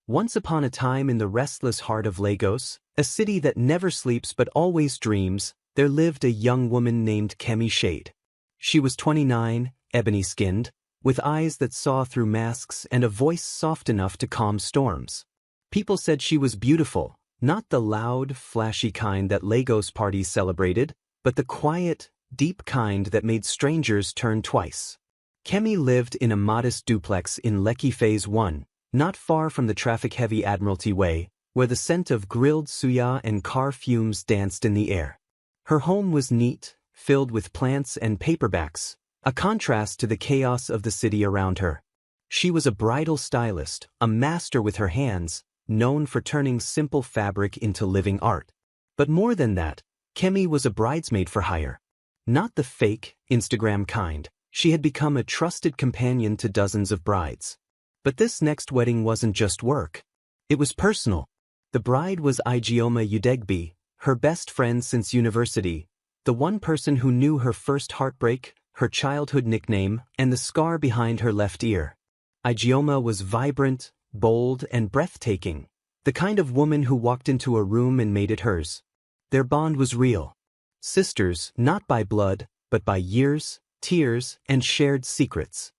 Once upon a time in the restless heart of Lagos, a city that never sleeps but always dreams, there lived a young woman named Kemi Shade. She was 29, ebony-skinned, with eyes that saw through masks and a voice soft enough to calm storms. People said she was beautiful, not the loud, flashy kind that Lagos parties celebrated, but the quiet, deep kind that made strangers turn twice. Kemi lived in a modest duplex in Lekki Phase 1, not far from the traffic-heavy Admiralty Way, where the scent of grilled suya and car fumes danced in the air. Her home was neat, filled with plants and paperbacks, a contrast to the chaos of the city around her. She was a bridal stylist, a master with her hands, known for turning simple fabric into living art. But more than that, Kemi was a bridesmaid for hire. Not the fake, Instagram kind, she had become a trusted companion to dozens of brides. But this next wedding wasn't just work. It was personal. The bride was Ijeoma Udegbe, her best friend since university, the one person who knew her first heartbreak, her childhood nickname, and the scar behind her left ear. Ijeoma was vibrant, bold, and breathtaking, the kind of woman who walked into a room and made it hers. Their bond was real. Sisters, not by blood, but by years, tears, and shared secrets.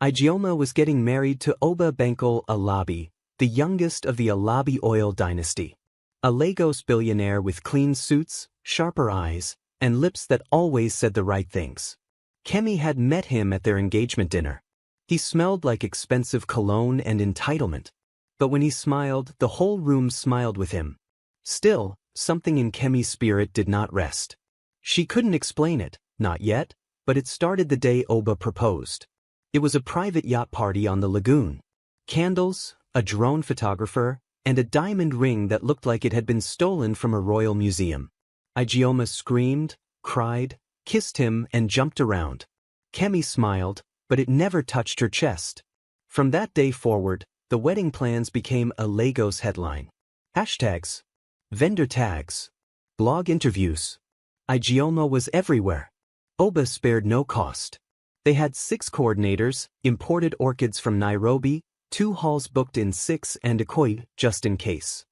Ijeoma was getting married to Oba Bankole Alabi, the youngest of the Alabi oil dynasty. A Lagos billionaire with clean suits, sharper eyes, and lips that always said the right things. Kemi had met him at their engagement dinner. He smelled like expensive cologne and entitlement. But when he smiled, the whole room smiled with him. Still, something in Kemi's spirit did not rest. She couldn't explain it, not yet, but it started the day Oba proposed. It was a private yacht party on the lagoon. Candles, a drone photographer, and a diamond ring that looked like it had been stolen from a royal museum. Ijeoma screamed, cried, kissed him, and jumped around. Kemi smiled, but it never touched her chest. From that day forward, the wedding plans became a Lagos headline. Hashtags, vendor tags, blog interviews. Ijeoma was everywhere. Oba spared no cost. They had 6 coordinators, imported orchids from Nairobi, 2 halls booked in 6 and Ikoyi, just in case.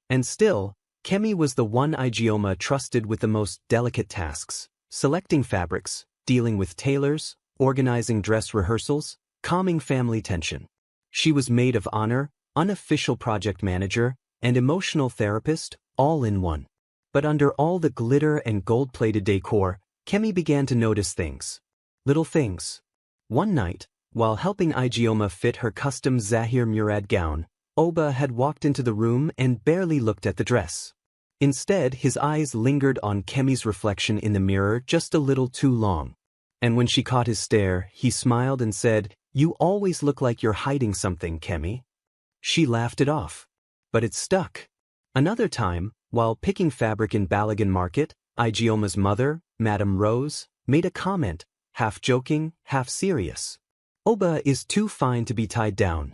And still, Kemi was the one Ijeoma trusted with the most delicate tasks, selecting fabrics, dealing with tailors, organizing dress rehearsals, calming family tension. She was maid of honor, unofficial project manager, and emotional therapist, all in one. But under all the glitter and gold-plated decor, Kemi began to notice things. Little things. One night, while helping Ijeoma fit her custom Zahir Murad gown, Oba had walked into the room and barely looked at the dress. Instead, his eyes lingered on Kemi's reflection in the mirror just a little too long. And when she caught his stare, he smiled and said, "You always look like you're hiding something, Kemi." She laughed it off. But it stuck. Another time, while picking fabric in Balogun Market, Ijeoma's mother, Madame Rose, made a comment, half joking, half serious. "Oba is too fine to be tied down.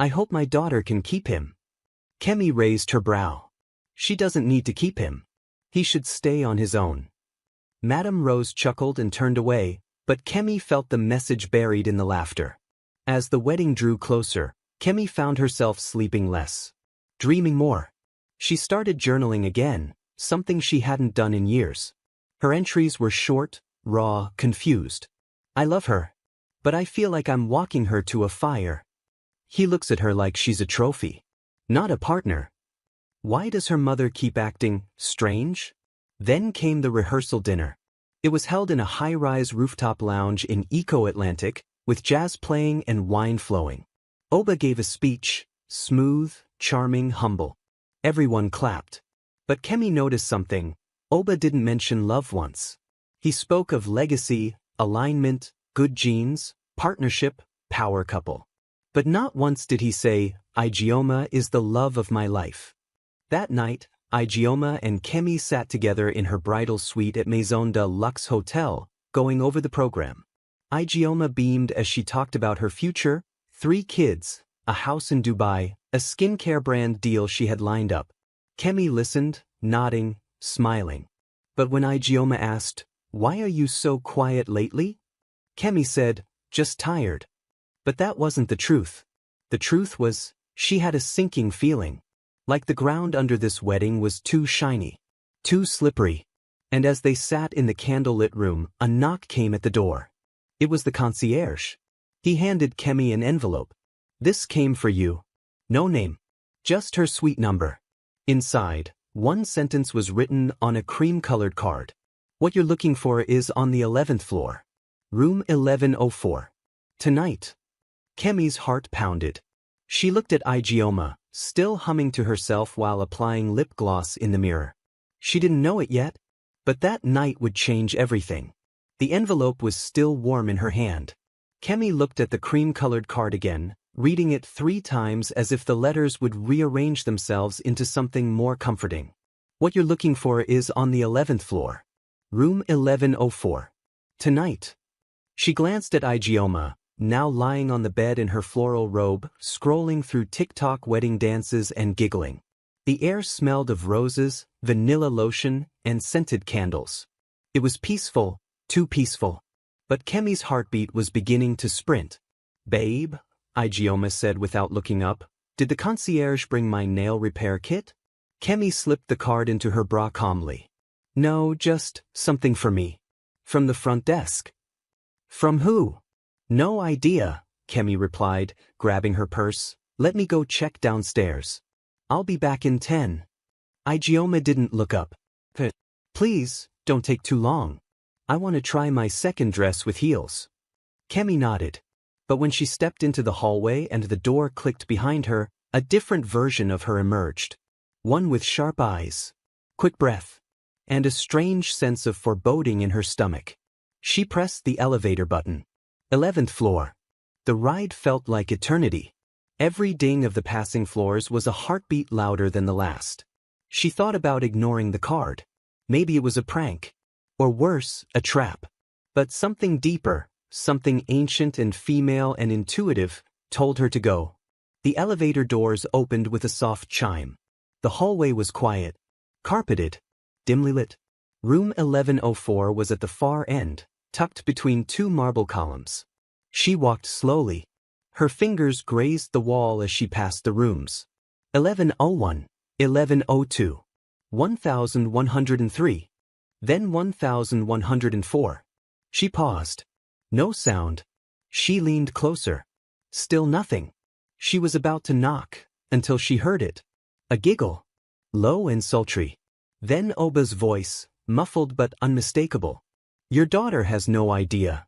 I hope my daughter can keep him." Kemi raised her brow. She doesn't need to keep him. He should stay on his own. Madame Rose chuckled and turned away, but Kemi felt the message buried in the laughter. As the wedding drew closer, Kemi found herself sleeping less, dreaming more. She started journaling again, something she hadn't done in years. Her entries were short, raw, confused. "I love her. But I feel like I'm walking her to a fire." He looks at her like she's a trophy, not a partner. Why does her mother keep acting strange? Then came the rehearsal dinner. It was held in a high-rise rooftop lounge in Eco-Atlantic, with jazz playing and wine flowing. Oba gave a speech, smooth, charming, humble. Everyone clapped. But Kemi noticed something. Oba didn't mention love once. He spoke of legacy, alignment, good genes, partnership, power couple. But not once did he say, "Ijeoma is the love of my life." That night, Ijeoma and Kemi sat together in her bridal suite at Maison de Luxe Hotel, going over the program. Ijeoma beamed as she talked about her future, 3 kids, a house in Dubai, a skincare brand deal she had lined up. Kemi listened, nodding, smiling. But when Ijeoma asked, "Why are you so quiet lately?" Kemi said, "Just tired." But that wasn't the truth. The truth was, She had a sinking feeling. Like the ground under this wedding was too shiny. Too slippery. And as they sat in the candlelit room, a knock came at the door. It was the concierge. He handed Kemi an envelope. "This came for you." No name. Just her suite number. Inside, one sentence was written on a cream-colored card. "What you're looking for is on the 11th floor. Room 1104. Tonight." Kemi's heart pounded. She looked at Ijeoma, still humming to herself while applying lip gloss in the mirror. She didn't know it yet, but that night would change everything. The envelope was still warm in her hand. Kemi looked at the cream-colored card again, reading it 3 times as if the letters would rearrange themselves into something more comforting. "What you're looking for is on the 11th floor. Room 1104. Tonight." She glanced at Ijeoma, now lying on the bed in her floral robe, scrolling through TikTok wedding dances and giggling. The air smelled of roses, vanilla lotion, and scented candles. It was peaceful, too peaceful. But Kemi's heartbeat was beginning to sprint. "Babe," Ijeoma said without looking up, "did the concierge bring my nail repair kit?" Kemi slipped the card into her bra calmly. "No, just something for me. From the front desk." "From who?" "No idea," Kemi replied, grabbing her purse. "Let me go check downstairs. I'll be back in 10. Ijeoma didn't look up. "Please, don't take too long. I want to try my second dress with heels." Kemi nodded. But when she stepped into the hallway and the door clicked behind her, a different version of her emerged. One with sharp eyes, quick breath, and a strange sense of foreboding in her stomach. She pressed the elevator button. 11th floor. The ride felt like eternity. Every ding of the passing floors was a heartbeat louder than the last. She thought about ignoring the card. Maybe it was a prank. Or worse, a trap. But something deeper, something ancient and female and intuitive, told her to go. The elevator doors opened with a soft chime. The hallway was quiet, carpeted, dimly lit. Room 1104 was at the far end, tucked between 2 marble columns. She walked slowly. Her fingers grazed the wall as she passed the rooms. 1101, 1102, 1103, then 1104. She paused. No sound. She leaned closer. Still nothing. She was about to knock, until she heard it. A giggle. Low and sultry. Then Oba's voice, muffled but unmistakable. "Your daughter has no idea."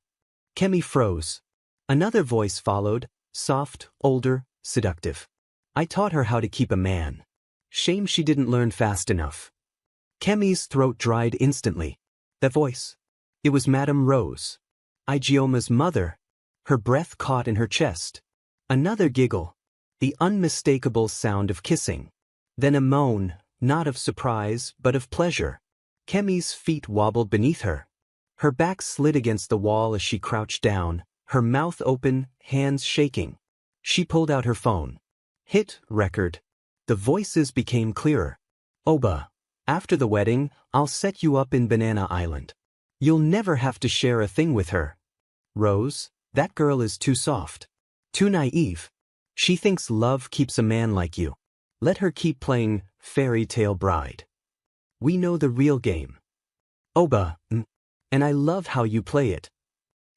Kemi froze. Another voice followed, soft, older, seductive. "I taught her how to keep a man. Shame she didn't learn fast enough." Kemi's throat dried instantly. That voice. It was Madame Rose. Ijeoma's mother. Her breath caught in her chest. Another giggle. The unmistakable sound of kissing. Then a moan, not of surprise, but of pleasure. Kemi's feet wobbled beneath her. Her back slid against the wall as she crouched down, her mouth open, hands shaking. She pulled out her phone. Hit record. The voices became clearer. "Oba, after the wedding, I'll set you up in Banana Island. You'll never have to share a thing with her. Rose, that girl is too soft. Too naive. She thinks love keeps a man like you. Let her keep playing fairy tale bride. We know the real game. Oba, and I love how you play it."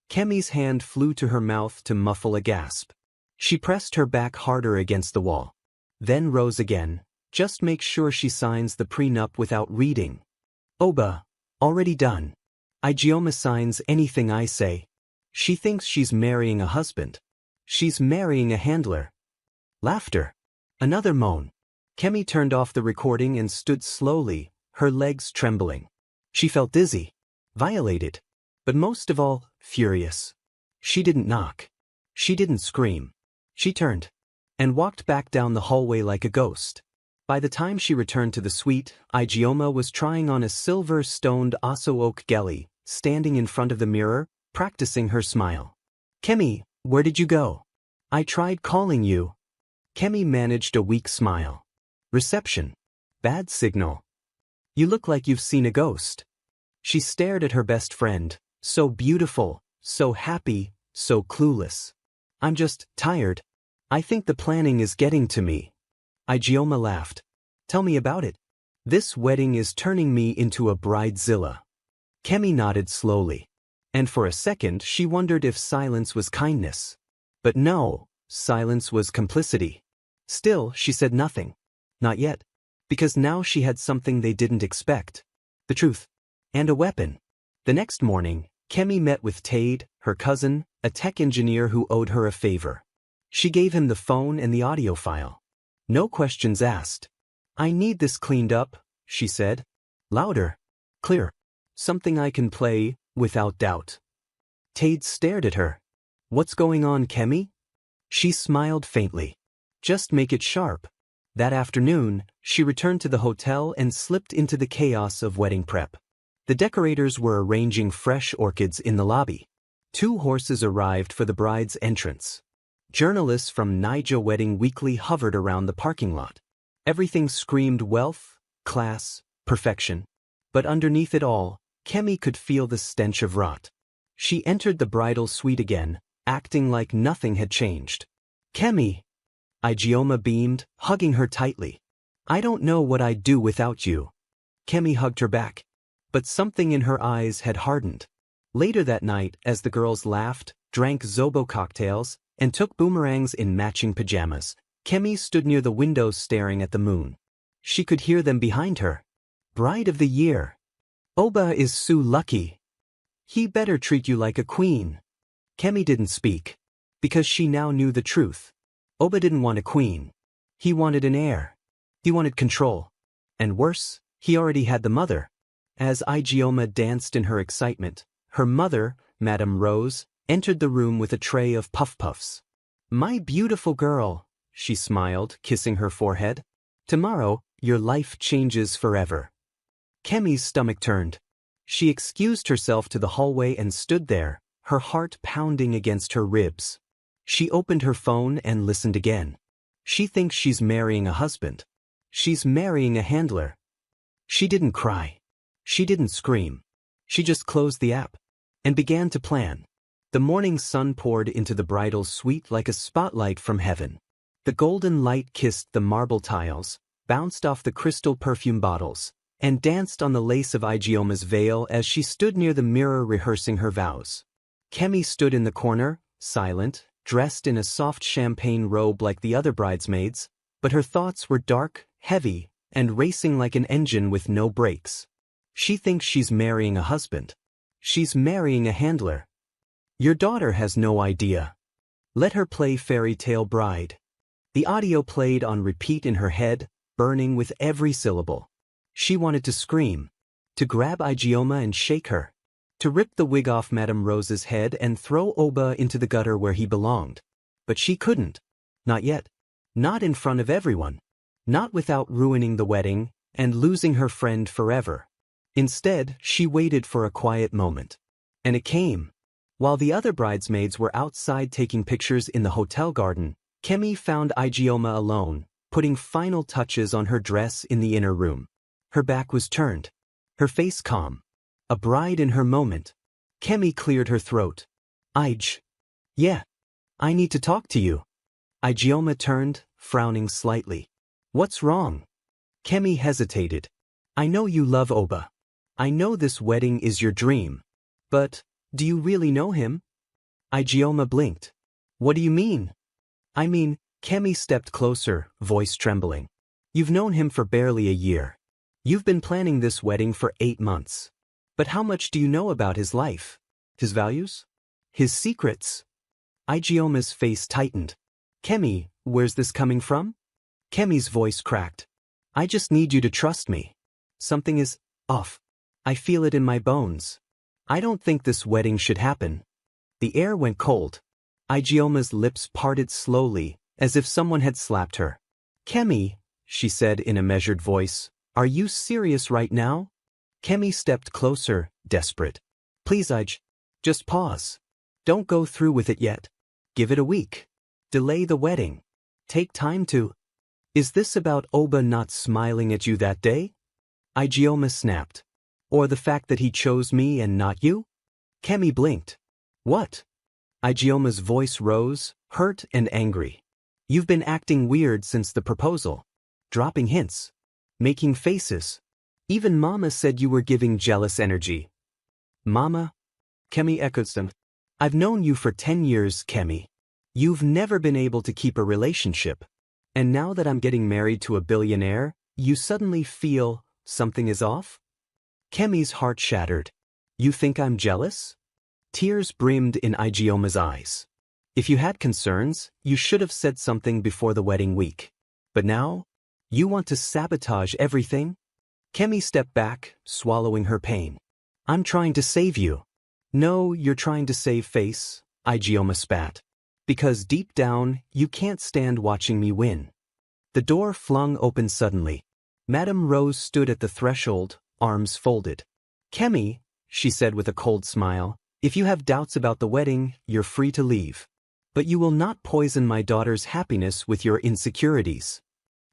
Kemi's hand flew to her mouth to muffle a gasp. She pressed her back harder against the wall. Then rose again. "Just make sure she signs the prenup without reading." "Oba, already done. Ijeoma signs anything I say. She thinks she's marrying a husband. She's marrying a handler." Laughter. Another moan. Kemi turned off the recording and stood slowly, her legs trembling. She felt dizzy, violated, but most of all, furious. She didn't knock. She didn't scream. She turned and walked back down the hallway like a ghost. By the time she returned to the suite, Ijeoma was trying on a silver-stoned Oso oak gelly, standing in front of the mirror, practicing her smile. "Kemi, where did you go? I tried calling you." Kemi managed a weak smile. "Reception. Bad signal. You look like you've seen a ghost." She stared at her best friend, so beautiful, so happy, so clueless. "I'm just tired." I think the planning is getting to me. Ijeoma laughed. Tell me about it. This wedding is turning me into a bridezilla. Kemi nodded slowly. And for a second she wondered if silence was kindness. But no, silence was complicity. Still, she said nothing. Not yet. Because now she had something they didn't expect. The truth. And a weapon. The next morning, Kemi met with Tade, her cousin, a tech engineer who owed her a favor. She gave him the phone and the audio file. No questions asked. I need this cleaned up, she said. Louder. Clear. Something I can play, without doubt. Tade stared at her. What's going on, Kemi? She smiled faintly. Just make it sharp. That afternoon, she returned to the hotel and slipped into the chaos of wedding prep. The decorators were arranging fresh orchids in the lobby. 2 horses arrived for the bride's entrance. Journalists from Naija Wedding Weekly hovered around the parking lot. Everything screamed wealth, class, perfection. But underneath it all, Kemi could feel the stench of rot. She entered the bridal suite again, acting like nothing had changed. Kemi! Ijeoma beamed, hugging her tightly. I don't know what I'd do without you. Kemi hugged her back. But something in her eyes had hardened. Later that night, as the girls laughed, drank Zobo cocktails, and took boomerangs in matching pajamas, Kemi stood near the window staring at the moon. She could hear them behind her. Bride of the year. Oba is so lucky. He better treat you like a queen. Kemi didn't speak. Because she now knew the truth. Oba didn't want a queen. He wanted an heir. He wanted control. And worse, he already had the mother. As Ijeoma danced in her excitement, her mother, Madame Rose, entered the room with a tray of puff-puffs. My beautiful girl, she smiled, kissing her forehead. Tomorrow, your life changes forever. Kemi's stomach turned. She excused herself to the hallway and stood there, her heart pounding against her ribs. She opened her phone and listened again. She thinks she's marrying a husband. She's marrying a handler. She didn't cry. She didn't scream. She just closed the app and began to plan. The morning sun poured into the bridal suite like a spotlight from heaven. The golden light kissed the marble tiles, bounced off the crystal perfume bottles, and danced on the lace of Ijeoma's veil as she stood near the mirror rehearsing her vows. Kemi stood in the corner, silent, dressed in a soft champagne robe like the other bridesmaids, but her thoughts were dark, heavy, and racing like an engine with no brakes. She thinks she's marrying a husband. She's marrying a handler. Your daughter has no idea. Let her play fairy tale bride. The audio played on repeat in her head, burning with every syllable. She wanted to scream, to grab Ijeoma and shake her, to rip the wig off Madame Rose's head and throw Oba into the gutter where he belonged. But she couldn't. Not yet. Not in front of everyone. Not without ruining the wedding and losing her friend forever. Instead, she waited for a quiet moment. And it came. While the other bridesmaids were outside taking pictures in the hotel garden, Kemi found Ijeoma alone, putting final touches on her dress in the inner room. Her back was turned. Her face calm. A bride in her moment. Kemi cleared her throat. Yeah. I need to talk to you. Ijeoma turned, frowning slightly. What's wrong? Kemi hesitated. I know you love Oba. I know this wedding is your dream. But, do you really know him? Ijeoma blinked. What do you mean? I mean, Kemi stepped closer, voice trembling. You've known him for barely a year. You've been planning this wedding for 8 months. But how much do you know about his life? His values? His secrets? Ijeoma's face tightened. Kemi, where's this coming from? Kemi's voice cracked. I just need you to trust me. Something is off. I feel it in my bones. I don't think this wedding should happen. The air went cold. Ijeoma's lips parted slowly, as if someone had slapped her. Kemi, she said in a measured voice, are you serious right now? Kemi stepped closer, desperate. Please, just pause. Don't go through with it yet. Give it a week. Delay the wedding. Take time to... Is this about Oba not smiling at you that day? Ijeoma snapped. Or the fact that he chose me and not you? Kemi blinked. What? Ijeoma's voice rose, hurt and angry. You've been acting weird since the proposal. Dropping hints. Making faces. Even Mama said you were giving jealous energy. Mama? Kemi echoed them. I've known you for 10 years, Kemi. You've never been able to keep a relationship. And now that I'm getting married to a billionaire, you suddenly feel something is off? Kemi's heart shattered. You think I'm jealous? Tears brimmed in Igioma's eyes. If you had concerns, you should have said something before the wedding week. But now, you want to sabotage everything? Kemi stepped back, swallowing her pain. I'm trying to save you. No, you're trying to save face, Igioma spat. Because deep down, you can't stand watching me win. The door flung open suddenly. Madame Rose stood at the threshold, arms folded. Kemi, she said with a cold smile, if you have doubts about the wedding, you're free to leave. But you will not poison my daughter's happiness with your insecurities.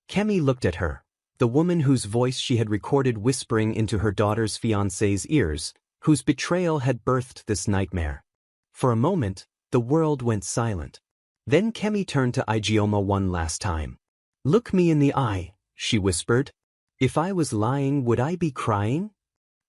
Kemi looked at her, the woman whose voice she had recorded whispering into her daughter's fiancé's ears, whose betrayal had birthed this nightmare. For a moment, the world went silent. Then Kemi turned to Igioma one last time. Look me in the eye, she whispered. If I was lying, would I be crying?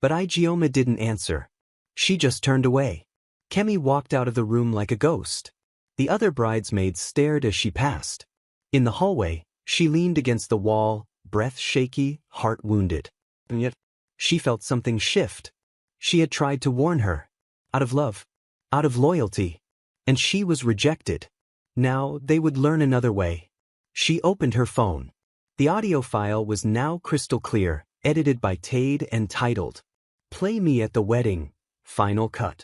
But Igioma didn't answer. She just turned away. Kemi walked out of the room like a ghost. The other bridesmaids stared as she passed. In the hallway, she leaned against the wall, breath shaky, heart wounded. And yet, she felt something shift. She had tried to warn her. Out of love. Out of loyalty. And she was rejected. Now, they would learn another way. She opened her phone. The audio file was now crystal clear, edited by Tade and titled, Play Me at the Wedding, Final Cut.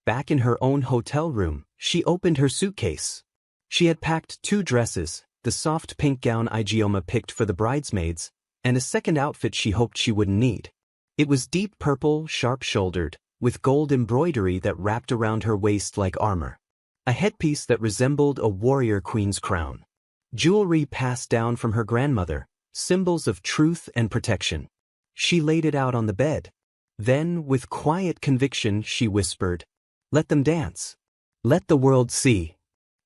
Back in her own hotel room, she opened her suitcase. She had packed 2 dresses, the soft pink gown Igioma picked for the bridesmaids, and a second outfit she hoped she wouldn't need. It was deep purple, sharp-shouldered, with gold embroidery that wrapped around her waist like armor. A headpiece that resembled a warrior queen's crown. Jewelry passed down from her grandmother, symbols of truth and protection. She laid it out on the bed. Then, with quiet conviction, she whispered, Let them dance. Let the world see.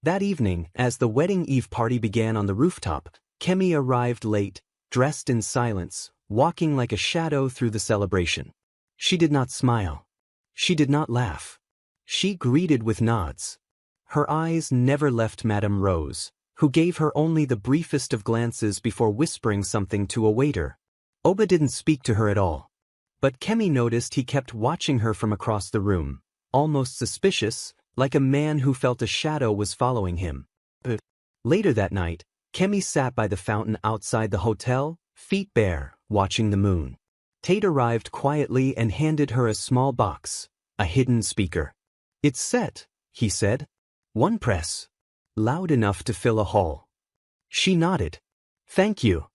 That evening, as the wedding eve party began on the rooftop, Kemi arrived late, dressed in silence, walking like a shadow through the celebration. She did not smile. She did not laugh. She greeted with nods. Her eyes never left Madame Rose, who gave her only the briefest of glances before whispering something to a waiter. Oba didn't speak to her at all. But Kemi noticed he kept watching her from across the room, almost suspicious, like a man who felt a shadow was following him. Later that night, Kemi sat by the fountain outside the hotel, feet bare, watching the moon. Tate arrived quietly and handed her a small box, a hidden speaker. It's set, he said. One press. Loud enough to fill a hall. She nodded. Thank you.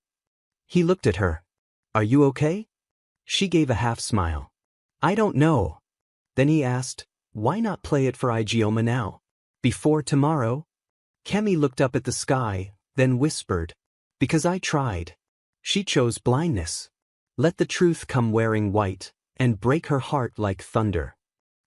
He looked at her. Are you okay? She gave a half smile. I don't know. Then he asked, why not play it for Igioma now? Before tomorrow? Kemi looked up at the sky, then whispered, because I tried. She chose blindness. Let the truth come wearing white, and break her heart like thunder.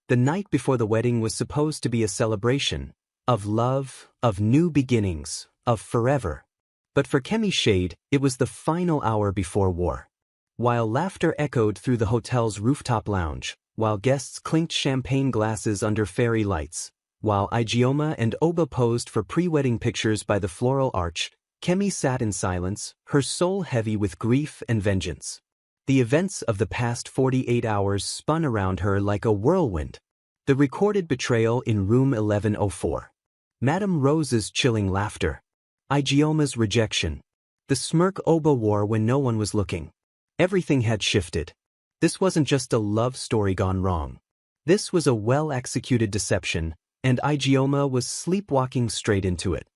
The night before the wedding was supposed to be a celebration, of love, of new beginnings, of forever. But for Kemi Shade, it was the final hour before war. While laughter echoed through the hotel's rooftop lounge, while guests clinked champagne glasses under fairy lights, while Igioma and Oba posed for pre-wedding pictures by the floral arch, Kemi sat in silence, her soul heavy with grief and vengeance. The events of the past 48 hours spun around her like a whirlwind. The recorded betrayal in room 1104. Madame Rose's chilling laughter. Igioma's rejection. The smirk Oba wore when no one was looking. Everything had shifted. This wasn't just a love story gone wrong. This was a well-executed deception, and Igioma was sleepwalking straight into it.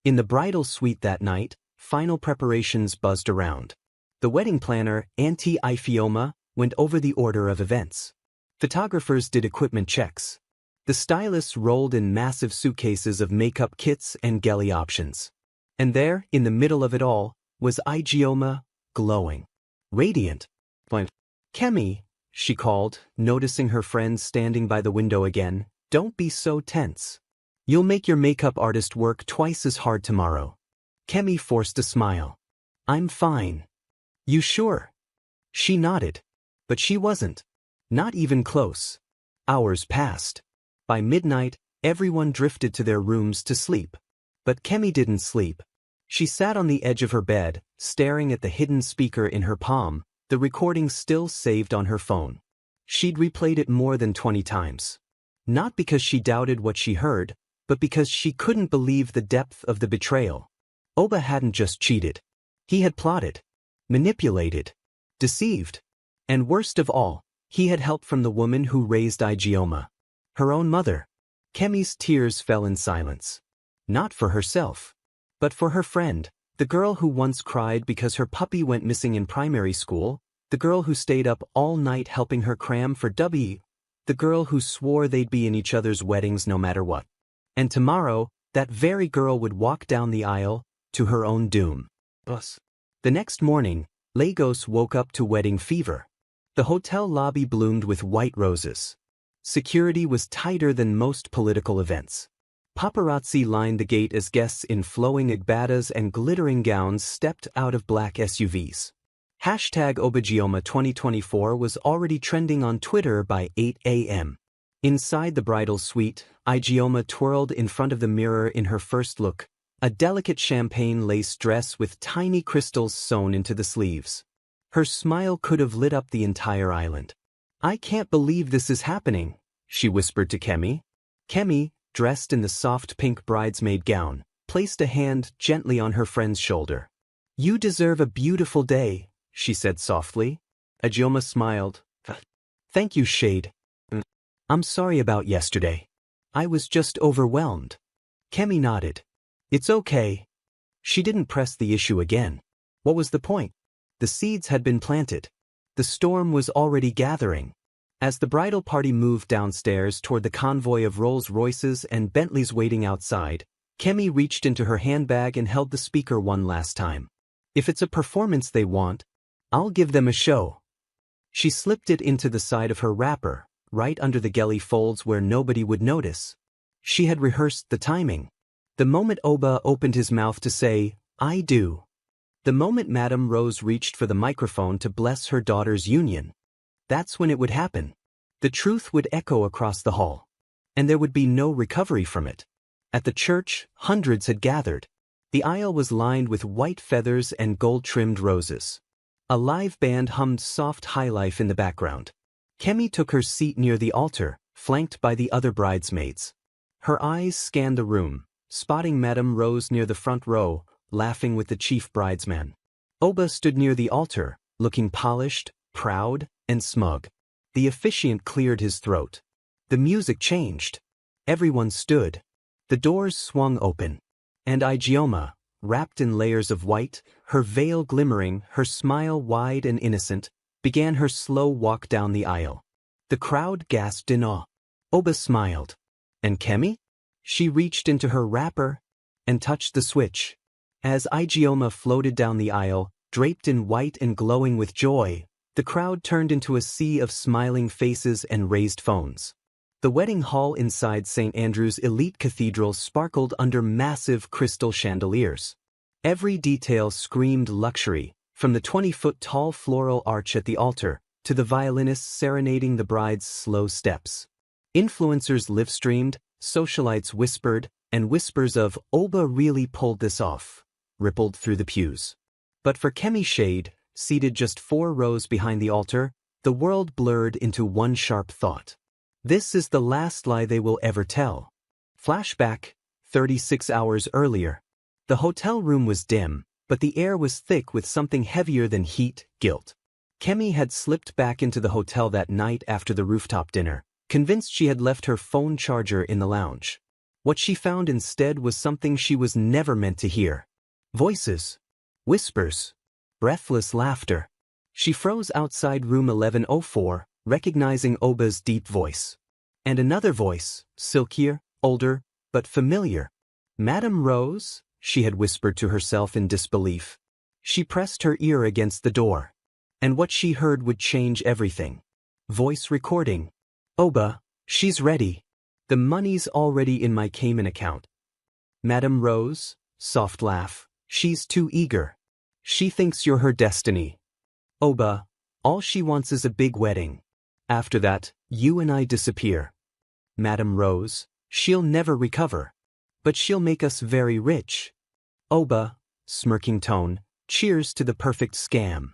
In the bridal suite that night, final preparations buzzed around. The wedding planner, Auntie Ifioma, went over the order of events. Photographers did equipment checks. The stylists rolled in massive suitcases of makeup kits and gelly options. And there, in the middle of it all, was Igioma, glowing. Radiant. Kemi, she called, noticing her friend standing by the window again, don't be so tense. You'll make your makeup artist work twice as hard tomorrow. Kemi forced a smile. I'm fine. You sure? She nodded. But she wasn't. Not even close. Hours passed. By midnight, everyone drifted to their rooms to sleep. But Kemi didn't sleep. She sat on the edge of her bed, staring at the hidden speaker in her palm, the recording still saved on her phone. She'd replayed it more than 20 times. Not because she doubted what she heard, but because she couldn't believe the depth of the betrayal. Oba hadn't just cheated. He had plotted, manipulated, deceived. And worst of all, he had help from the woman who raised Ijeoma. Her own mother. Kemi's tears fell in silence. Not for herself, but for her friend, the girl who once cried because her puppy went missing in primary school, the girl who stayed up all night helping her cram for W, the girl who swore they'd be in each other's weddings no matter what. And tomorrow, that very girl would walk down the aisle, to her own doom. The next morning, Lagos woke up to wedding fever. The hotel lobby bloomed with white roses. Security was tighter than most political events. Paparazzi lined the gate as guests in flowing agbadas and glittering gowns stepped out of black SUVs. #Obagioma 2024 was already trending on Twitter by 8 a.m. Inside the bridal suite, Ijeoma twirled in front of the mirror in her first look, a delicate champagne lace dress with tiny crystals sewn into the sleeves. Her smile could have lit up the entire island. I can't believe this is happening, she whispered to Kemi. Kemi, dressed in the soft pink bridesmaid gown, placed a hand gently on her friend's shoulder. You deserve a beautiful day, she said softly. Ijeoma smiled. Thank you, Shade. I'm sorry about yesterday. I was just overwhelmed. Kemi nodded. It's okay. She didn't press the issue again. What was the point? The seeds had been planted. The storm was already gathering. As the bridal party moved downstairs toward the convoy of Rolls-Royces and Bentleys waiting outside, Kemi reached into her handbag and held the speaker one last time. If it's a performance they want, I'll give them a show. She slipped it into the side of her wrapper, right under the gelly folds where nobody would notice. She had rehearsed the timing. The moment Oba opened his mouth to say, I do. The moment Madame Rose reached for the microphone to bless her daughter's union. That's when it would happen. The truth would echo across the hall. And there would be no recovery from it. At the church, hundreds had gathered. The aisle was lined with white feathers and gold-trimmed roses. A live band hummed soft highlife in the background. Kemi took her seat near the altar, flanked by the other bridesmaids. Her eyes scanned the room, spotting Madame Rose near the front row, laughing with the chief bridesman. Oba stood near the altar, looking polished, proud, and smug. The officiant cleared his throat. The music changed. Everyone stood. The doors swung open. And Ijeoma, wrapped in layers of white, her veil glimmering, her smile wide and innocent, began her slow walk down the aisle. The crowd gasped in awe. Oba smiled. And Kemi? She reached into her wrapper and touched the switch. As Ijeoma floated down the aisle, draped in white and glowing with joy, the crowd turned into a sea of smiling faces and raised phones. The wedding hall inside St. Andrew's Elite Cathedral sparkled under massive crystal chandeliers. Every detail screamed luxury, from the 20-foot-tall floral arch at the altar to the violinists serenading the bride's slow steps. Influencers live-streamed, socialites whispered, and whispers of, Oba really pulled this off, rippled through the pews. But for Kemi Shade, seated just 4 rows behind the altar, the world blurred into one sharp thought. This is the last lie they will ever tell. Flashback, 36 hours earlier. The hotel room was dim, but the air was thick with something heavier than heat, guilt. Kemi had slipped back into the hotel that night after the rooftop dinner, convinced she had left her phone charger in the lounge. What she found instead was something she was never meant to hear. Voices. Whispers. Breathless laughter. She froze outside room 1104, recognizing Oba's deep voice. And another voice, silkier, older, but familiar. Madame Rose, she had whispered to herself in disbelief. She pressed her ear against the door. And what she heard would change everything. Voice recording. Oba, she's ready. The money's already in my Cayman account. Madame Rose, soft laugh. She's too eager. She thinks you're her destiny. Oba, all she wants is a big wedding. After that, you and I disappear. Madam Rose, she'll never recover. But she'll make us very rich. Oba, smirking tone, cheers to the perfect scam.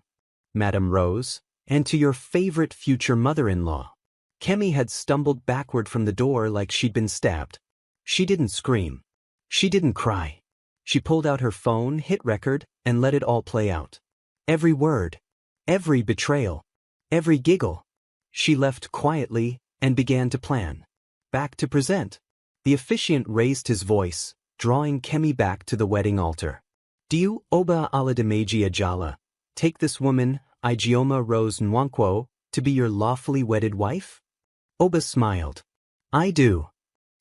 Madam Rose, and to your favorite future mother-in-law. Kemi had stumbled backward from the door like she'd been stabbed. She didn't scream. She didn't cry. She pulled out her phone, hit record, and let it all play out. Every word. Every betrayal. Every giggle. She left quietly and began to plan. Back to present. The officiant raised his voice, drawing Kemi back to the wedding altar. Do you, Oba Aladameji Ajala, take this woman, Ijeoma Rose Nwankwo, to be your lawfully wedded wife? Oba smiled. I do.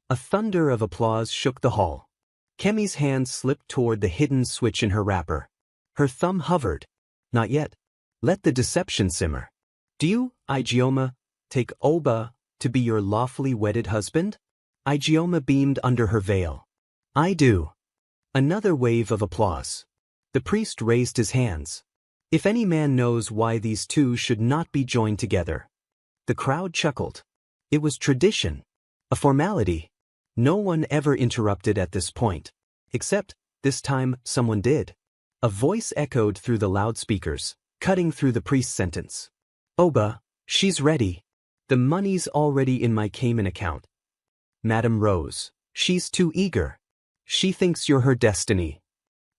A thunder of applause shook the hall. Kemi's hand slipped toward the hidden switch in her wrapper. Her thumb hovered. Not yet. Let the deception simmer. Do you, Ijeoma, take Oba to be your lawfully wedded husband? Ijeoma beamed under her veil. I do. Another wave of applause. The priest raised his hands. If any man knows why these two should not be joined together. The crowd chuckled. It was tradition. A formality. No one ever interrupted at this point. Except, this time, someone did. A voice echoed through the loudspeakers, cutting through the priest's sentence. Oba, she's ready. The money's already in my Cayman account. Madam Rose, she's too eager. She thinks you're her destiny.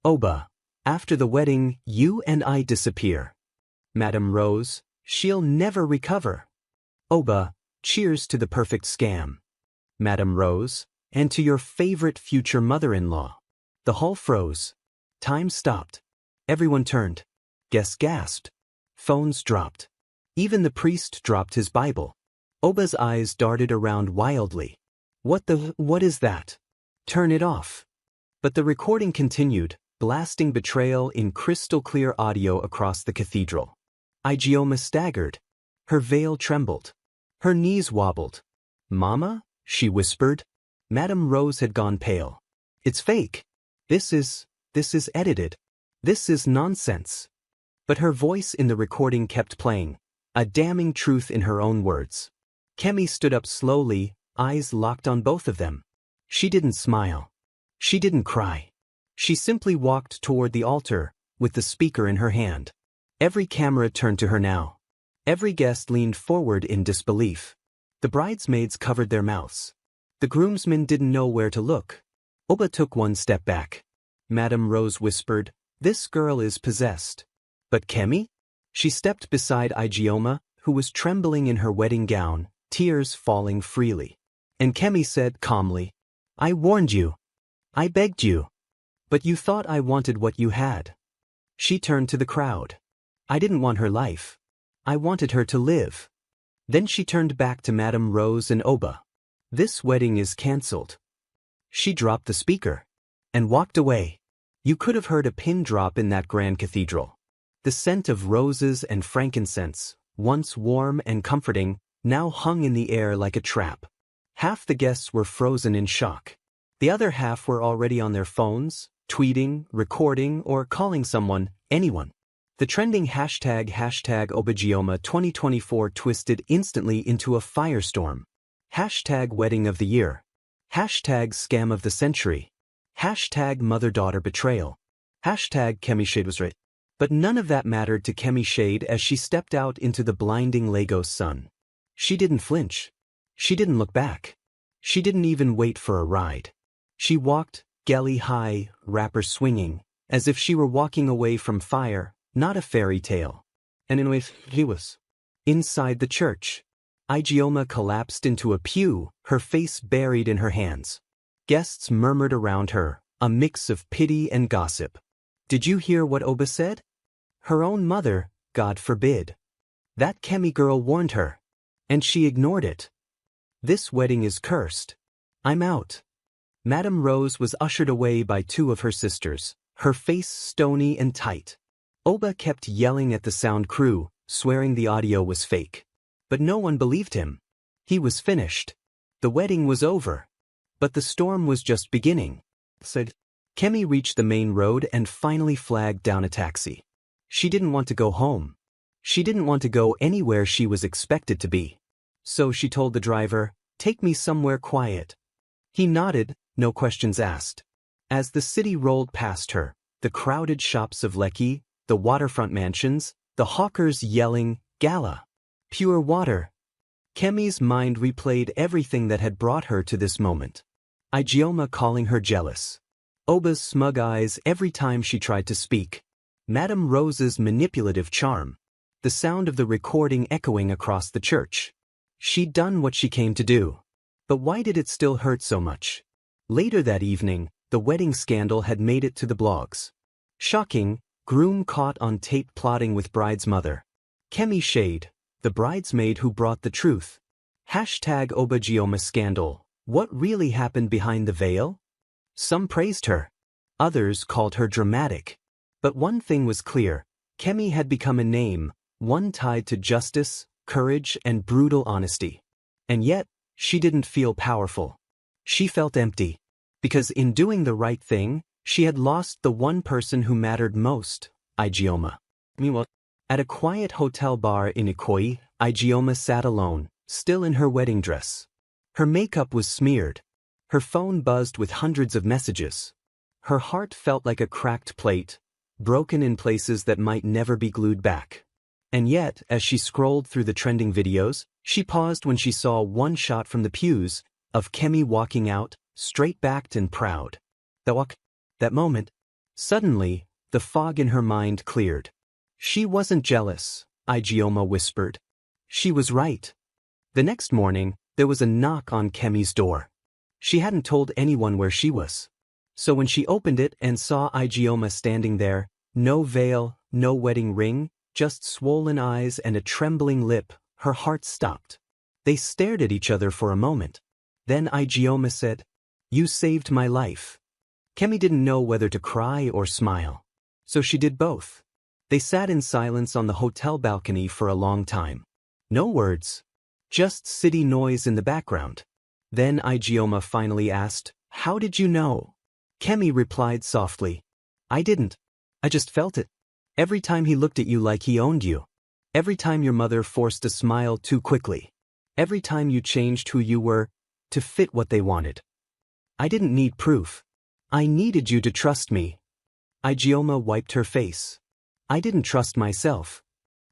Oba, after the wedding, you and I disappear. Madam Rose, she'll never recover. Oba, cheers to the perfect scam. Madam Rose, and to your favorite future mother-in-law. The hall froze. Time stopped. Everyone turned. Guests gasped. Phones dropped. Even the priest dropped his Bible. Oba's eyes darted around wildly. What is that? Turn it off. But the recording continued, blasting Betrayal in crystal-clear audio across the cathedral. Ijeoma staggered. Her veil trembled. Her knees wobbled. Mama? She whispered. Madam Rose had gone pale. It's fake. This is edited. This is nonsense. But her voice in the recording kept playing, a damning truth in her own words. Kemi stood up slowly, eyes locked on both of them. She didn't smile. She didn't cry. She simply walked toward the altar, with the speaker in her hand. Every camera turned to her now. Every guest leaned forward in disbelief. The bridesmaids covered their mouths. The groomsmen didn't know where to look. Oba took one step back. Madam Rose whispered, "This girl is possessed." But Kemi? She stepped beside Ijeoma, who was trembling in her wedding gown, tears falling freely. And Kemi said calmly, "I warned you. I begged you. But you thought I wanted what you had." She turned to the crowd. "I didn't want her life. I wanted her to live." Then she turned back to Madam Rose and Oba. "This wedding is cancelled." She dropped the speaker and walked away. You could have heard a pin drop in that grand cathedral. The scent of roses and frankincense, once warm and comforting, now hung in the air like a trap. Half the guests were frozen in shock. The other half were already on their phones, tweeting, recording, or calling someone, anyone. The trending hashtag #Obajeoma 2024 twisted instantly into a firestorm. Hashtag wedding of the year. Hashtag scam of the century. Hashtag mother-daughter betrayal. Hashtag Kemi Shade was right. But none of that mattered to Kemi Shade as she stepped out into the blinding Lagos sun. She didn't flinch. She didn't look back. She didn't even wait for a ride. She walked, galley high, wrapper swinging, as if she were walking away from fire, not a fairy tale. And in which she was. Inside the church. Ijeoma collapsed into a pew, her face buried in her hands. Guests murmured around her, a mix of pity and gossip. Did you hear what Oba said? Her own mother, God forbid. That Kemi girl warned her. And she ignored it. This wedding is cursed. I'm out. Madam Rose was ushered away by two of her sisters, her face stony and tight. Oba kept yelling at the sound crew, swearing the audio was fake. But no one believed him. He was finished. The wedding was over. But the storm was just beginning. Said, Kemi reached the main road and finally flagged down a taxi. She didn't want to go home. She didn't want to go anywhere she was expected to be. So she told the driver, "Take me somewhere quiet." He nodded, no questions asked. As the city rolled past her, the crowded shops of Lekki, the waterfront mansions, the hawkers yelling, "Gala! Pure water!" Kemi's mind replayed everything that had brought her to this moment. Ijeoma calling her jealous. Oba's smug eyes every time she tried to speak. Madame Rose's manipulative charm. The sound of the recording echoing across the church. She'd done what she came to do. But why did it still hurt so much? Later that evening, the wedding scandal had made it to the blogs. Shocking, groom caught on tape plotting with bride's mother. Kemi Shade, the bridesmaid who brought the truth. Hashtag Oba scandal. What really happened behind the veil? Some praised her. Others called her dramatic. But one thing was clear, Kemi had become a name, one tied to justice, courage, and brutal honesty. And yet, she didn't feel powerful. She felt empty. Because in doing the right thing, she had lost the one person who mattered most, Ijeoma. Meanwhile, at a quiet hotel bar in Ikoyi, Ijeoma sat alone, still in her wedding dress. Her makeup was smeared. Her phone buzzed with hundreds of messages. Her heart felt like a cracked plate, broken in places that might never be glued back. And yet, as she scrolled through the trending videos, she paused when she saw one shot from the pews, of Kemi walking out, straight-backed and proud. That moment, suddenly, the fog in her mind cleared. She wasn't jealous, Ijeoma whispered. She was right. The next morning, there was a knock on Kemi's door. She hadn't told anyone where she was. So when she opened it and saw Ijeoma standing there, no veil, no wedding ring, just swollen eyes and a trembling lip, her heart stopped. They stared at each other for a moment. Then Ijeoma said, "You saved my life." Kemi didn't know whether to cry or smile. So she did both. They sat in silence on the hotel balcony for a long time. No words. Just city noise in the background. Then Ijeoma finally asked, "How did you know?" Kemi replied softly, "I didn't. I just felt it. Every time he looked at you like he owned you. Every time your mother forced a smile too quickly. Every time you changed who you were, to fit what they wanted. I didn't need proof. I needed you to trust me." Ijeoma wiped her face. "I didn't trust myself."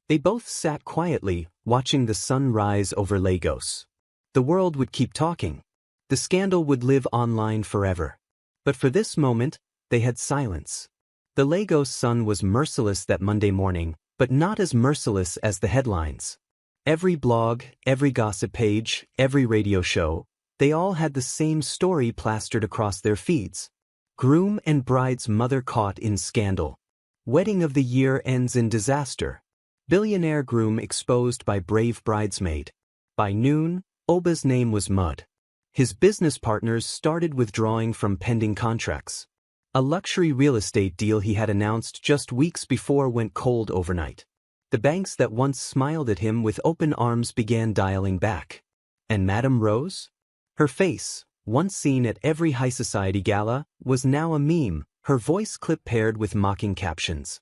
They both sat quietly, watching the sun rise over Lagos. The world would keep talking. The scandal would live online forever. But for this moment, they had silence. The Lagos sun was merciless that Monday morning, but not as merciless as the headlines. Every blog, every gossip page, every radio show, they all had the same story plastered across their feeds. Groom and bride's mother caught in scandal. Wedding of the year ends in disaster. Billionaire groom exposed by brave bridesmaid. By noon, Oba's name was mud. His business partners started withdrawing from pending contracts. A luxury real estate deal he had announced just weeks before went cold overnight. The banks that once smiled at him with open arms began dialing back. And Madame Rose? Her face, once seen at every high society gala, was now a meme, her voice clip paired with mocking captions.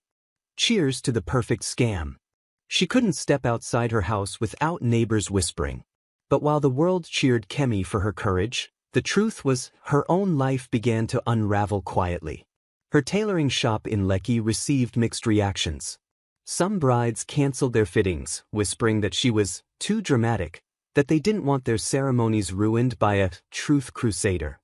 "Cheers to the perfect scam." She couldn't step outside her house without neighbors whispering. But while the world cheered Kemi for her courage, the truth was her own life began to unravel quietly. Her tailoring shop in Lekki received mixed reactions. Some brides canceled their fittings, whispering that she was too dramatic, that they didn't want their ceremonies ruined by a truth crusader.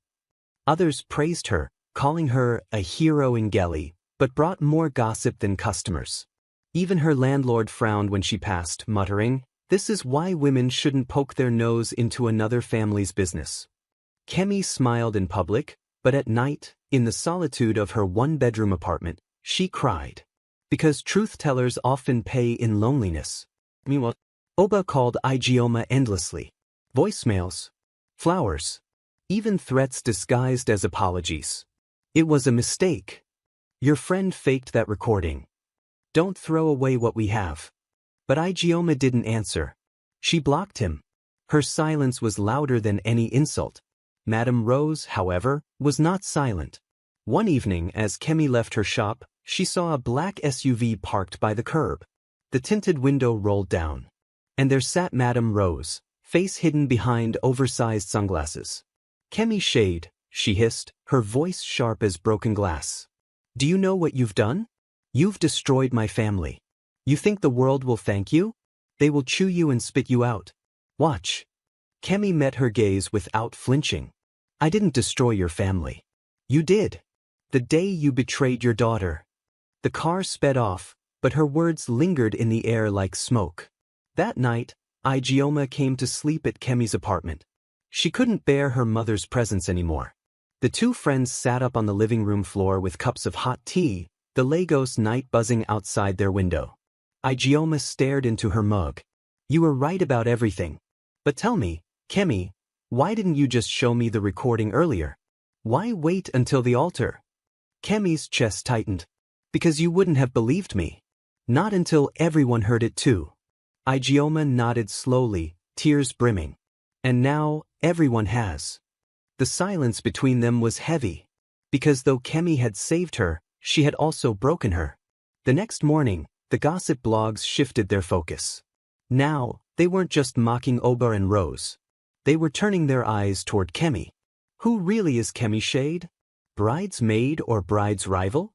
Others praised her, calling her a hero in Gelly, but brought more gossip than customers. Even her landlord frowned when she passed, muttering, "This is why women shouldn't poke their nose into another family's business." Kemi smiled in public, but at night, in the solitude of her one-bedroom apartment, she cried. Because truth-tellers often pay in loneliness. Meanwhile, Oba called Ijeoma endlessly. Voicemails. Flowers. Even threats disguised as apologies. "It was a mistake. Your friend faked that recording. Don't throw away what we have." But Ijeoma didn't answer. She blocked him. Her silence was louder than any insult. Madame Rose, however, was not silent. One evening, as Kemi left her shop, she saw a black SUV parked by the curb. The tinted window rolled down. And there sat Madame Rose, face hidden behind oversized sunglasses. "Kemi Shade," she hissed, her voice sharp as broken glass. "Do you know what you've done? You've destroyed my family. You think the world will thank you? They will chew you and spit you out. Watch." Kemi met her gaze without flinching. "I didn't destroy your family. You did. The day you betrayed your daughter." The car sped off, but her words lingered in the air like smoke. That night, Ijeoma came to sleep at Kemi's apartment. She couldn't bear her mother's presence anymore. The two friends sat up on the living room floor with cups of hot tea, the Lagos night buzzing outside their window. Ijeoma stared into her mug. "You were right about everything. But tell me, Kemi, why didn't you just show me the recording earlier? Why wait until the altar?" Kemi's chest tightened. "Because you wouldn't have believed me. Not until everyone heard it too." Ijeoma nodded slowly, tears brimming. "And now, everyone has." The silence between them was heavy. Because though Kemi had saved her, she had also broken her. The next morning, the gossip blogs shifted their focus. Now, they weren't just mocking Oba and Rose. They were turning their eyes toward Kemi. Who really is Kemi Shade? Bride's maid or bride's rival?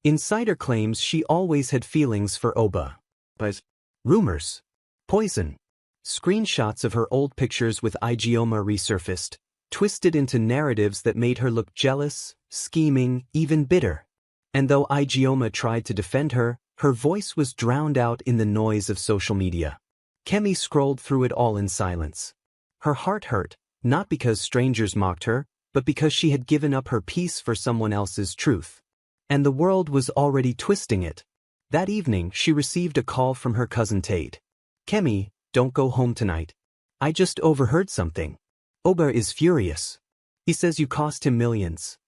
Insider claims she always had feelings for Oba. But rumors. Poison. Screenshots of her old pictures with Ijeoma resurfaced, twisted into narratives that made her look jealous, scheming, even bitter. And though Ijeoma tried to defend her, her voice was drowned out in the noise of social media. Kemi scrolled through it all in silence. Her heart hurt, not because strangers mocked her, but because she had given up her peace for someone else's truth. And the world was already twisting it. That evening, she received a call from her cousin Tate. "Kemi, don't go home tonight. I just overheard something. Oba is furious. He says you cost him millions.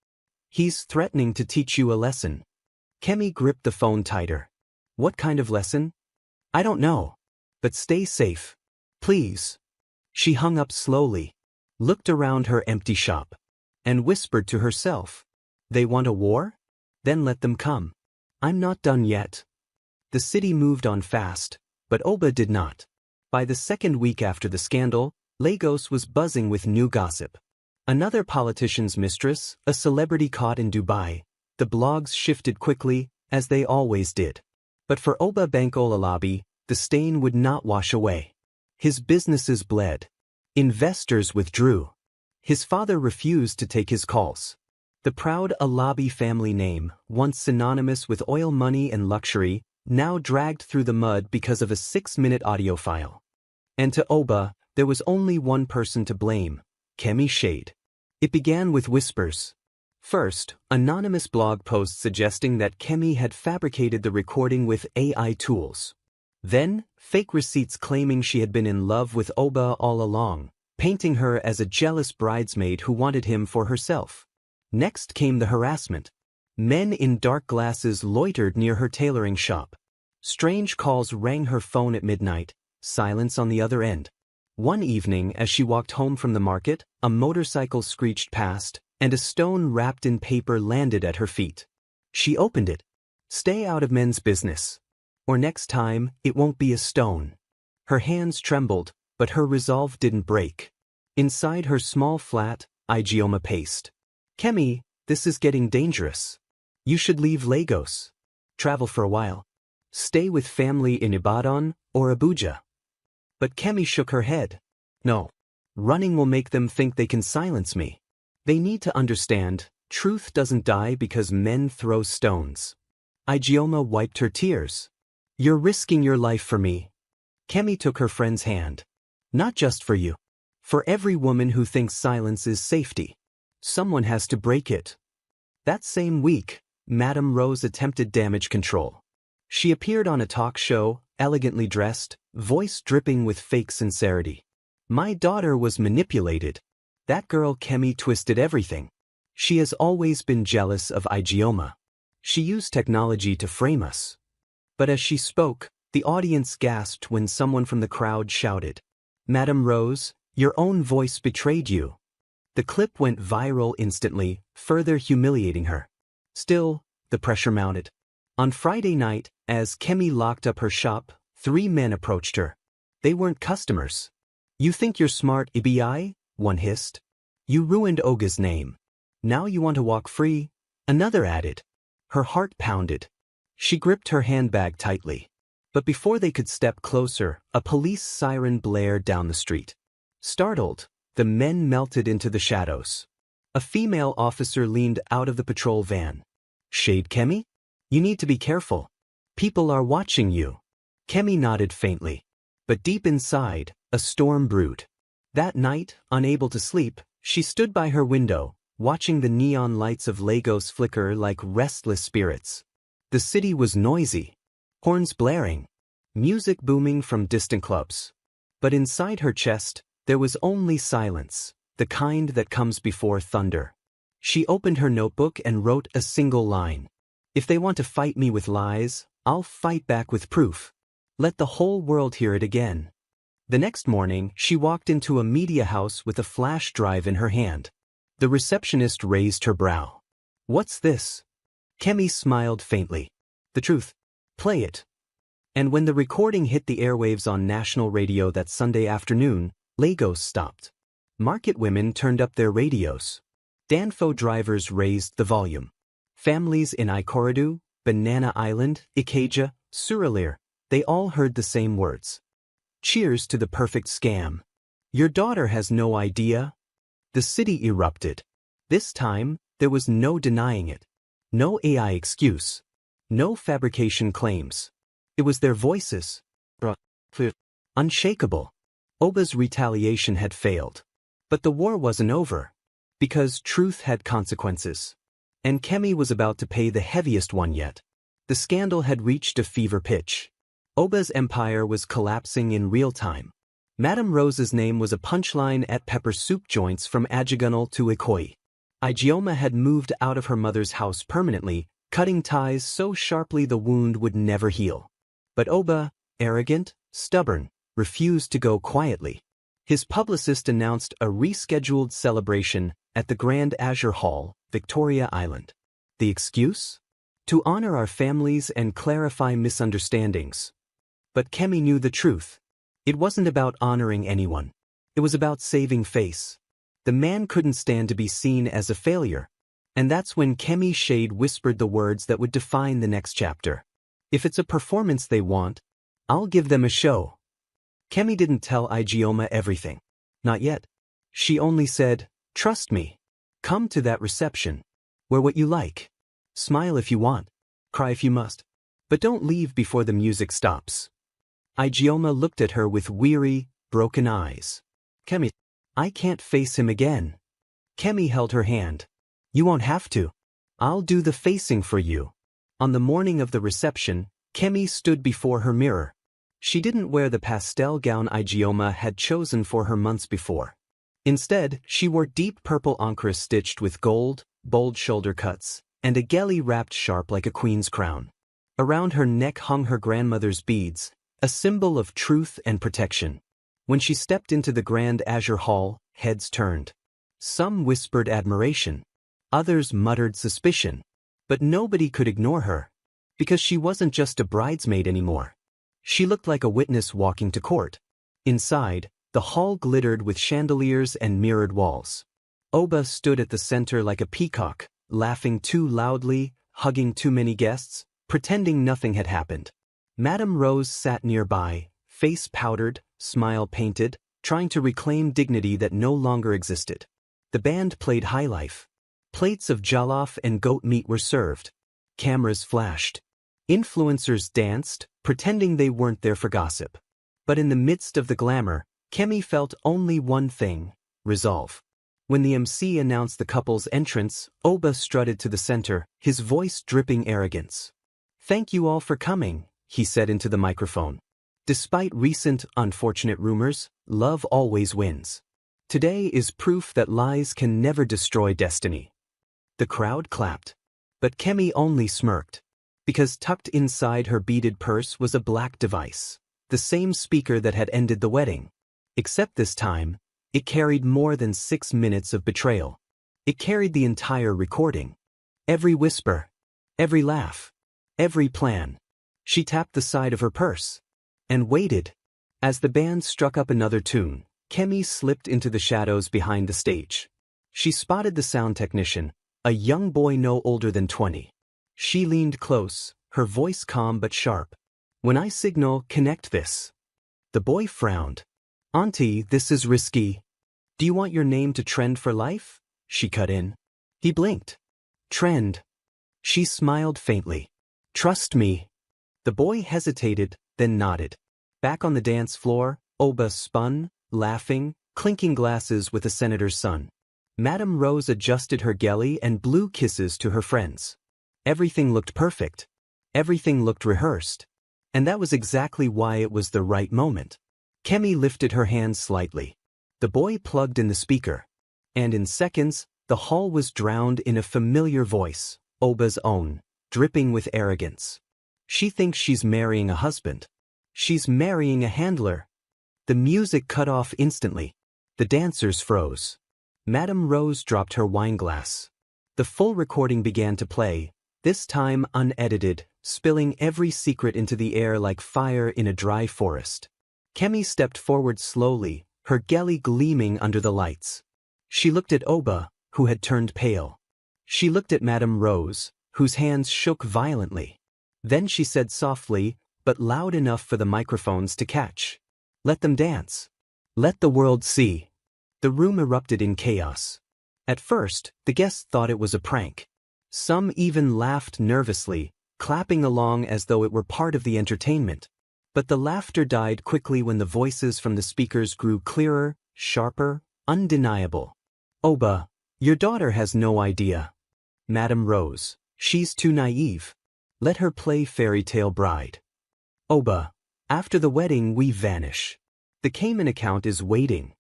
He's threatening to teach you a lesson." Kemi gripped the phone tighter. "What kind of lesson?" "I don't know. But stay safe. Please." She hung up slowly, looked around her empty shop, and whispered to herself, "They want a war? Then let them come. I'm not done yet." The city moved on fast, but Oba did not. By the second week after the scandal, Lagos was buzzing with new gossip. Another politician's mistress, a celebrity caught in Dubai. The blogs shifted quickly, as they always did. But for Oba Banko Alabi, the stain would not wash away. His businesses bled. Investors withdrew. His father refused to take his calls. The proud Alabi family name, once synonymous with oil money and luxury, now dragged through the mud because of a 6-minute audio file. And to Oba, there was only one person to blame: Kemi Shade. It began with whispers. First, anonymous blog posts suggesting that Kemi had fabricated the recording with AI tools. Then, fake receipts claiming she had been in love with Oba all along, painting her as a jealous bridesmaid who wanted him for herself. Next came the harassment. Men in dark glasses loitered near her tailoring shop. Strange calls rang her phone at midnight, silence on the other end. One evening, as she walked home from the market, a motorcycle screeched past, and a stone wrapped in paper landed at her feet. She opened it. "Stay out of men's business. Or next time, it won't be a stone." Her hands trembled, but her resolve didn't break. Inside her small flat, Ijeoma paced. "Kemi, this is getting dangerous. You should leave Lagos. Travel for a while. Stay with family in Ibadan or Abuja." But Kemi shook her head. "No. Running will make them think they can silence me. They need to understand, truth doesn't die because men throw stones." Ijeoma wiped her tears. "You're risking your life for me." Kemi took her friend's hand. "Not just for you. For every woman who thinks silence is safety. Someone has to break it." That same week, Madame Rose attempted damage control. She appeared on a talk show, elegantly dressed, voice dripping with fake sincerity. "My daughter was manipulated. That girl Kemi twisted everything. She has always been jealous of Ijeoma. She used technology to frame us." But as she spoke, the audience gasped when someone from the crowd shouted, "Madame Rose, your own voice betrayed you." The clip went viral instantly, further humiliating her. Still, the pressure mounted. On Friday night, as Kemi locked up her shop, 3 men approached her. They weren't customers. "You think you're smart, Ibi?" one hissed. "You ruined Oga's name. Now you want to walk free?" another added. Her heart pounded. She gripped her handbag tightly. But before they could step closer, a police siren blared down the street. Startled, the men melted into the shadows. A female officer leaned out of the patrol van. "Shade Kemi? You need to be careful. People are watching you." Kemi nodded faintly. But deep inside, a storm brewed. That night, unable to sleep, she stood by her window, watching the neon lights of Lagos flicker like restless spirits. The city was noisy. Horns blaring. Music booming from distant clubs. But inside her chest, there was only silence, the kind that comes before thunder. She opened her notebook and wrote a single line. "If they want to fight me with lies, I'll fight back with proof. Let the whole world hear it again." The next morning, she walked into a media house with a flash drive in her hand. The receptionist raised her brow. "What's this?" Kemi smiled faintly. "The truth. Play it." And when the recording hit the airwaves on national radio that Sunday afternoon, Lagos stopped. Market women turned up their radios. Danfo drivers raised the volume. Families in Ikorodu, Banana Island, Ikeja, Surulere, they all heard the same words. "Cheers to the perfect scam. Your daughter has no idea." The city erupted. This time, there was no denying it. No AI excuse. No fabrication claims. It was their voices. Unshakable. Oba's retaliation had failed. But the war wasn't over. Because truth had consequences. And Kemi was about to pay the heaviest one yet. The scandal had reached a fever pitch. Oba's empire was collapsing in real time. Madame Rose's name was a punchline at pepper soup joints from Ajigunal to Ikoyi. Ijeoma had moved out of her mother's house permanently, cutting ties so sharply the wound would never heal. But Oba, arrogant, stubborn, refused to go quietly. His publicist announced a rescheduled celebration at the Grand Azure Hall, Victoria Island. The excuse? To honor our families and clarify misunderstandings. But Kemi knew the truth. It wasn't about honoring anyone. It was about saving face. The man couldn't stand to be seen as a failure. And that's when Kemi Shade whispered the words that would define the next chapter. "If it's a performance they want, I'll give them a show." Kemi didn't tell Ijeoma everything. Not yet. She only said, "Trust me. Come to that reception. Wear what you like. Smile if you want. Cry if you must. But don't leave before the music stops." Ijeoma looked at her with weary, broken eyes. "Kemi, I can't face him again." Kemi held her hand. "You won't have to. I'll do the facing for you." On the morning of the reception, Kemi stood before her mirror. She didn't wear the pastel gown Ijeoma had chosen for her months before. Instead, she wore deep purple ochre stitched with gold, bold shoulder cuts, and a geli wrapped sharp like a queen's crown. Around her neck hung her grandmother's beads, a symbol of truth and protection. When she stepped into the Grand Azure Hall, heads turned. Some whispered admiration. Others muttered suspicion. But nobody could ignore her. Because she wasn't just a bridesmaid anymore. She looked like a witness walking to court. Inside, the hall glittered with chandeliers and mirrored walls. Oba stood at the center like a peacock, laughing too loudly, hugging too many guests, pretending nothing had happened. Madame Rose sat nearby, face powdered, smile painted, trying to reclaim dignity that no longer existed. The band played high life. Plates of jollof and goat meat were served. Cameras flashed. Influencers danced, pretending they weren't there for gossip. But in the midst of the glamour, Kemi felt only one thing: resolve. When the MC announced the couple's entrance, Oba strutted to the center, his voice dripping arrogance. "Thank you all for coming," he said into the microphone. "Despite recent, unfortunate rumors, love always wins. Today is proof that lies can never destroy destiny." The crowd clapped. But Kemi only smirked. Because tucked inside her beaded purse was a black device. The same speaker that had ended the wedding. Except this time, it carried more than 6 minutes of betrayal. It carried the entire recording. Every whisper. Every laugh. Every plan. She tapped the side of her purse. And waited. As the band struck up another tune, Kemi slipped into the shadows behind the stage. She spotted the sound technician, a young boy no older than 20. She leaned close, her voice calm but sharp. "When I signal, connect this." The boy frowned. "Auntie, this is risky. Do you want your name to trend for life?" She cut in. He blinked. "Trend." She smiled faintly. "Trust me." The boy hesitated, then nodded. Back on the dance floor, Oba spun, laughing, clinking glasses with the senator's son. Madame Rose adjusted her gelly and blew kisses to her friends. Everything looked perfect. Everything looked rehearsed. And that was exactly why it was the right moment. Kemi lifted her hand slightly. The boy plugged in the speaker. And in seconds, the hall was drowned in a familiar voice, Oba's own, dripping with arrogance. "She thinks she's marrying a husband. She's marrying a handler." The music cut off instantly. The dancers froze. Madame Rose dropped her wineglass. The full recording began to play, this time unedited, spilling every secret into the air like fire in a dry forest. Kemi stepped forward slowly, her gelly gleaming under the lights. She looked at Oba, who had turned pale. She looked at Madame Rose, whose hands shook violently. Then she said softly, but loud enough for the microphones to catch. "Let them dance. Let the world see." The room erupted in chaos. At first, the guests thought it was a prank. Some even laughed nervously, clapping along as though it were part of the entertainment. But the laughter died quickly when the voices from the speakers grew clearer, sharper, undeniable. "Oba, your daughter has no idea. Madame Rose, she's too naive. Let her play fairy tale bride. Oba, after the wedding we vanish. The Cayman account is waiting.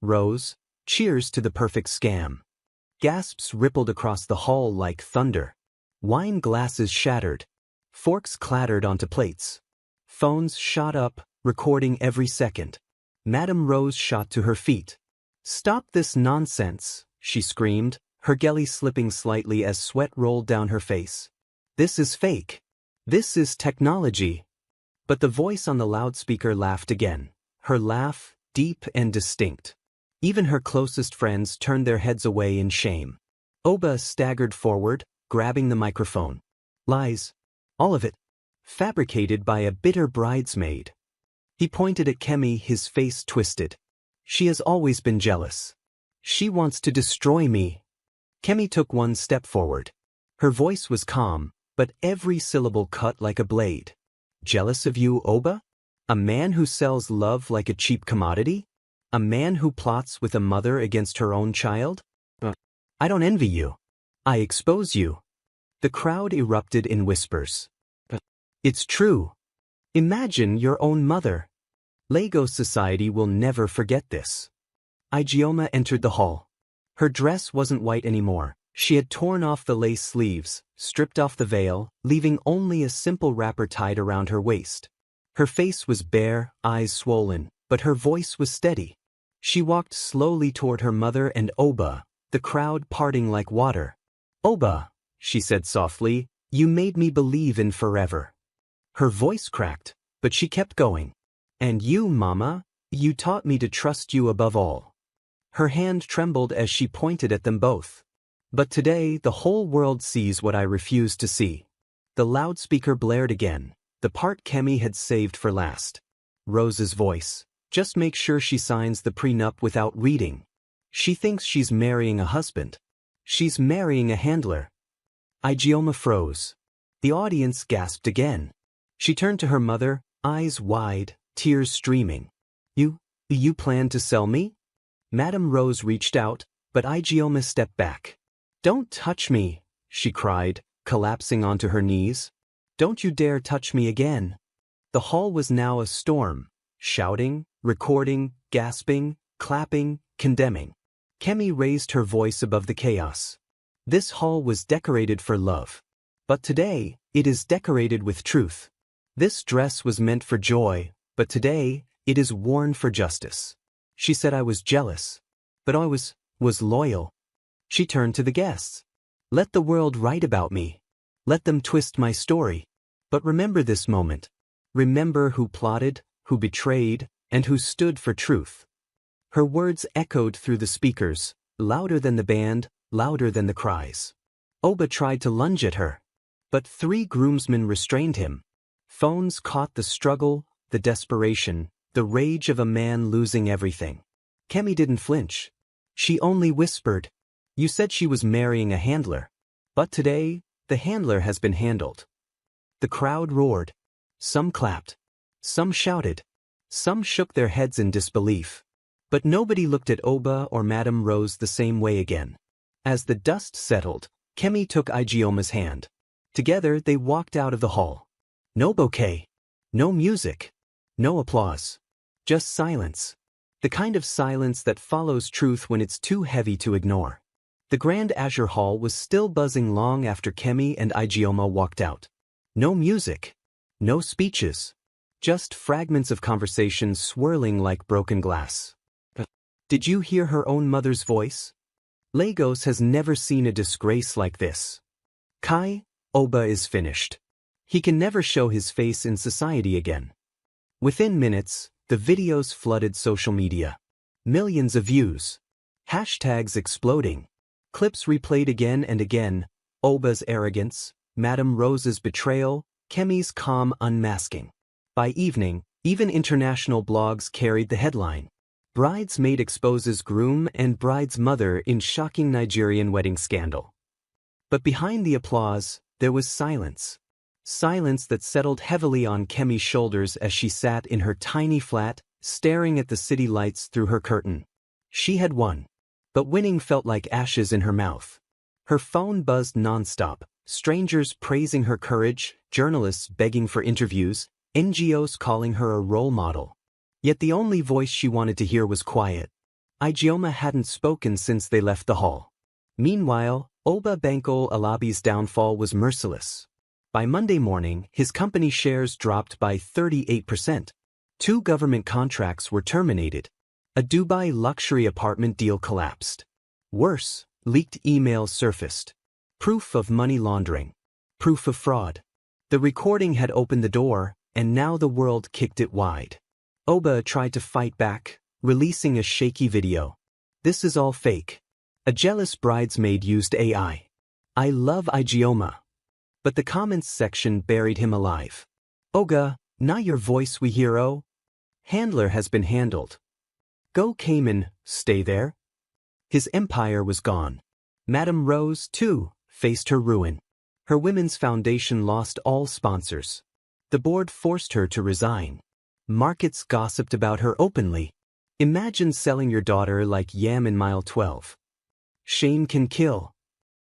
Rose, cheers to the perfect scam." Gasps rippled across the hall like thunder. Wine glasses shattered. Forks clattered onto plates. Phones shot up, recording every second. Madame Rose shot to her feet. "Stop this nonsense," she screamed, her gelly slipping slightly as sweat rolled down her face. "This is fake. This is technology." But the voice on the loudspeaker laughed again, her laugh deep and distinct. Even her closest friends turned their heads away in shame. Oba staggered forward, grabbing the microphone. "Lies. All of it. Fabricated by a bitter bridesmaid." He pointed at Kemi, his face twisted. "She has always been jealous. She wants to destroy me." Kemi took one step forward. Her voice was calm, but every syllable cut like a blade. "Jealous of you, Oba? A man who sells love like a cheap commodity? A man who plots with a mother against her own child? I don't envy you. I expose you." The crowd erupted in whispers. "It's true. Imagine your own mother. Lagos society will never forget this." Ijeoma entered the hall. Her dress wasn't white anymore. She had torn off the lace sleeves, stripped off the veil, leaving only a simple wrapper tied around her waist. Her face was bare, eyes swollen, but her voice was steady. She walked slowly toward her mother and Oba, the crowd parting like water. "Oba," she said softly, "you made me believe in forever." Her voice cracked, but she kept going. "And you, Mama, you taught me to trust you above all." Her hand trembled as she pointed at them both. "But today the whole world sees what I refused to see." The loudspeaker blared again, the part Kemi had saved for last. Rose's voice. "Just make sure she signs the prenup without reading. She thinks she's marrying a husband. She's marrying a handler." Ijeoma froze. The audience gasped again. She turned to her mother, eyes wide, tears streaming. You plan to sell me?" Madame Rose reached out, but Ijeoma stepped back. "Don't touch me," she cried, collapsing onto her knees. "Don't you dare touch me again." The hall was now a storm, shouting, recording, gasping, clapping, condemning. Kemi raised her voice above the chaos. "This hall was decorated for love. But today, it is decorated with truth. This dress was meant for joy, but today, it is worn for justice. She said I was jealous. But I was loyal." She turned to the guests. Let the world write about me. Let them twist my story. But remember this moment. Remember who plotted, who betrayed, and who stood for truth. Her words echoed through the speakers, louder than the band, louder than the cries. Oba tried to lunge at her. But 3 groomsmen restrained him. Phones caught the struggle, the desperation, the rage of a man losing everything. Kemi didn't flinch. She only whispered, "You said she was marrying a handler. But today, the handler has been handled." The crowd roared. Some clapped. Some shouted. Some shook their heads in disbelief. But nobody looked at Oba or Madame Rose the same way again. As the dust settled, Kemi took Igioma's hand. Together they walked out of the hall. No bouquet. No music. No applause. Just silence. The kind of silence that follows truth when it's too heavy to ignore. The Grand Azure Hall was still buzzing long after Kemi and Igioma walked out. No music. No speeches. Just fragments of conversation swirling like broken glass. Did you hear her own mother's voice? Lagos has never seen a disgrace like this. Kai, Oba is finished. He can never show his face in society again. Within minutes, the videos flooded social media. Millions of views. Hashtags exploding. Clips replayed again and again. Oba's arrogance, Madame Rose's betrayal, Kemi's calm unmasking. By evening, even international blogs carried the headline. Bridesmaid exposes groom and bride's mother in shocking Nigerian wedding scandal. But behind the applause, there was silence. Silence that settled heavily on Kemi's shoulders as she sat in her tiny flat, staring at the city lights through her curtain. She had won. But winning felt like ashes in her mouth. Her phone buzzed nonstop, strangers praising her courage, journalists begging for interviews, NGOs calling her a role model. Yet the only voice she wanted to hear was quiet. Igioma hadn't spoken since they left the hall. Meanwhile, Oba Banko Alabi's downfall was merciless. By Monday morning, his company shares dropped by 38%. 2 government contracts were terminated. A Dubai luxury apartment deal collapsed. Worse, leaked emails surfaced. Proof of money laundering. Proof of fraud. The recording had opened the door, and now the world kicked it wide. Oba tried to fight back, releasing a shaky video. "This is all fake. A jealous bridesmaid used AI. I love Igioma." But the comments section buried him alive. "Oga, not your voice we hear oh. Handler has been handled. Go Cayman, stay there." His empire was gone. Madame Rose, too, faced her ruin. Her women's foundation lost all sponsors. The board forced her to resign. Markets gossiped about her openly. Imagine selling your daughter like yam in mile 12. Shame can kill.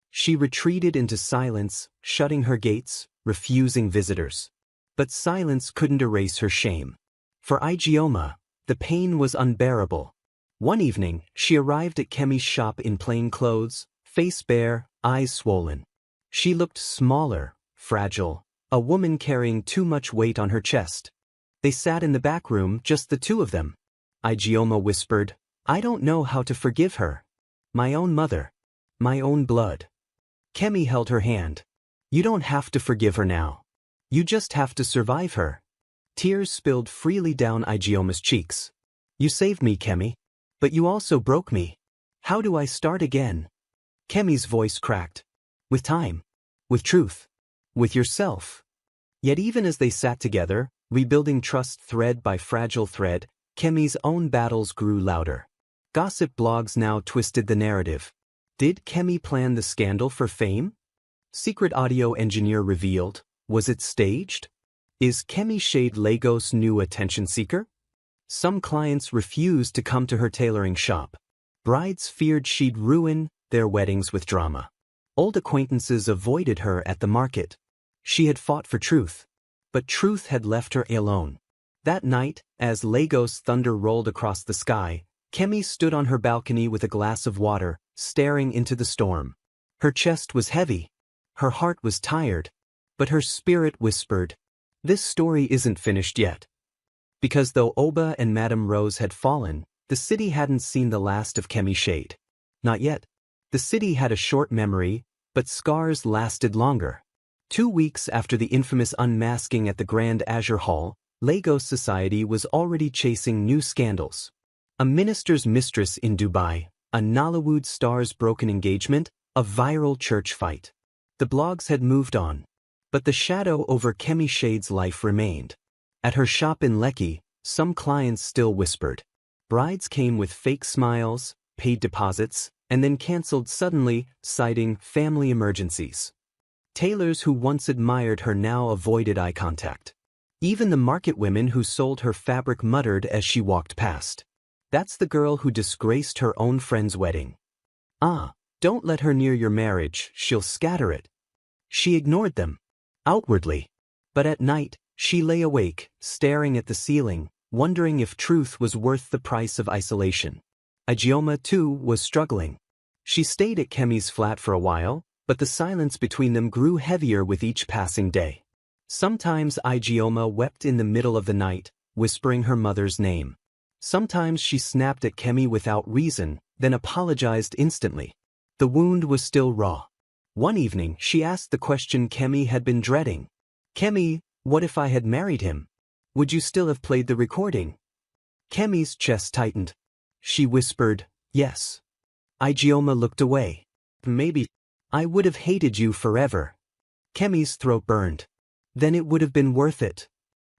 She retreated into silence, shutting her gates, refusing visitors. But silence couldn't erase her shame. For Igioma, the pain was unbearable. One evening, she arrived at Kemi's shop in plain clothes, face bare, eyes swollen. She looked smaller, fragile, a woman carrying too much weight on her chest. They sat in the back room, just the 2 of them. Igioma whispered, "I don't know how to forgive her. My own mother. My own blood." Kemi held her hand. "You don't have to forgive her now. You just have to survive her." Tears spilled freely down Igioma's cheeks. "You saved me, Kemi. But you also broke me. How do I start again?" Kemi's voice cracked. "With time. With truth. With yourself." Yet even as they sat together, rebuilding trust thread by fragile thread, Kemi's own battles grew louder. Gossip blogs now twisted the narrative. Did Kemi plan the scandal for fame? Secret audio engineer revealed. Was it staged? Is Kemi Shade Lagos' new attention seeker? Some clients refused to come to her tailoring shop. Brides feared she'd ruin their weddings with drama. Old acquaintances avoided her at the market. She had fought for truth. But truth had left her alone. That night, as Lagos thunder rolled across the sky, Kemi stood on her balcony with a glass of water, staring into the storm. Her chest was heavy. Her heart was tired. But her spirit whispered, "This story isn't finished yet." Because though Oba and Madame Rose had fallen, the city hadn't seen the last of Kemi Shade. Not yet. The city had a short memory, but scars lasted longer. 2 weeks after the infamous unmasking at the Grand Azure Hall, Lagos society was already chasing new scandals. A minister's mistress in Dubai, a Nollywood star's broken engagement, a viral church fight. The blogs had moved on. But the shadow over Kemi Shade's life remained. At her shop in Lekki, some clients still whispered. Brides came with fake smiles, paid deposits, and then cancelled suddenly, citing family emergencies. Tailors who once admired her now avoided eye contact. Even the market women who sold her fabric muttered as she walked past. "That's the girl who disgraced her own friend's wedding. Ah, don't let her near your marriage, she'll scatter it." She ignored them. Outwardly. But at night, she lay awake, staring at the ceiling, wondering if truth was worth the price of isolation. Ijeoma, too, was struggling. She stayed at Kemi's flat for a while, but the silence between them grew heavier with each passing day. Sometimes Ijeoma wept in the middle of the night, whispering her mother's name. Sometimes she snapped at Kemi without reason, then apologized instantly. The wound was still raw. One evening, she asked the question Kemi had been dreading. "Kemi, what if I had married him? Would you still have played the recording?" Kemi's chest tightened. She whispered, "Yes." Ijeoma looked away. "Maybe. I would have hated you forever." Kemi's throat burned. "Then it would have been worth it."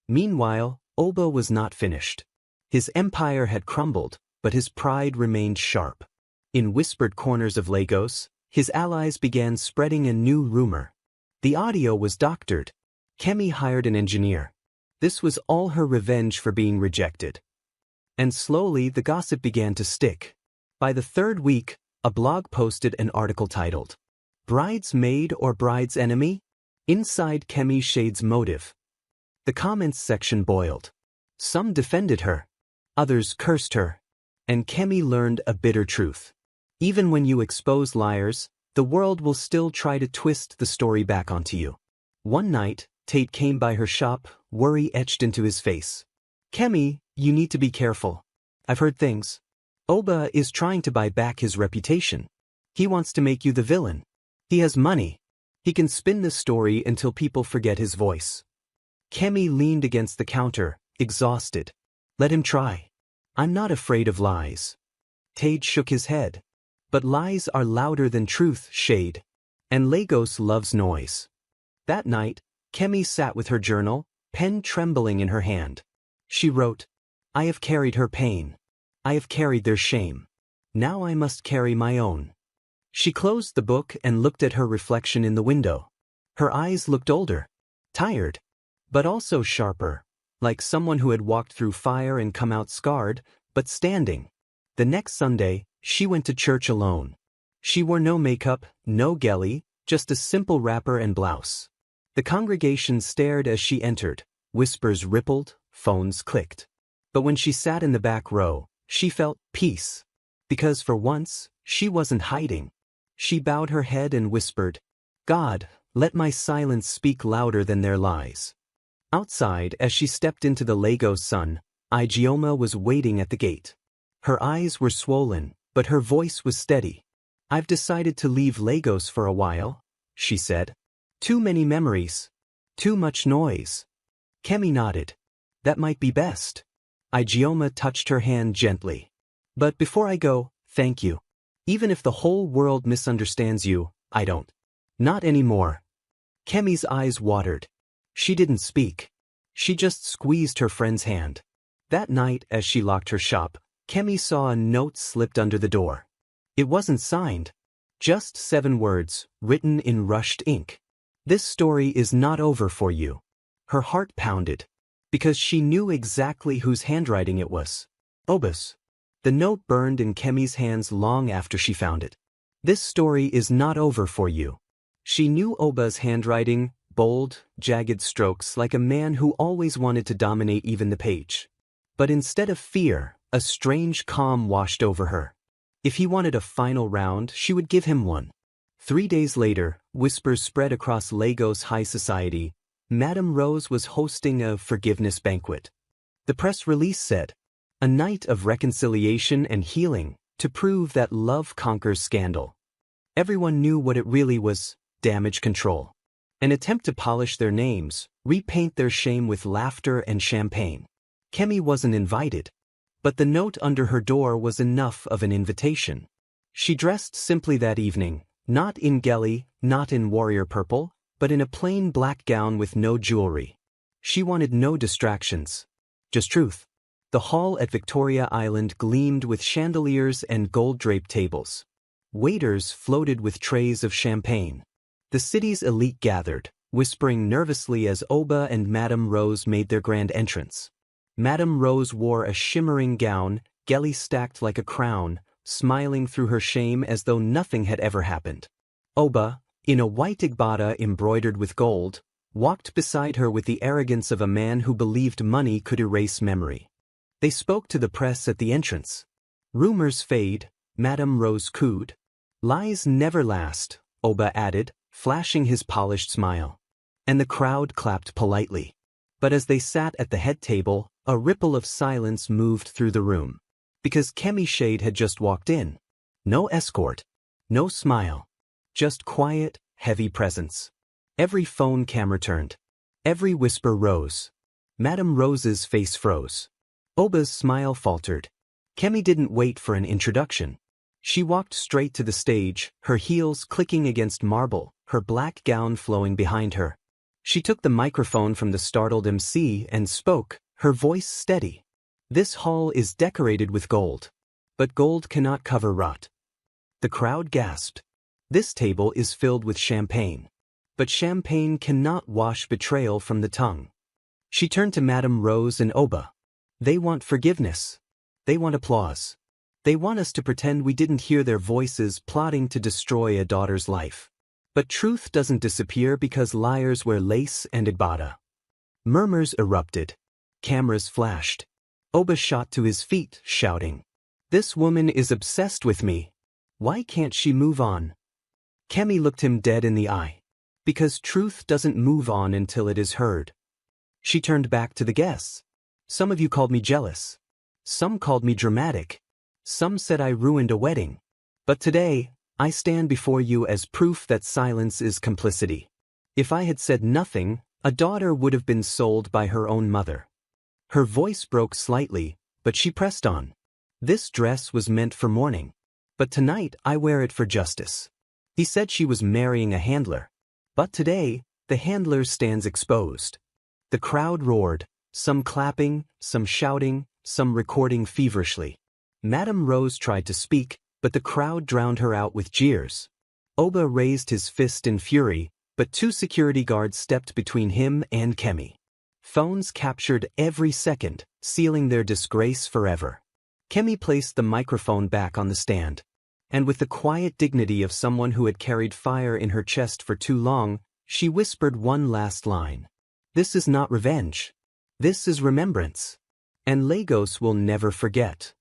Meanwhile, Oba was not finished. His empire had crumbled, but his pride remained sharp. In whispered corners of Lagos, his allies began spreading a new rumor. The audio was doctored. Kemi hired an engineer. This was all her revenge for being rejected. And slowly the gossip began to stick. By the third week, a blog posted an article titled, "Bride's Maid or Bride's Enemy? Inside Kemi Shade's Motive." The comments section boiled. Some defended her. Others cursed her. And Kemi learned a bitter truth. Even when you expose liars, the world will still try to twist the story back onto you. One night, Tate came by her shop, worry etched into his face. "Kemi, you need to be careful. I've heard things. Oba is trying to buy back his reputation. He wants to make you the villain. He has money. He can spin the story until people forget his voice." Kemi leaned against the counter, exhausted. "Let him try. I'm not afraid of lies." Tate shook his head. "But lies are louder than truth, Shade. And Lagos loves noise." That night, Kemi sat with her journal, pen trembling in her hand. She wrote, "I have carried her pain. I have carried their shame. Now I must carry my own." She closed the book and looked at her reflection in the window. Her eyes looked older, tired, but also sharper, like someone who had walked through fire and come out scarred, but standing. The next Sunday, she went to church alone. She wore no makeup, no gelly, just a simple wrapper and blouse. The congregation stared as she entered, whispers rippled, phones clicked. But when she sat in the back row, she felt peace. Because for once, she wasn't hiding. She bowed her head and whispered, "God, let my silence speak louder than their lies." Outside, as she stepped into the Lagos sun, Ijeoma was waiting at the gate. Her eyes were swollen, but her voice was steady. "I've decided to leave Lagos for a while," she said. "Too many memories. Too much noise." Kemi nodded. "That might be best." Ijeoma touched her hand gently. "But before I go, thank you. Even if the whole world misunderstands you, I don't. Not anymore." Kemi's eyes watered. She didn't speak. She just squeezed her friend's hand. That night, as she locked her shop, Kemi saw a note slipped under the door. It wasn't signed. Just 7 words, written in rushed ink. "This story is not over for you." Her heart pounded. Because she knew exactly whose handwriting it was. Oba's. The note burned in Kemi's hands long after she found it. "This story is not over for you." She knew Oba's handwriting, bold, jagged strokes like a man who always wanted to dominate even the page. But instead of fear, a strange calm washed over her. If he wanted a final round, she would give him one. 3 days later, whispers spread across Lagos high society. Madame Rose was hosting a forgiveness banquet. The press release said, "A night of reconciliation and healing, to prove that love conquers scandal." Everyone knew what it really was: damage control. An attempt to polish their names, repaint their shame with laughter and champagne. Kemi wasn't invited. But the note under her door was enough of an invitation. She dressed simply that evening, not in gelly, not in warrior purple, but in a plain black gown with no jewelry. She wanted no distractions. Just truth. The hall at Victoria Island gleamed with chandeliers and gold-draped tables. Waiters floated with trays of champagne. The city's elite gathered, whispering nervously as Oba and Madame Rose made their grand entrance. Madame Rose wore a shimmering gown, gelly stacked like a crown, smiling through her shame as though nothing had ever happened. Oba, in a white igbada embroidered with gold, walked beside her with the arrogance of a man who believed money could erase memory. They spoke to the press at the entrance. Rumors fade, Madame Rose cooed. Lies never last, Oba added, flashing his polished smile. And the crowd clapped politely. But as they sat at the head table, a ripple of silence moved through the room. Because Kemi Shade had just walked in. No escort. No smile. Just quiet, heavy presence. Every phone camera turned. Every whisper rose. Madame Rose's face froze. Oba's smile faltered. Kemi didn't wait for an introduction. She walked straight to the stage, her heels clicking against marble, her black gown flowing behind her. She took the microphone from the startled MC and spoke, her voice steady. This hall is decorated with gold. But gold cannot cover rot. The crowd gasped. This table is filled with champagne. But champagne cannot wash betrayal from the tongue. She turned to Madame Rose and Oba. They want forgiveness. They want applause. They want us to pretend we didn't hear their voices plotting to destroy a daughter's life. But truth doesn't disappear because liars wear lace and igbada. Murmurs erupted. Cameras flashed. Oba shot to his feet, shouting, "This woman is obsessed with me. Why can't she move on?" Kemi looked him dead in the eye. Because truth doesn't move on until it is heard. She turned back to the guests. Some of you called me jealous. Some called me dramatic. Some said I ruined a wedding. But today, I stand before you as proof that silence is complicity. If I had said nothing, a daughter would have been sold by her own mother. Her voice broke slightly, but she pressed on. This dress was meant for mourning. But tonight I wear it for justice. He said she was marrying a handler. But today, the handler stands exposed. The crowd roared, some clapping, some shouting, some recording feverishly. Madame Rose tried to speak, but the crowd drowned her out with jeers. Oba raised his fist in fury, but two security guards stepped between him and Kemi. Phones captured every second, sealing their disgrace forever. Kemi placed the microphone back on the stand. And with the quiet dignity of someone who had carried fire in her chest for too long, she whispered one last line. This is not revenge. This is remembrance. And Lagos will never forget.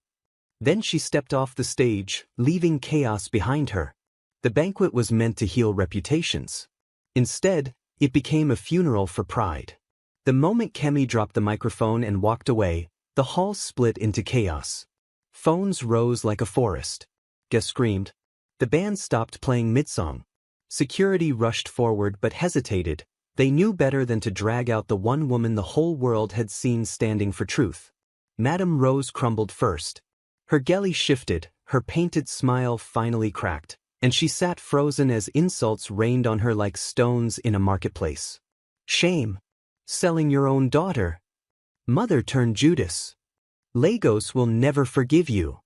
Then she stepped off the stage, leaving chaos behind her. The banquet was meant to heal reputations. Instead, it became a funeral for pride. The moment Kemi dropped the microphone and walked away, the hall split into chaos. Phones rose like a forest. Guests screamed. The band stopped playing mid-song. Security rushed forward but hesitated. They knew better than to drag out the one woman the whole world had seen standing for truth. Madame Rose crumbled first. Her gelly shifted, her painted smile finally cracked, and she sat frozen as insults rained on her like stones in a marketplace. Shame. Selling your own daughter. Mother turned Judas. Lagos will never forgive you.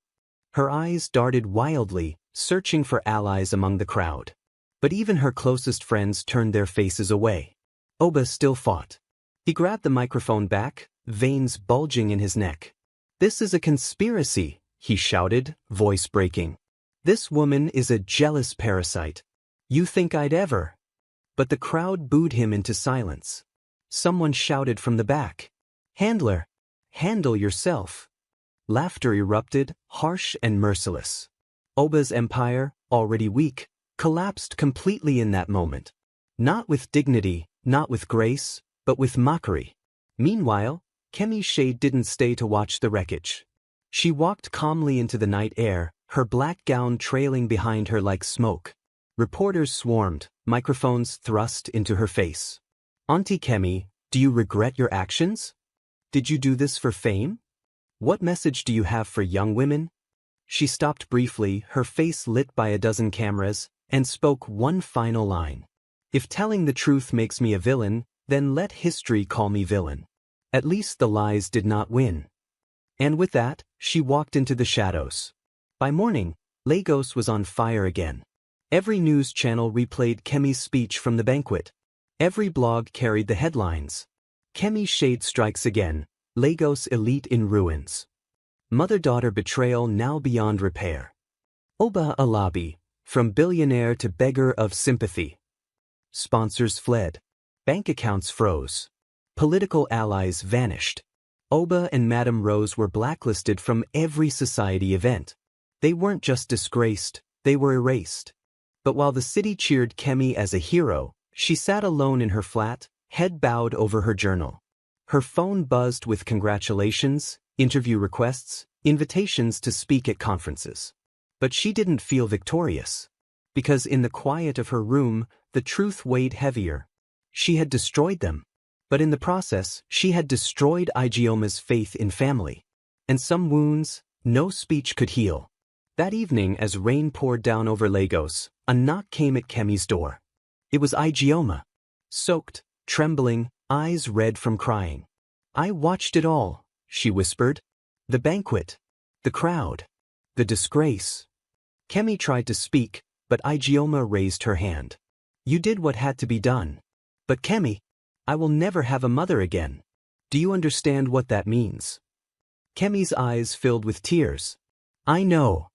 Her eyes darted wildly, searching for allies among the crowd. But even her closest friends turned their faces away. Oba still fought. He grabbed the microphone back, veins bulging in his neck. This is a conspiracy, he shouted, voice breaking. This woman is a jealous parasite. You think I'd ever? But the crowd booed him into silence. Someone shouted from the back. Handler, handle yourself. Laughter erupted, harsh and merciless. Oba's empire, already weak, collapsed completely in that moment. Not with dignity, not with grace, but with mockery. Meanwhile, Kemi Shade didn't stay to watch the wreckage. She walked calmly into the night air, her black gown trailing behind her like smoke. Reporters swarmed, microphones thrust into her face. Auntie Kemi, do you regret your actions? Did you do this for fame? What message do you have for young women? She stopped briefly, her face lit by a dozen cameras, and spoke one final line. If telling the truth makes me a villain, then let history call me villain. At least the lies did not win. And with that, she walked into the shadows. By morning, Lagos was on fire again. Every news channel replayed Kemi's speech from the banquet. Every blog carried the headlines. Kemi Shade strikes again, Lagos elite in ruins. Mother-daughter betrayal now beyond repair. Oba Alabi, from billionaire to beggar of sympathy. Sponsors fled. Bank accounts froze. Political allies vanished. Oba and Madame Rose were blacklisted from every society event. They weren't just disgraced, they were erased. But while the city cheered Kemi as a hero, she sat alone in her flat, head bowed over her journal. Her phone buzzed with congratulations, interview requests, invitations to speak at conferences. But she didn't feel victorious. Because in the quiet of her room, the truth weighed heavier. She had destroyed them. But in the process, she had destroyed Igioma's faith in family. And some wounds, no speech could heal. That evening, as rain poured down over Lagos, a knock came at Kemi's door. It was Igioma. Soaked, trembling, eyes red from crying. I watched it all, she whispered. The banquet. The crowd. The disgrace. Kemi tried to speak, but Igioma raised her hand. You did what had to be done. But Kemi, I will never have a mother again. Do you understand what that means? Kemi's eyes filled with tears. I know.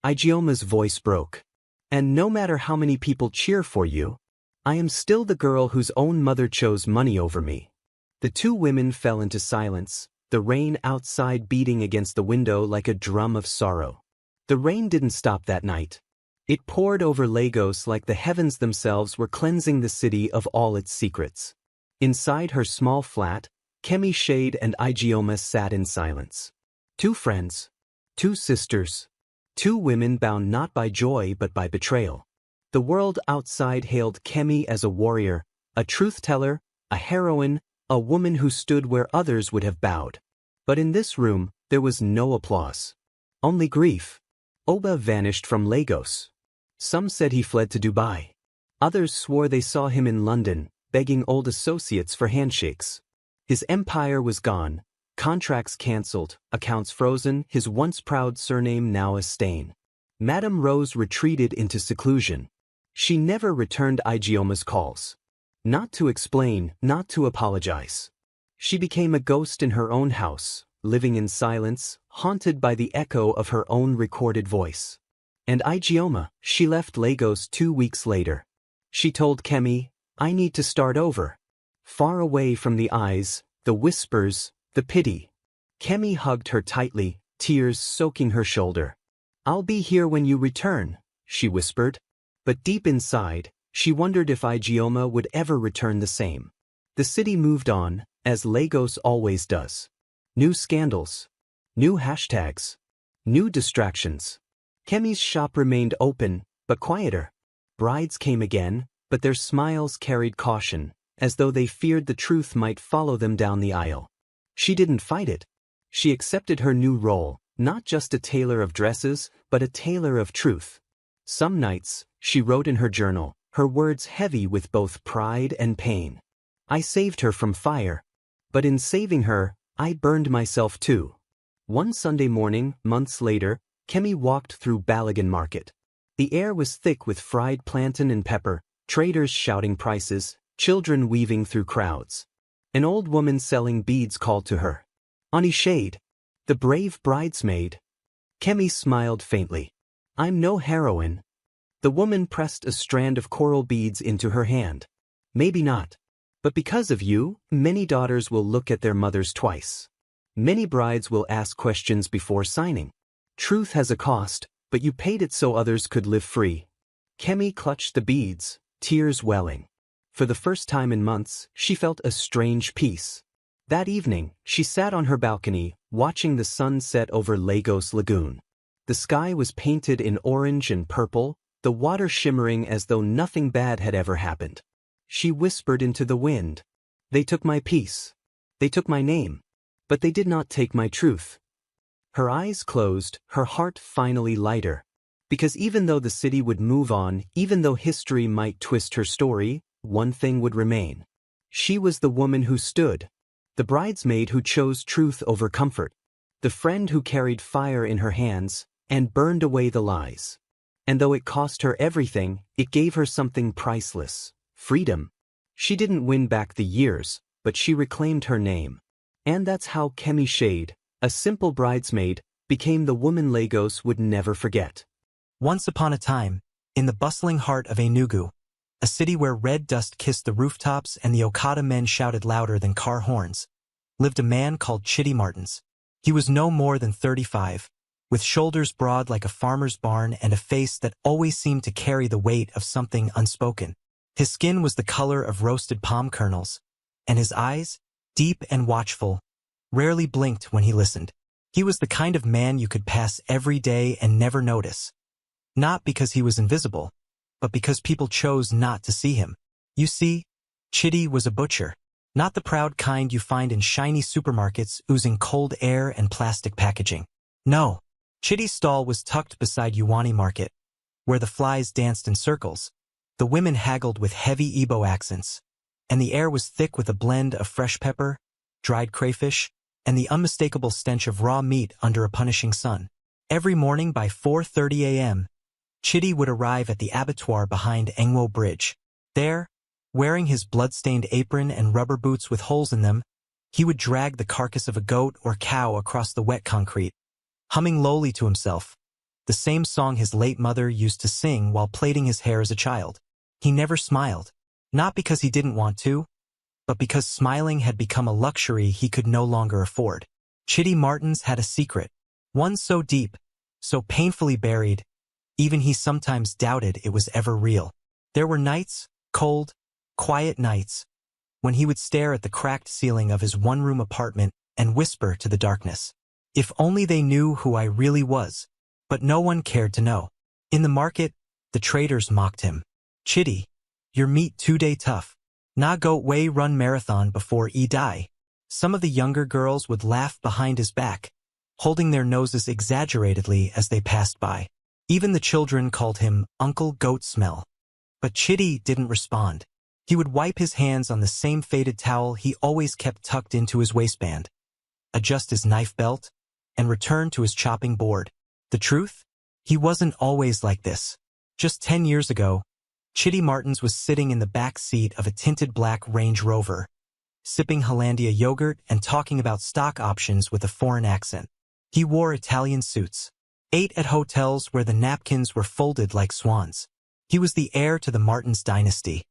Igioma's voice broke. And no matter how many people cheer for you, I am still the girl whose own mother chose money over me. The two women fell into silence, the rain outside beating against the window like a drum of sorrow. The rain didn't stop that night. It poured over Lagos like the heavens themselves were cleansing the city of all its secrets. Inside her small flat, Kemi Shade and Igioma sat in silence. Two friends. Two sisters. Two women bound not by joy but by betrayal. The world outside hailed Kemi as a warrior, a truth-teller, a heroine, a woman who stood where others would have bowed. But in this room, there was no applause. Only grief. Oba vanished from Lagos. Some said he fled to Dubai. Others swore they saw him in London, begging old associates for handshakes. His empire was gone, contracts cancelled, accounts frozen, his once proud surname now a stain. Madame Rose retreated into seclusion. She never returned Igioma's calls. Not to explain, not to apologize. She became a ghost in her own house, living in silence, haunted by the echo of her own recorded voice. And Igioma, she left Lagos 2 weeks later. She told Kemi, I need to start over. Far away from the eyes, the whispers, the pity. Kemi hugged her tightly, tears soaking her shoulder. I'll be here when you return, she whispered. But deep inside, she wondered if Igioma would ever return the same. The city moved on, as Lagos always does. New scandals. New hashtags. New distractions. Kemi's shop remained open, but quieter. Brides came again, but their smiles carried caution, as though they feared the truth might follow them down the aisle. She didn't fight it. She accepted her new role, not just a tailor of dresses, but a tailor of truth. Some nights, she wrote in her journal, her words heavy with both pride and pain. I saved her from fire. But in saving her, I burned myself too. One Sunday morning, months later, Kemi walked through Balagan Market. The air was thick with fried plantain and pepper, traders shouting prices, children weaving through crowds. An old woman selling beads called to her. Auntie Shade, the brave bridesmaid. Kemi smiled faintly. I'm no heroine. The woman pressed a strand of coral beads into her hand. Maybe not. But because of you, many daughters will look at their mothers twice. Many brides will ask questions before signing. Truth has a cost, but you paid it so others could live free. Kemi clutched the beads, tears welling. For the first time in months, she felt a strange peace. That evening, she sat on her balcony, watching the sun set over Lagos Lagoon. The sky was painted in orange and purple, the water shimmering as though nothing bad had ever happened. She whispered into the wind. They took my peace. They took my name. But they did not take my truth. Her eyes closed, her heart finally lighter. Because even though the city would move on, even though history might twist her story, one thing would remain. She was the woman who stood. The bridesmaid who chose truth over comfort. The friend who carried fire in her hands and burned away the lies. And though it cost her everything, it gave her something priceless: freedom. She didn't win back the years, but she reclaimed her name. And that's how Kemi Shade, a simple bridesmaid, became the woman Lagos would never forget. Once upon a time, in the bustling heart of Enugu, a city where red dust kissed the rooftops and the Okada men shouted louder than car horns, lived a man called Chidi Martins. He was no more than 35, with shoulders broad like a farmer's barn and a face that always seemed to carry the weight of something unspoken. His skin was the color of roasted palm kernels, and his eyes, deep and watchful, rarely blinked when he listened. He was the kind of man you could pass every day and never notice. Not because he was invisible, but because people chose not to see him. You see, Chidi was a butcher. Not the proud kind you find in shiny supermarkets oozing cold air and plastic packaging. No, Chidi's stall was tucked beside Uwani Market, where the flies danced in circles, the women haggled with heavy Igbo accents, and the air was thick with a blend of fresh pepper, dried crayfish, and the unmistakable stench of raw meat under a punishing sun. Every morning by 4:30 a.m., Chidi would arrive at the abattoir behind Engwo Bridge. There, wearing his blood-stained apron and rubber boots with holes in them, he would drag the carcass of a goat or cow across the wet concrete, humming lowly to himself, the same song his late mother used to sing while plaiting his hair as a child. He never smiled, not because he didn't want to, but because smiling had become a luxury he could no longer afford. Chidi Martins had a secret, one so deep, so painfully buried, even he sometimes doubted it was ever real. There were nights, cold, quiet nights, when he would stare at the cracked ceiling of his one-room apartment and whisper to the darkness, "If only they knew who I really was." But no one cared to know. In the market, the traders mocked him. "Chidi, your meat too-day tough. Na goat way run marathon before e die." Some of the younger girls would laugh behind his back, holding their noses exaggeratedly as they passed by. Even the children called him Uncle Goat Smell. But Chidi didn't respond. He would wipe his hands on the same faded towel he always kept tucked into his waistband, adjust his knife belt, and return to his chopping board. The truth? He wasn't always like this. Just 10 years ago, Chidi Martins was sitting in the back seat of a tinted black Range Rover, sipping Hollandia yogurt and talking about stock options with a foreign accent. He wore Italian suits, ate at hotels where the napkins were folded like swans. He was the heir to the Martins dynasty,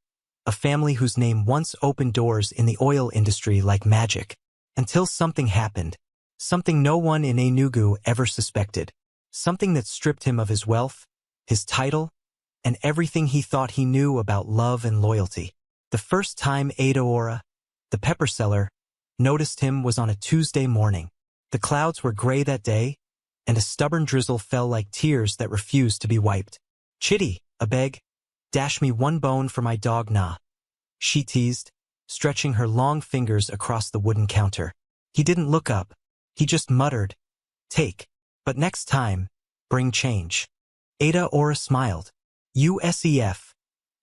a family whose name once opened doors in the oil industry like magic, until something happened, something no one in Enugu ever suspected, something that stripped him of his wealth, his title, and everything he thought he knew about love and loyalty. The first time Adaora, the pepper seller, noticed him was on a Tuesday morning. The clouds were gray that day, and a stubborn drizzle fell like tears that refused to be wiped. "Chidi, a beg, dash me one bone for my dog Na," she teased, stretching her long fingers across the wooden counter. He didn't look up. He just muttered, "Take. But next time, bring change." Adaora smiled. "USEF.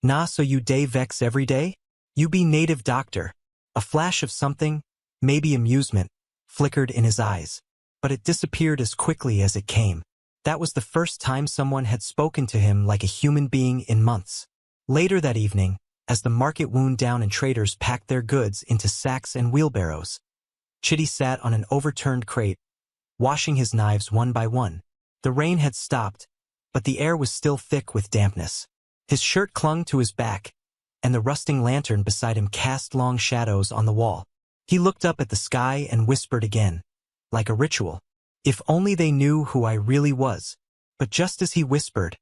Na so you day vex every day? You be native doctor." A flash of something, maybe amusement, flickered in his eyes, but it disappeared as quickly as it came. That was the first time someone had spoken to him like a human being in months. Later that evening, as the market wound down and traders packed their goods into sacks and wheelbarrows, Chidi sat on an overturned crate, washing his knives one by one. The rain had stopped, but the air was still thick with dampness. His shirt clung to his back, and the rusting lantern beside him cast long shadows on the wall. He looked up at the sky and whispered again, like a ritual, "If only they knew who I really was." But just as he whispered,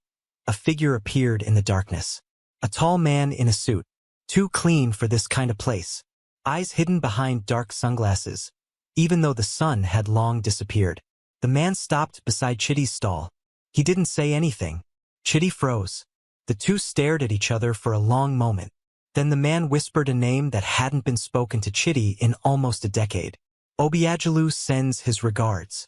a figure appeared in the darkness. A tall man in a suit, too clean for this kind of place, eyes hidden behind dark sunglasses, even though the sun had long disappeared. The man stopped beside Chidi's stall. He didn't say anything. Chidi froze. The two stared at each other for a long moment. Then the man whispered a name that hadn't been spoken to Chitty in almost a decade. Obiagelu sends his regards.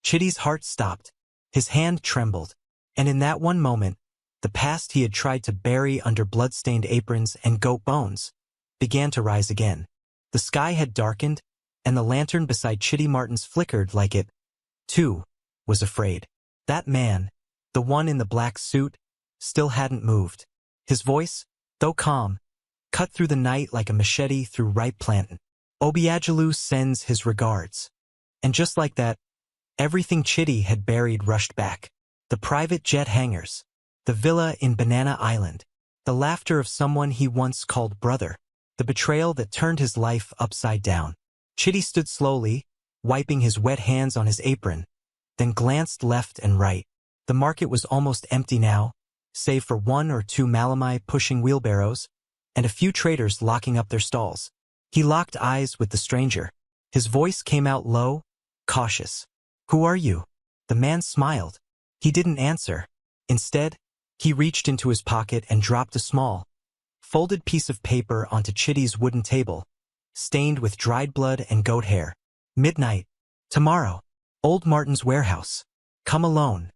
Chitty's heart stopped. His hand trembled. And in that one moment, the past he had tried to bury under blood-stained aprons and goat bones began to rise again. The sky had darkened, and the lantern beside Chitty Martin's flickered like it, too, was afraid. That man, the one in the black suit, still hadn't moved. His voice, though calm, cut through the night like a machete through ripe plantain. Obiagelu sends his regards. And just like that, everything Chitty had buried rushed back. The private jet hangars, the villa in Banana Island, the laughter of someone he once called brother, the betrayal that turned his life upside down. Chitty stood slowly, wiping his wet hands on his apron, then glanced left and right. The market was almost empty now, save for one or two Malamai pushing wheelbarrows, and a few traders locking up their stalls. He locked eyes with the stranger. His voice came out low, cautious. "Who are you?" The man smiled. He didn't answer. Instead, he reached into his pocket and dropped a small, folded piece of paper onto Chitty's wooden table, stained with dried blood and goat hair. "Midnight. Tomorrow. Old Martin's warehouse. Come alone."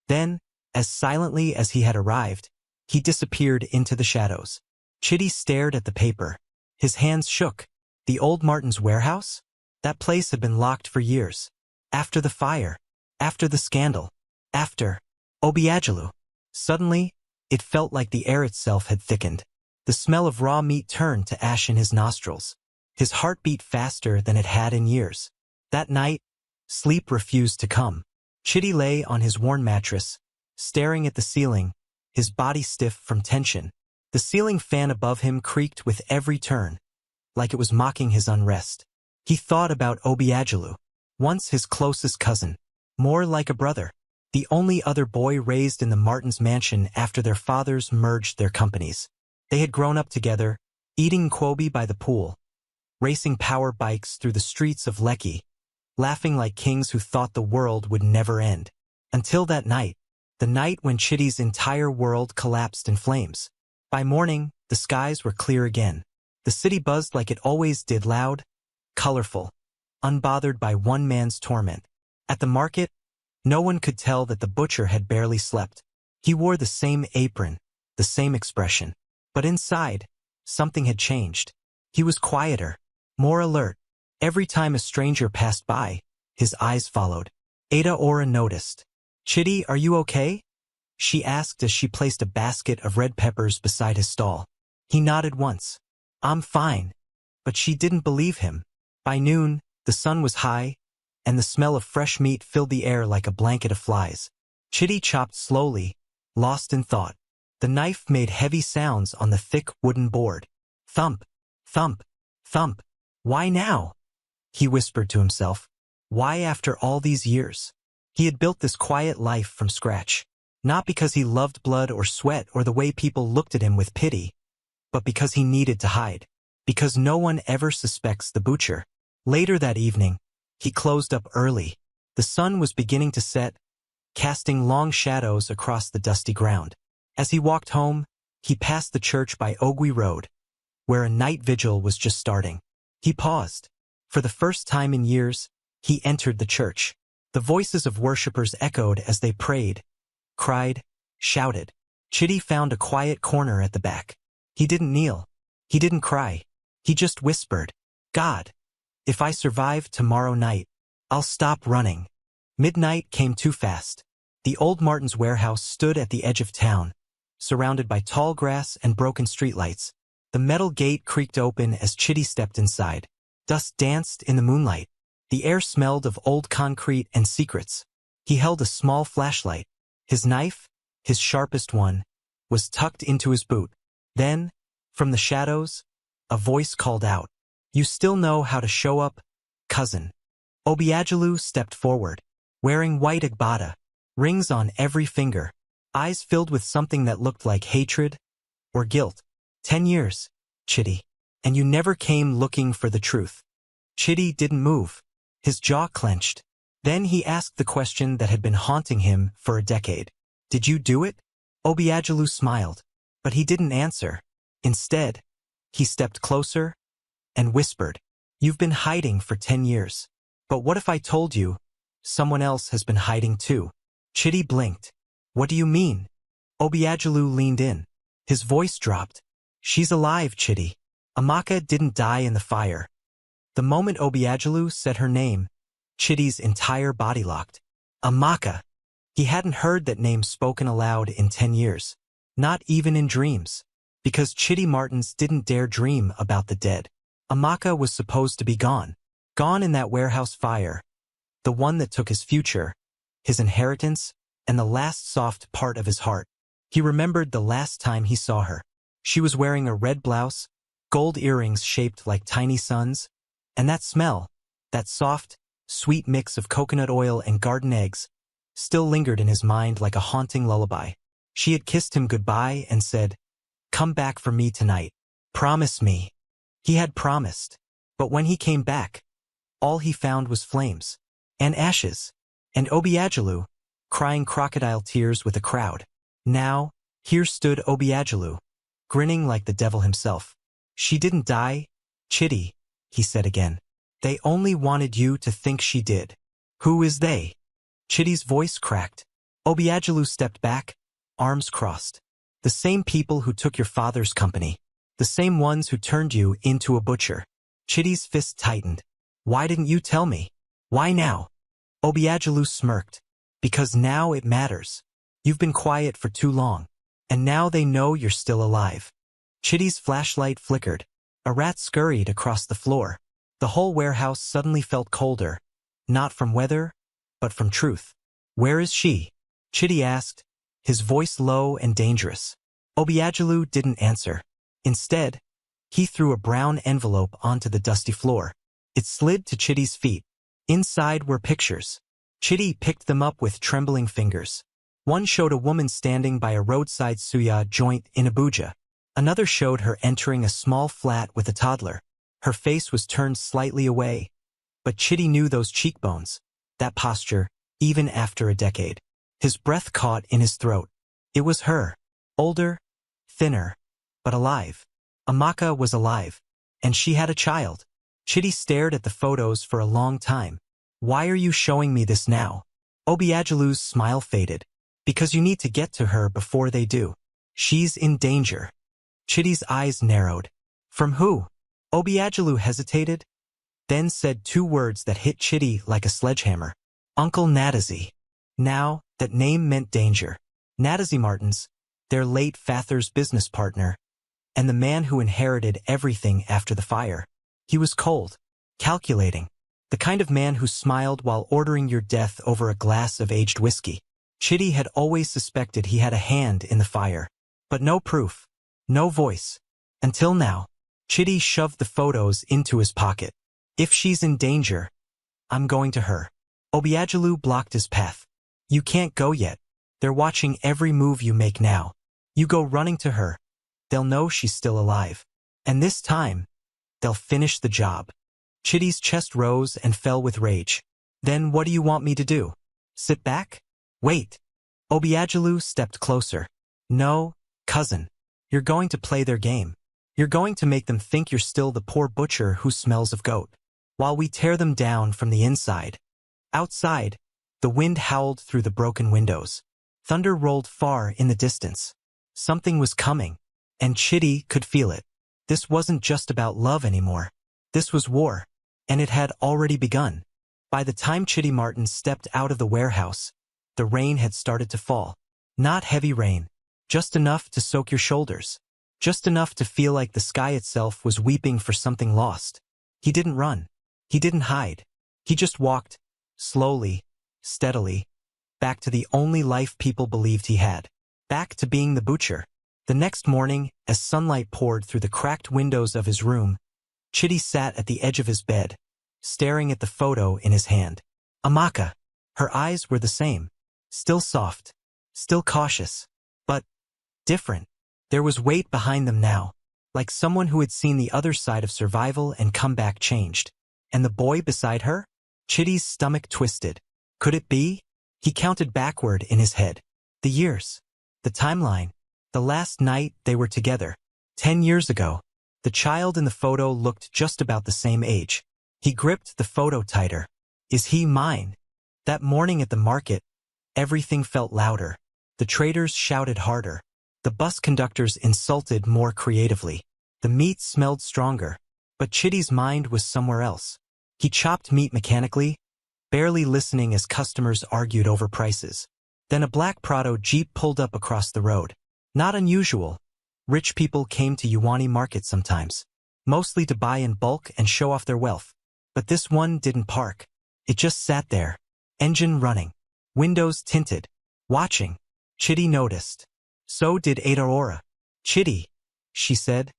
Then, as silently as he had arrived, he disappeared into the shadows. Chitty stared at the paper. His hands shook. The Old Martin's warehouse? That place had been locked for years. After the fire. After the scandal. After Obiagelu. Suddenly, it felt like the air itself had thickened. The smell of raw meat turned to ash in his nostrils. His heart beat faster than it had in years. That night, sleep refused to come. Chitty lay on his worn mattress, staring at the ceiling, his body stiff from tension. The ceiling fan above him creaked with every turn, like it was mocking his unrest. He thought about Obiagelu, once his closest cousin, more like a brother, the only other boy raised in the Martins' mansion after their fathers merged their companies. They had grown up together, eating Quobi by the pool, racing power bikes through the streets of Lekki, laughing like kings who thought the world would never end. Until that night, the night when Chitty's entire world collapsed in flames. By morning, the skies were clear again. The city buzzed like it always did, loud, colorful, unbothered by one man's torment. At the market, no one could tell that the butcher had barely slept. He wore the same apron, the same expression. But inside, something had changed. He was quieter, more alert. Every time a stranger passed by, his eyes followed. Ada Ora noticed. "Chitty, are you okay?" she asked as she placed a basket of red peppers beside his stall. He nodded once. "I'm fine." But she didn't believe him. By noon, the sun was high, and the smell of fresh meat filled the air like a blanket of flies. Chitty chopped slowly, lost in thought. The knife made heavy sounds on the thick wooden board. Thump, thump, thump. "Why now?" he whispered to himself. Why after all these years? He had built this quiet life from scratch. Not because he loved blood or sweat or the way people looked at him with pity, but because he needed to hide. Because no one ever suspects the butcher. Later that evening, he closed up early. The sun was beginning to set, casting long shadows across the dusty ground. As he walked home, he passed the church by Ogui Road, where a night vigil was just starting. He paused. For the first time in years, he entered the church. The voices of worshippers echoed as they prayed, cried, shouted. Chitty found a quiet corner at the back. He didn't kneel. He didn't cry. He just whispered, "God, if I survive tomorrow night, I'll stop running." Midnight came too fast. The old Martin's warehouse stood at the edge of town, surrounded by tall grass and broken streetlights. The metal gate creaked open as Chitty stepped inside. Dust danced in the moonlight. The air smelled of old concrete and secrets. He held a small flashlight. His knife, his sharpest one, was tucked into his boot. Then, from the shadows, a voice called out, "You still know how to show up, cousin." Obiagelu stepped forward, wearing white agbada, rings on every finger, eyes filled with something that looked like hatred or guilt. 10 years, Chitty, and you never came looking for the truth." Chitty didn't move. His jaw clenched. Then he asked the question that had been haunting him for a decade. "Did you do it?" Obiagelu smiled, but he didn't answer. Instead, he stepped closer and whispered, "You've been hiding for 10 years. But what if I told you someone else has been hiding too?" Chidi blinked. "What do you mean?" Obiagelu leaned in. His voice dropped. "She's alive, Chidi. Amaka didn't die in the fire." The moment Obiagelu said her name, Chidi's entire body locked. Amaka. He hadn't heard that name spoken aloud in 10 years. Not even in dreams. Because Chidi Martins didn't dare dream about the dead. Amaka was supposed to be gone. Gone in that warehouse fire. The one that took his future, his inheritance, and the last soft part of his heart. He remembered the last time he saw her. She was wearing a red blouse, gold earrings shaped like tiny suns, and that smell, that soft, sweet mix of coconut oil and garden eggs, still lingered in his mind like a haunting lullaby. She had kissed him goodbye and said, "Come back for me tonight. Promise me." He had promised. But when he came back, all he found was flames. And ashes. And Obiagelu, crying crocodile tears with a crowd. Now, here stood Obiagelu, grinning like the devil himself. "She didn't die, Chidi," he said again. "They only wanted you to think she did." "Who is they?" Chidi's voice cracked. Obiagelu stepped back, arms crossed. "The same people who took your father's company. The same ones who turned you into a butcher." Chidi's fist tightened. "Why didn't you tell me? Why now?" Obiagelu smirked. "Because now it matters. You've been quiet for too long. And now they know you're still alive." Chidi's flashlight flickered. A rat scurried across the floor. The whole warehouse suddenly felt colder. Not from weather, but from truth. "Where is she?" Chidi asked, his voice low and dangerous. Obiagelu didn't answer. Instead, he threw a brown envelope onto the dusty floor. It slid to Chidi's feet. Inside were pictures. Chidi picked them up with trembling fingers. One showed a woman standing by a roadside suya joint in Abuja. Another showed her entering a small flat with a toddler. Her face was turned slightly away. But Chidi knew those cheekbones, that posture, even after a decade. His breath caught in his throat. It was her. Older, thinner, but alive. Amaka was alive. And she had a child. Chidi stared at the photos for a long time. "Why are you showing me this now?" Obiagelu's smile faded. "Because you need to get to her before they do. She's in danger." Chidi's eyes narrowed. "From who?" Obiagelu hesitated, then said two words that hit Chidi like a sledgehammer. "Uncle Nadazi." Now, that name meant danger. Nadazi Martins, their late father's business partner, and the man who inherited everything after the fire. He was cold, calculating, the kind of man who smiled while ordering your death over a glass of aged whiskey. Chidi had always suspected he had a hand in the fire, but no proof, no voice. Until now, Chidi shoved the photos into his pocket. "If she's in danger, I'm going to her." Obiagelu blocked his path. "You can't go yet. They're watching every move you make now. You go running to her. They'll know she's still alive. And this time, they'll finish the job." Chidi's chest rose and fell with rage. "Then what do you want me to do? Sit back? Wait." Obiagelu stepped closer. "No, cousin. You're going to play their game. You're going to make them think you're still the poor butcher who smells of goat. While we tear them down from the inside." Outside, the wind howled through the broken windows. Thunder rolled far in the distance. Something was coming, and Chidi could feel it. This wasn't just about love anymore. This was war, and it had already begun. By the time Chidi Martin stepped out of the warehouse, the rain had started to fall. Not heavy rain, just enough to soak your shoulders. Just enough to feel like the sky itself was weeping for something lost. He didn't run. He didn't hide. He just walked, slowly, steadily, back to the only life people believed he had. Back to being the butcher. The next morning, as sunlight poured through the cracked windows of his room, Chidi sat at the edge of his bed, staring at the photo in his hand. Amaka. Her eyes were the same. Still soft. Still cautious. But different. There was weight behind them now, like someone who had seen the other side of survival and come back changed. And the boy beside her? Chidi's stomach twisted. Could it be? He counted backward in his head. The years. The timeline. The last night they were together. 10 years ago. The child in the photo looked just about the same age. He gripped the photo tighter. Is he mine? That morning at the market, everything felt louder. The traders shouted harder. The bus conductors insulted more creatively. The meat smelled stronger. But Chitty's mind was somewhere else. He chopped meat mechanically, barely listening as customers argued over prices. Then a black Prado Jeep pulled up across the road. Not unusual. Rich people came to Yuani Market sometimes, mostly to buy in bulk and show off their wealth. But this one didn't park. It just sat there, engine running, windows tinted, watching. Chitty noticed. So did Aurora. Chitty, she said,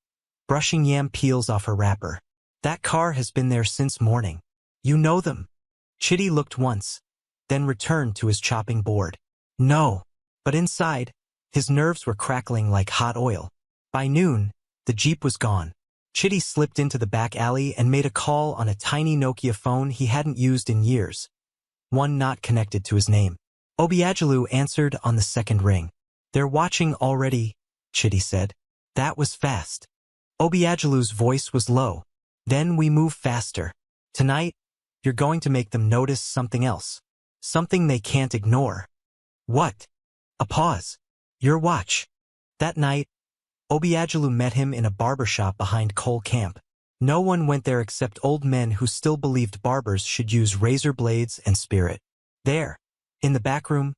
brushing yam peels off her wrapper. That car has been there since morning. You know them? Chitty looked once, then returned to his chopping board. No. But inside, his nerves were crackling like hot oil. By noon, the Jeep was gone. Chitty slipped into the back alley and made a call on a tiny Nokia phone he hadn't used in years, one not connected to his name. Obiagelu answered on the second ring. They're watching already, Chitty said. That was fast. Obiagelu's voice was low. Then we move faster. Tonight, you're going to make them notice something else. Something they can't ignore. What? A pause. Your watch. That night, Obiagelu met him in a barbershop behind Cole Camp. No one went there except old men who still believed barbers should use razor blades and spirit. There, in the back room,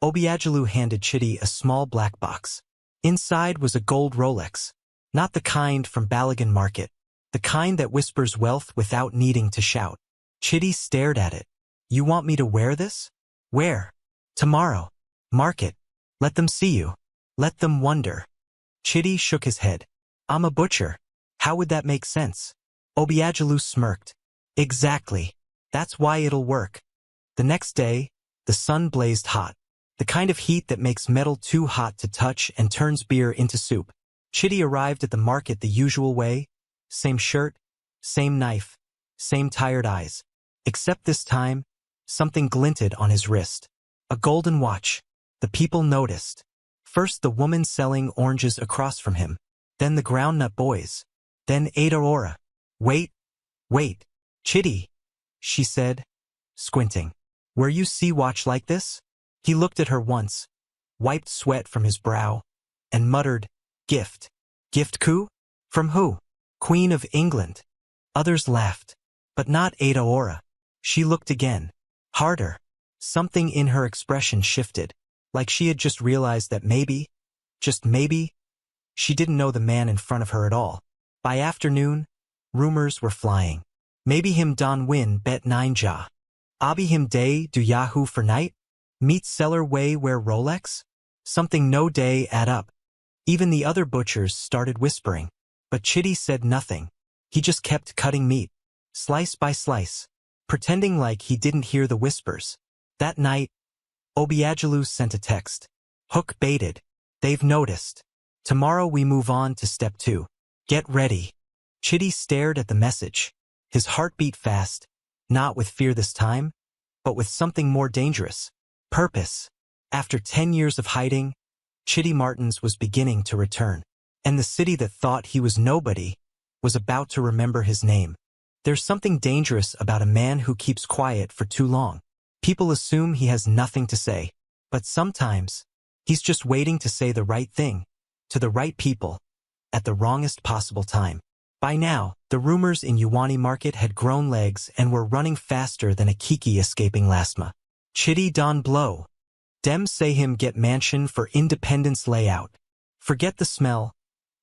Obiagelu handed Chitty a small black box. Inside was a gold Rolex. Not the kind from Balagan Market. The kind that whispers wealth without needing to shout. Chitty stared at it. You want me to wear this? Where? Tomorrow. Market. Let them see you. Let them wonder. Chitty shook his head. I'm a butcher. How would that make sense? Obiagelu smirked. Exactly. That's why it'll work. The next day, the sun blazed hot. The kind of heat that makes metal too hot to touch and turns beer into soup. Chitty arrived at the market the usual way. Same shirt, same knife, same tired eyes. Except this time, something glinted on his wrist. A golden watch. The people noticed. First the woman selling oranges across from him. Then the groundnut boys. Then Aurora. Wait. Chitty, she said, squinting. Where you see watch like this? He looked at her once, wiped sweat from his brow, and muttered, Gift. Gift coup? From who? Queen of England. Others laughed, but not Aurora. She looked again. Harder. Something in her expression shifted, like she had just realized that maybe, just maybe, she didn't know the man in front of her at all. By afternoon, rumors were flying. Maybe him Don Win bet 9 ja. Abi him day do Yahoo for night? Meat seller way wear Rolex? Something no day add up. Even the other butchers started whispering. But Chitty said nothing. He just kept cutting meat, slice by slice, pretending like he didn't hear the whispers. That night, Obiagelu sent a text. Hook baited. They've noticed. Tomorrow we move on to step 2. Get ready. Chitty stared at the message. His heart beat fast, not with fear this time, but with something more dangerous. Purpose. After 10 years of hiding, Chitty Martins was beginning to return. And the city that thought he was nobody was about to remember his name. There's something dangerous about a man who keeps quiet for too long. People assume he has nothing to say, but sometimes he's just waiting to say the right thing, to the right people, at the wrongest possible time. By now, the rumors in Yuani Market had grown legs and were running faster than a kiki escaping lasma. Chitty don blow. Dem say him get mansion for independence layout. Forget the smell.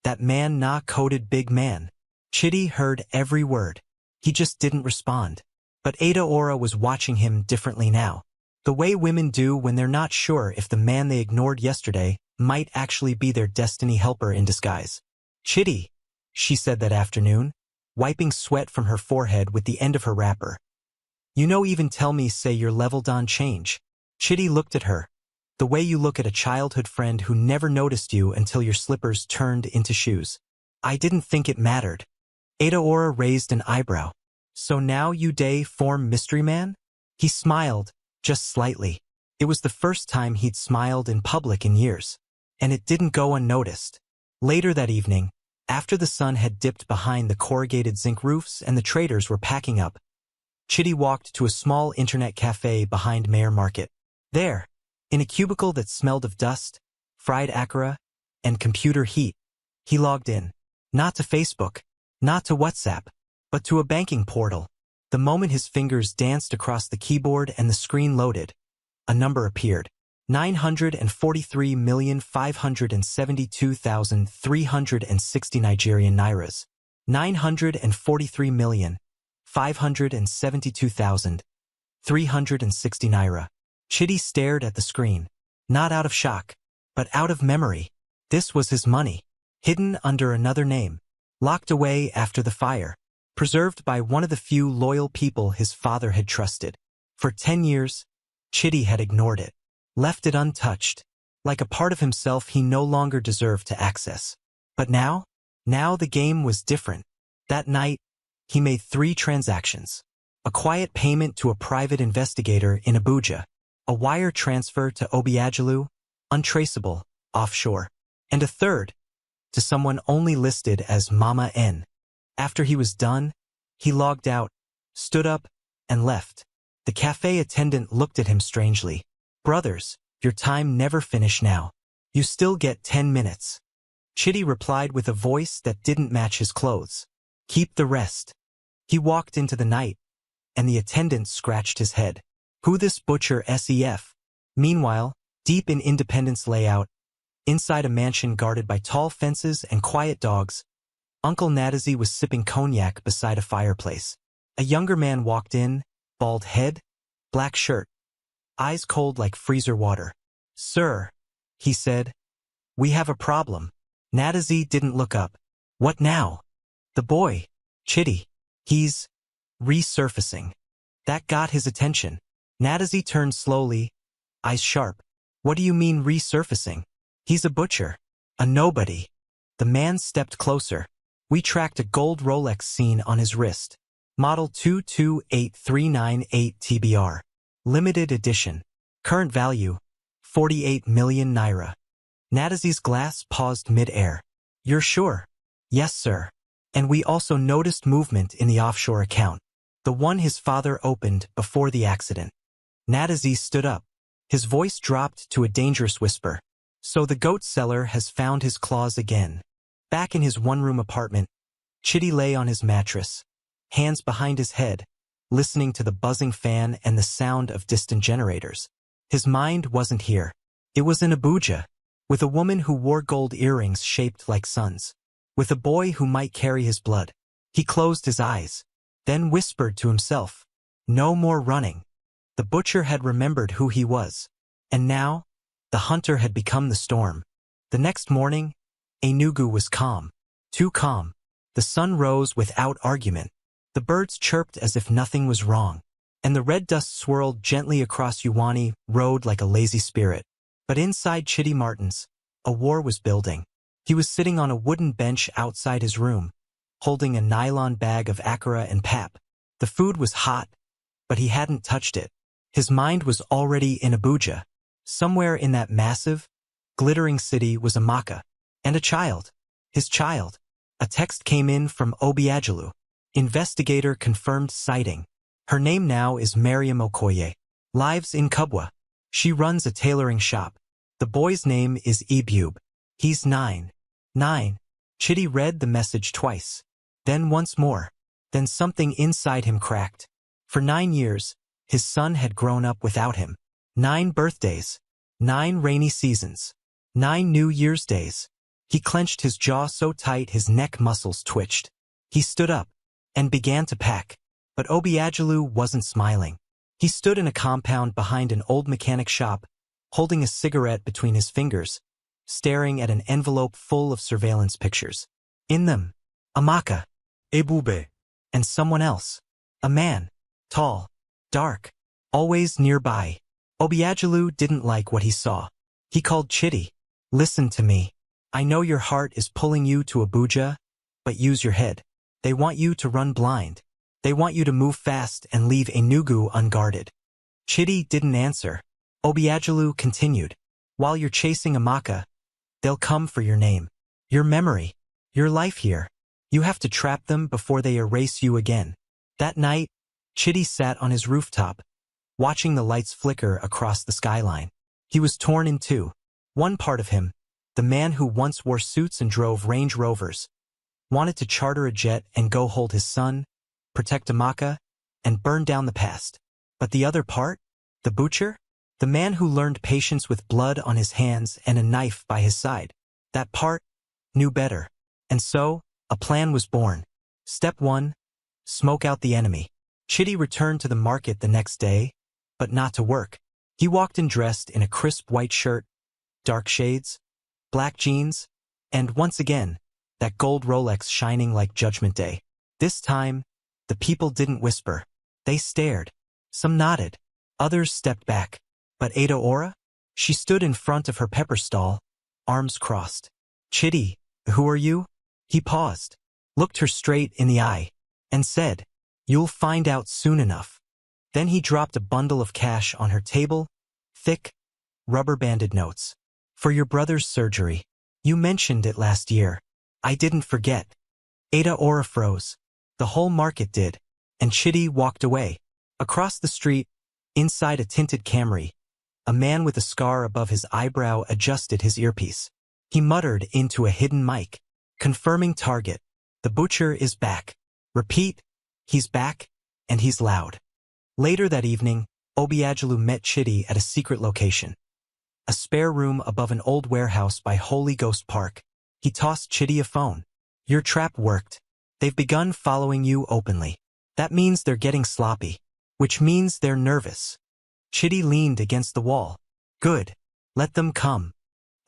That man na coded big man. Chitty heard every word. He just didn't respond. But Aurora was watching him differently now. The way women do when they're not sure if the man they ignored yesterday might actually be their destiny helper in disguise. Chitty, she said that afternoon, wiping sweat from her forehead with the end of her wrapper. You know even tell me say your level don change. Chitty looked at her. The way you look at a childhood friend who never noticed you until your slippers turned into shoes. I didn't think it mattered. Aurora raised an eyebrow. So now you day form mystery man? He smiled, just slightly. It was the first time he'd smiled in public in years. and it didn't go unnoticed. Later that evening, after the sun had dipped behind the corrugated zinc roofs and the traders were packing up, Chitty walked to a small internet cafe behind Mayor Market. There, in a cubicle that smelled of dust, fried akara, and computer heat, he logged in. Not to Facebook, not to WhatsApp, but to a banking portal. The moment his fingers danced across the keyboard and the screen loaded, a number appeared. 943,572,360 Nigerian nairas. 943,572,360 naira. Chitty stared at the screen, not out of shock, but out of memory. This was his money, hidden under another name, locked away after the fire, preserved by one of the few loyal people his father had trusted. For 10 years, Chitty had ignored it, left it untouched, like a part of himself he no longer deserved to access. But now the game was different. That night, he made 3 transactions. A quiet payment to a private investigator in Abuja, a wire transfer to Obiajulu, untraceable, offshore, and a third, to someone only listed as Mama N. After he was done, he logged out, stood up, and left. The cafe attendant looked at him strangely. "Brothers, your time never finished now. You still get 10 minutes. Chitty replied with a voice that didn't match his clothes. "Keep the rest." He walked into the night, and the attendant scratched his head. Who this butcher SEF? Meanwhile, deep in Independence layout, inside a mansion guarded by tall fences and quiet dogs, Uncle Nadazi was sipping cognac beside a fireplace. A younger man walked in, bald head, black shirt, eyes cold like freezer water. "Sir," he said, "we have a problem." Nadazi didn't look up. "What now?" "The boy, Chitty. He's resurfacing." That got his attention. Nadazi turned slowly, eyes sharp. "What do you mean resurfacing?" "He's a butcher. A nobody." The man stepped closer. "We tracked a gold Rolex scene on his wrist. Model 228398 TBR. Limited edition. Current value, 48 million naira." Nadazi's glass paused mid-air. "You're sure?" "Yes, sir. And we also noticed movement in the offshore account, the one his father opened before the accident." Nadazi stood up. His voice dropped to a dangerous whisper. "So the goat seller has found his claws again." Back in his one-room apartment, Chitty lay on his mattress, hands behind his head, listening to the buzzing fan and the sound of distant generators. His mind wasn't here. It was in Abuja, with a woman who wore gold earrings shaped like suns, with a boy who might carry his blood. He closed his eyes, then whispered to himself, "No more running." The butcher had remembered who he was, and now, the hunter had become the storm. The next morning, Enugu was calm. Too calm. The sun rose without argument. The birds chirped as if nothing was wrong, and the red dust swirled gently across Uwani Road like a lazy spirit. But inside Chitty Martin's, a war was building. He was sitting on a wooden bench outside his room, holding a nylon bag of akara and pap. The food was hot, but he hadn't touched it. His mind was already in Abuja. Somewhere in that massive, glittering city was Amaka, and a child. His child. A text came in from Obiajulu. Investigator confirmed sighting. Her name now is Mariam Okoye. Lives in Kubwa. She runs a tailoring shop. The boy's name is Ebube. He's 9. 9. Chitty read the message twice. Then once more. Then something inside him cracked. For 9 years, his son had grown up without him. 9 birthdays. 9 rainy seasons. 9 New Year's days. He clenched his jaw so tight his neck muscles twitched. He stood up and began to pack. But Obiajulu wasn't smiling. He stood in a compound behind an old mechanic shop, holding a cigarette between his fingers, staring at an envelope full of surveillance pictures. In them, Amaka, Ebube, and someone else. A man, tall, dark, always nearby. Obiajulu didn't like what he saw. He called Chitty. "Listen to me. I know your heart is pulling you to Abuja, but use your head. They want you to run blind. They want you to move fast and leave Enugu unguarded." Chitty didn't answer. Obiajulu continued. "While you're chasing Amaka, They'll come for your name, your memory, your life here. You have to trap them before they erase you again. That night, Chitty sat on his rooftop, watching the lights flicker across the skyline. He was torn in two. One part of him, the man who once wore suits and drove Range Rovers, wanted to charter a jet and go hold his son, protect Amaka, and burn down the past. But the other part, the butcher, the man who learned patience with blood on his hands and a knife by his side, that part knew better. And so, a plan was born. Step 1. Smoke out the enemy. Chitty returned to the market the next day, but not to work. He walked in dressed in a crisp white shirt, dark shades, black jeans, and once again, that gold Rolex shining like Judgment Day. This time, the people didn't whisper. They stared. Some nodded. Others stepped back. But Ada Ora? She stood in front of her pepper stall, arms crossed. Chitty, who are you? He paused, looked her straight in the eye, and said, "You'll find out soon enough." Then he dropped a bundle of cash on her table, thick, rubber-banded notes. "For your brother's surgery. You mentioned it last year. I didn't forget." Ada Ora froze. The whole market did, and Chitty walked away. Across the street, inside a tinted Camry, a man with a scar above his eyebrow adjusted his earpiece. He muttered into a hidden mic, confirming target. "The butcher is back. Repeat, he's back, and he's loud." Later that evening, Obiagelu met Chitty at a secret location. A spare room above an old warehouse by Holy Ghost Park. He tossed Chitty a phone. "Your trap worked. They've begun following you openly. That means they're getting sloppy, which means they're nervous." Chitty leaned against the wall. "Good. Let them come."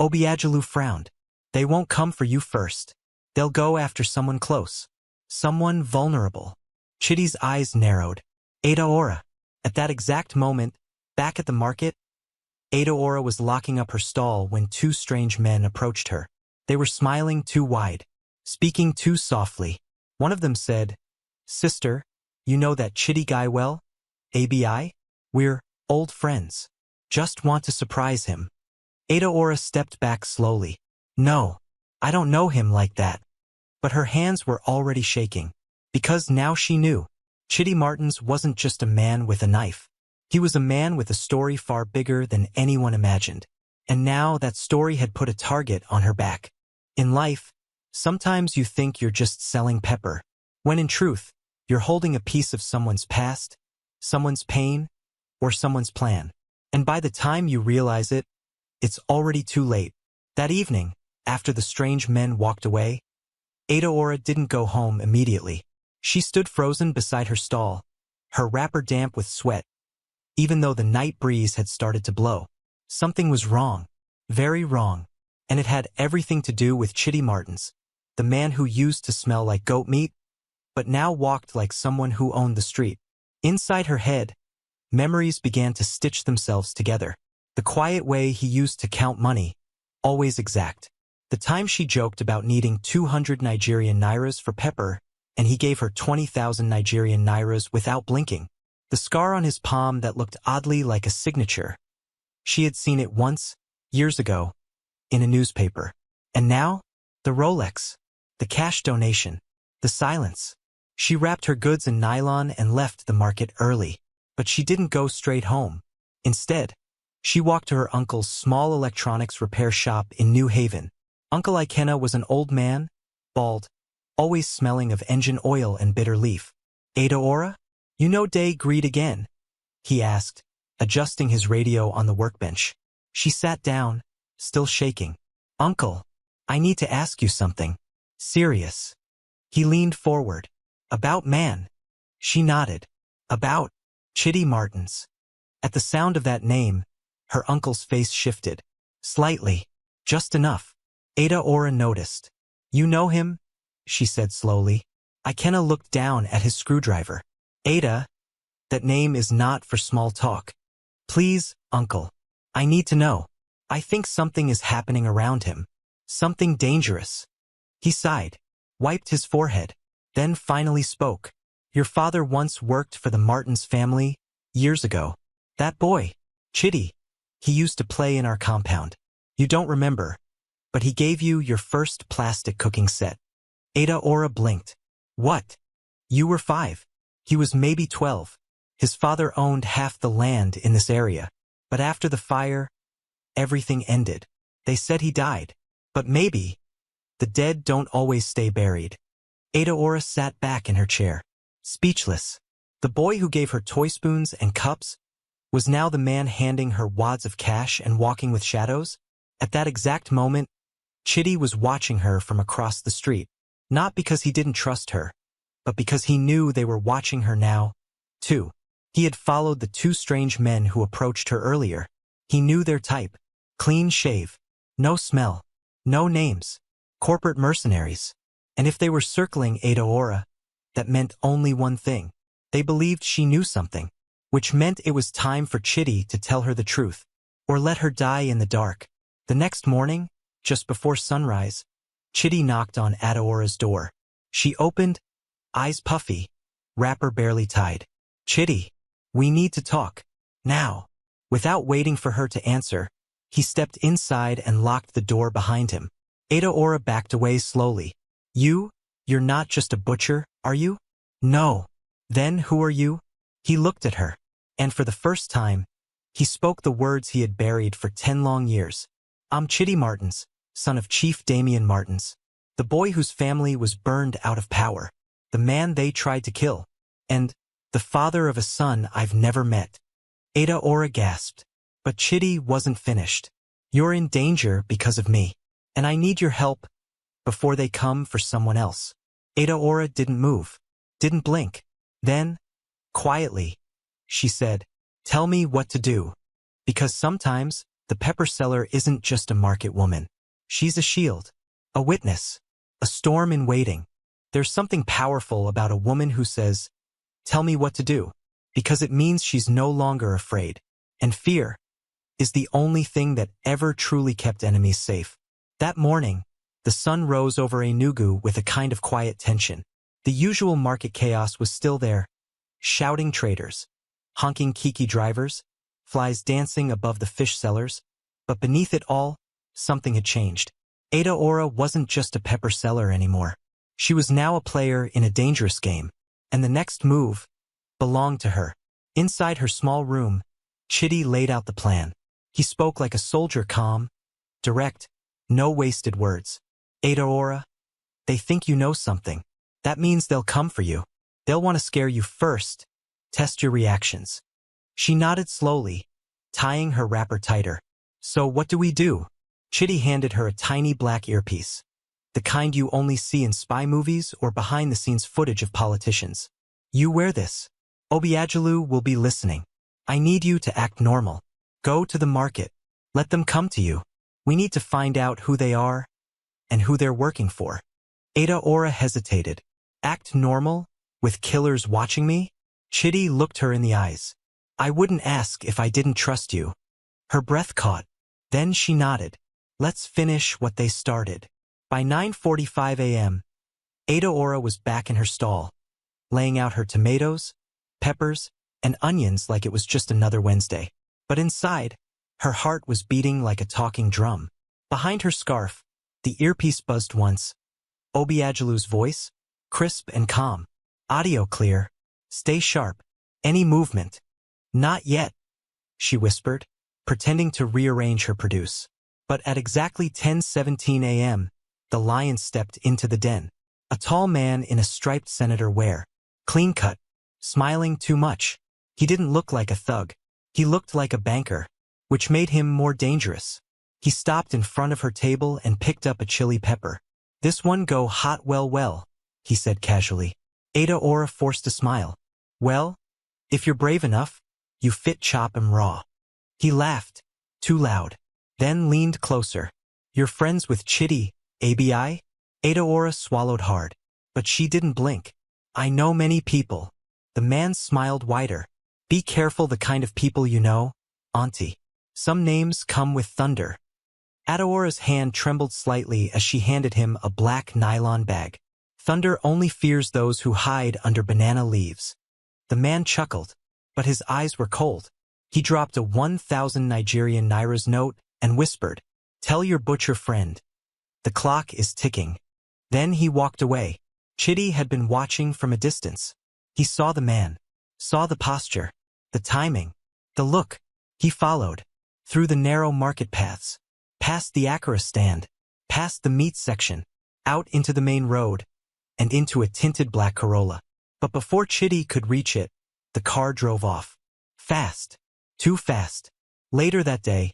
Obiagelu frowned. "They won't come for you first. They'll go after someone close. Someone vulnerable." Chitty's eyes narrowed. Ada Ora. At that exact moment, back at the market, Ada Ora was locking up her stall when two strange men approached her. They were smiling too wide, speaking too softly. One of them said, "Sister, you know that Chitty guy well? ABI? We're old friends. Just want to surprise him." Ada Ora stepped back slowly. "No, I don't know him like that." But her hands were already shaking, because now she knew. Chitty Martins wasn't just a man with a knife. He was a man with a story far bigger than anyone imagined. And now that story had put a target on her back. In life, sometimes you think you're just selling pepper, when in truth, you're holding a piece of someone's past, someone's pain, or someone's plan. And by the time you realize it, it's already too late. That evening, after the strange men walked away, Ada Ora didn't go home immediately. She stood frozen beside her stall, her wrapper damp with sweat, even though the night breeze had started to blow. Something was wrong, very wrong, and it had everything to do with Chitty Martins, the man who used to smell like goat meat, but now walked like someone who owned the street. Inside her head, memories began to stitch themselves together. The quiet way he used to count money, always exact. The time she joked about needing 200 Nigerian nairas for pepper, and he gave her 20,000 Nigerian nairas without blinking. The scar on his palm that looked oddly like a signature. She had seen it once, years ago, in a newspaper. And now, the Rolex, the cash donation, the silence. She wrapped her goods in nylon and left the market early. But she didn't go straight home. Instead, she walked to her uncle's small electronics repair shop in New Haven. Uncle Ikenna was an old man, bald, always smelling of engine oil and bitter leaf. "Ada Ora? You know day greet again?" he asked, adjusting his radio on the workbench. She sat down, still shaking. "Uncle, I need to ask you something. Serious." He leaned forward. "About man?" She nodded. "About Chitty Martins." At the sound of that name, her uncle's face shifted. Slightly. Just enough. Ada Ora noticed. "You know him?" she said slowly. Ikenna looked down at his screwdriver. "Ada, that name is not for small talk. Please, uncle. I need to know. I think something is happening around him. Something dangerous." He sighed, wiped his forehead, then finally spoke. "Your father once worked for the Martins family, years ago. That boy, Chitty, he used to play in our compound. You don't remember, but he gave you your first plastic cooking set. Adaora blinked. What? You were 5. He was maybe 12. His father owned half the land in this area. But after the fire, everything ended. They said he died. But maybe. The dead don't always stay buried. Adaora sat back in her chair, speechless. The boy who gave her toy spoons and cups was now the man handing her wads of cash and walking with shadows. At that exact moment, Chitty was watching her from across the street, not because he didn't trust her, but because he knew they were watching her now, too. He had followed the 2 strange men who approached her earlier. He knew their type. Clean shave. No smell. No names. Corporate mercenaries. And if they were circling Adaora, that meant only one thing. They believed she knew something, which meant it was time for Chitty to tell her the truth, or let her die in the dark. The next morning, just before sunrise, Chitty knocked on Adaora's door. She opened, eyes puffy, wrapper barely tied. Chitty, we need to talk. Now. Without waiting for her to answer, he stepped inside and locked the door behind him. Adaora backed away slowly. You're not just a butcher, are you? No. Then who are you? He looked at her, and for the first time, he spoke the words he had buried for 10 long years. I'm Chitty Martins, son of Chief Damien Martins, the boy whose family was burned out of power, the man they tried to kill, and the father of a son I've never met. Adaora gasped, but Chitty wasn't finished. You're in danger because of me, and I need your help before they come for someone else. Adaora didn't move, didn't blink. Then, quietly, she said, tell me what to do. Because sometimes, the pepper seller isn't just a market woman. She's a shield, a witness, a storm in waiting. There's something powerful about a woman who says, tell me what to do, because it means she's no longer afraid. And fear is the only thing that ever truly kept enemies safe. That morning, the sun rose over Enugu with a kind of quiet tension. The usual market chaos was still there. Shouting traders, honking kiki drivers, flies dancing above the fish sellers. But beneath it all, something had changed. Adaora wasn't just a pepper seller anymore. She was now a player in a dangerous game, and the next move belonged to her. Inside her small room, Chitty laid out the plan. He spoke like a soldier, calm, direct, no wasted words. Adaora, they think you know something. That means they'll come for you. They'll want to scare you first, test your reactions. She nodded slowly, tying her wrapper tighter. So what do we do? Chitty handed her a tiny black earpiece, the kind you only see in spy movies or behind-the-scenes footage of politicians. You wear this. Obiajalu will be listening. I need you to act normal. Go to the market. Let them come to you. We need to find out who they are and who they're working for. Adaora hesitated. Act normal? With killers watching me? Chitty looked her in the eyes. I wouldn't ask if I didn't trust you. Her breath caught. Then she nodded. Let's finish what they started. By 9:45 a.m., Adaora was back in her stall, laying out her tomatoes, peppers, and onions like it was just another Wednesday. But inside, her heart was beating like a talking drum. Behind her scarf, the earpiece buzzed once. Obiajalu's voice, crisp and calm. Audio clear. Stay sharp. Any movement. Not yet, she whispered, pretending to rearrange her produce. But at exactly 10:17 a.m., the lion stepped into the den. A tall man in a striped senator wear. Clean-cut. Smiling too much. He didn't look like a thug. He looked like a banker, which made him more dangerous. He stopped in front of her table and picked up a chili pepper. This one go hot well, he said casually. Adaora forced a smile. Well, if you're brave enough, you fit chop 'em raw. He laughed, too loud, then leaned closer. You're friends with Chitty, ABI? Adaora swallowed hard, but she didn't blink. I know many people. The man smiled wider. Be careful the kind of people you know, Auntie. Some names come with thunder. Adaora's hand trembled slightly as she handed him a black nylon bag. Thunder only fears those who hide under banana leaves. The man chuckled, but his eyes were cold. He dropped a 1,000 Nigerian Nairas note and whispered, Tell your butcher friend, The clock is ticking. Then he walked away. Chitty had been watching from a distance. He saw the man, saw the posture, the timing, the look. He followed, through the narrow market paths, past the Acura stand, past the meat section, out into the main road, and into a tinted black Corolla. But before Chitty could reach it, the car drove off. Fast. Too fast. Later that day,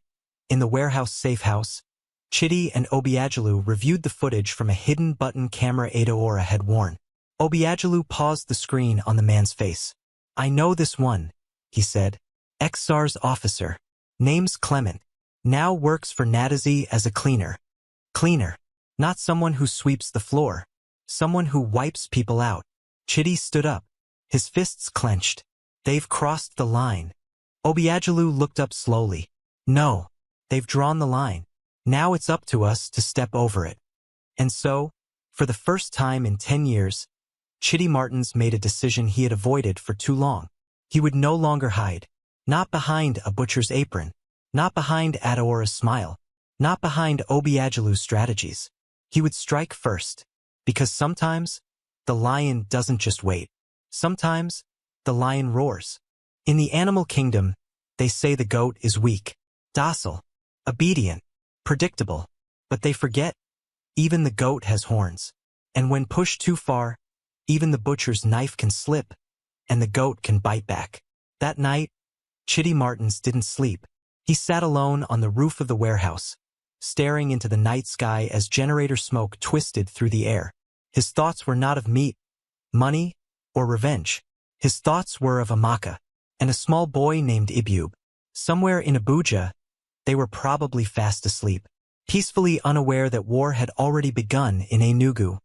in the warehouse safe house, Chitty and Obiagelu reviewed the footage from a hidden button camera Adaora had worn. Obiagelu paused the screen on the man's face. "I know this one," he said. "Ex-SARS officer. Name's Clement. Now works for Natazi as a cleaner. Cleaner. Not someone who sweeps the floor. Someone who wipes people out." Chitty stood up, his fists clenched. "They've crossed the line." Obiagelu looked up slowly. "No. They've drawn the line. Now it's up to us to step over it." And so, for the first time in 10 years, Chitty Martins made a decision he had avoided for too long. He would no longer hide. Not behind a butcher's apron. Not behind Adaora's smile. Not behind Obiagelu's strategies. He would strike first. Because sometimes, the lion doesn't just wait. Sometimes, the lion roars. In the animal kingdom, they say the goat is weak, docile, obedient, predictable. But they forget, even the goat has horns. And when pushed too far, even the butcher's knife can slip, and the goat can bite back. That night, Chitty Martins didn't sleep. He sat alone on the roof of the warehouse, staring into the night sky as generator smoke twisted through the air. His thoughts were not of meat, money, or revenge. His thoughts were of Amaka, and a small boy named Ibube. Somewhere in Abuja, they were probably fast asleep, peacefully unaware that war had already begun in Enugu.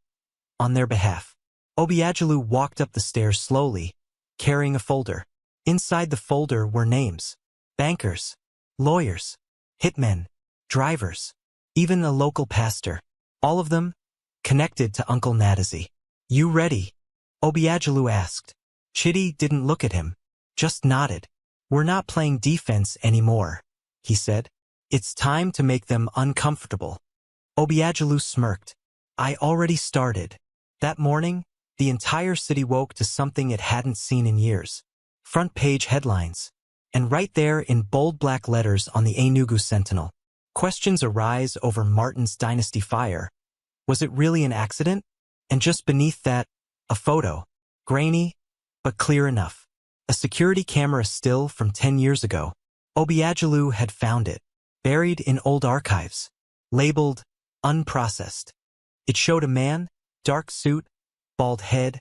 On their behalf, Obiagelu walked up the stairs slowly, carrying a folder. Inside the folder were names. Bankers, lawyers, hitmen, drivers, even a local pastor. All of them connected to Uncle Natazi. "You ready?" Obiagelu asked. Chitty didn't look at him, just nodded. "We're not playing defense anymore," he said. "It's time to make them uncomfortable." Obiagelu smirked. "I already started." That morning, the entire city woke to something it hadn't seen in years. Front page headlines. And right there in bold black letters on the Enugu Sentinel, questions arise over Martin's dynasty fire. Was it really an accident? And just beneath that, a photo. Grainy, but clear enough. A security camera still from 10 years ago. Obiagelu had found it, buried in old archives, labeled unprocessed. It showed a man, dark suit, bald head,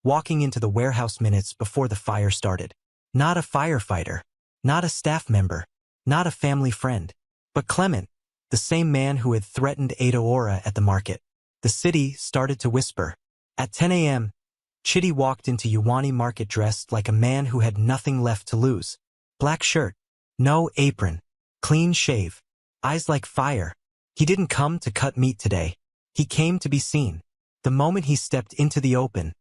walking into the warehouse minutes before the fire started. Not a firefighter, not a staff member, not a family friend, but Clement, the same man who had threatened Adaora at the market. The city started to whisper. At 10 a.m., Chitty walked into Uwani Market dressed like a man who had nothing left to lose. Black shirt, no apron, clean shave, eyes like fire. He didn't come to cut meat today. He came to be seen. The moment he stepped into the open,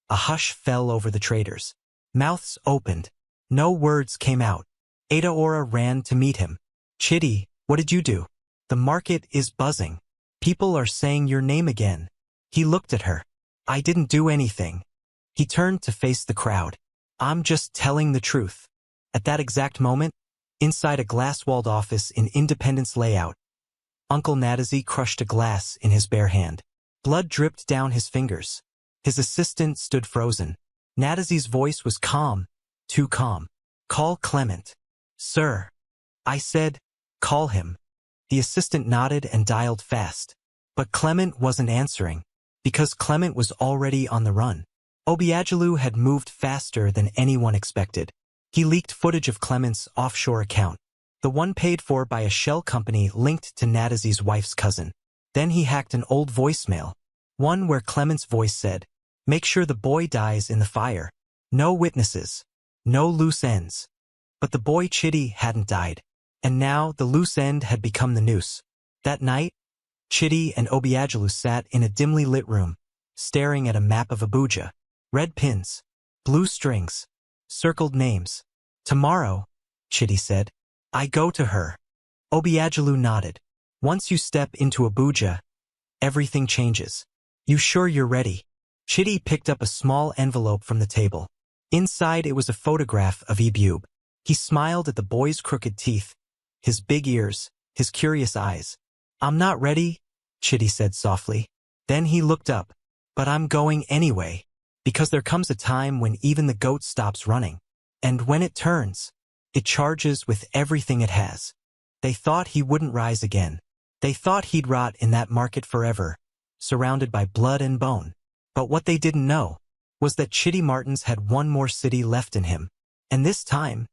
a hush fell over the traders. Mouths opened. No words came out. Adaora ran to meet him. "Chitty, what did you do?" "The market is buzzing. People are saying your name again." He looked at her. "I didn't do anything." He turned to face the crowd. "I'm just telling the truth." At that exact moment, inside a glass-walled office in Independence Layout, Uncle Natazi crushed a glass in his bare hand. Blood dripped down his fingers. His assistant stood frozen. Natazi's voice was calm, too calm. "Call Clement." "Sir." "I said, call him." The assistant nodded and dialed fast. But Clement wasn't answering, because Clement was already on the run. Obiagelu had moved faster than anyone expected. He leaked footage of Clement's offshore account, the one paid for by a shell company linked to Natazi's wife's cousin. Then he hacked an old voicemail, one where Clement's voice said, "Make sure the boy dies in the fire. No witnesses. No loose ends." But the boy Chitty hadn't died. And now the loose end had become the noose. That night, Chitty and Obiagelu sat in a dimly lit room, staring at a map of Abuja. Red pins, blue strings, circled names. "Tomorrow," Chitty said, "I go to her." Obiagelu nodded. "Once you step into Abuja, everything changes. You sure you're ready? Chitty picked up a small envelope from the table. Inside it was a photograph of Ebube. He smiled at the boy's crooked teeth, his big ears, his curious eyes. I'm not ready, Chitty said softly. Then he looked up. But I'm going anyway, because there comes a time when even the goat stops running. And when it turns, it charges with everything it has. They thought he wouldn't rise again. They thought he'd rot in that market forever, surrounded by blood and bone. But what they didn't know was that Chitty Martins had one more city left in him. And this time,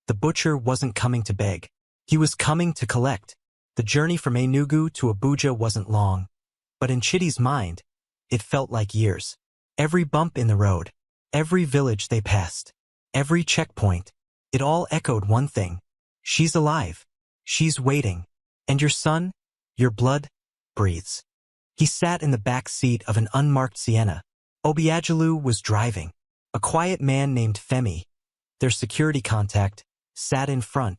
the butcher wasn't coming to beg. He was coming to collect. The journey from Enugu to Abuja wasn't long, but in Chitty's mind, it felt like years. Every bump in the road, every village they passed, every checkpoint, it all echoed one thing. She's alive. She's waiting. And your son, your blood, breathes. He sat in the back seat of an unmarked Sienna. Obiagelu was driving. A quiet man named Femi, their security contact, sat in front,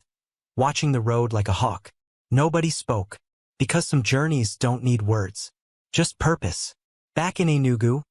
watching the road like a hawk. Nobody spoke, because some journeys don't need words, just purpose. Back in Enugu,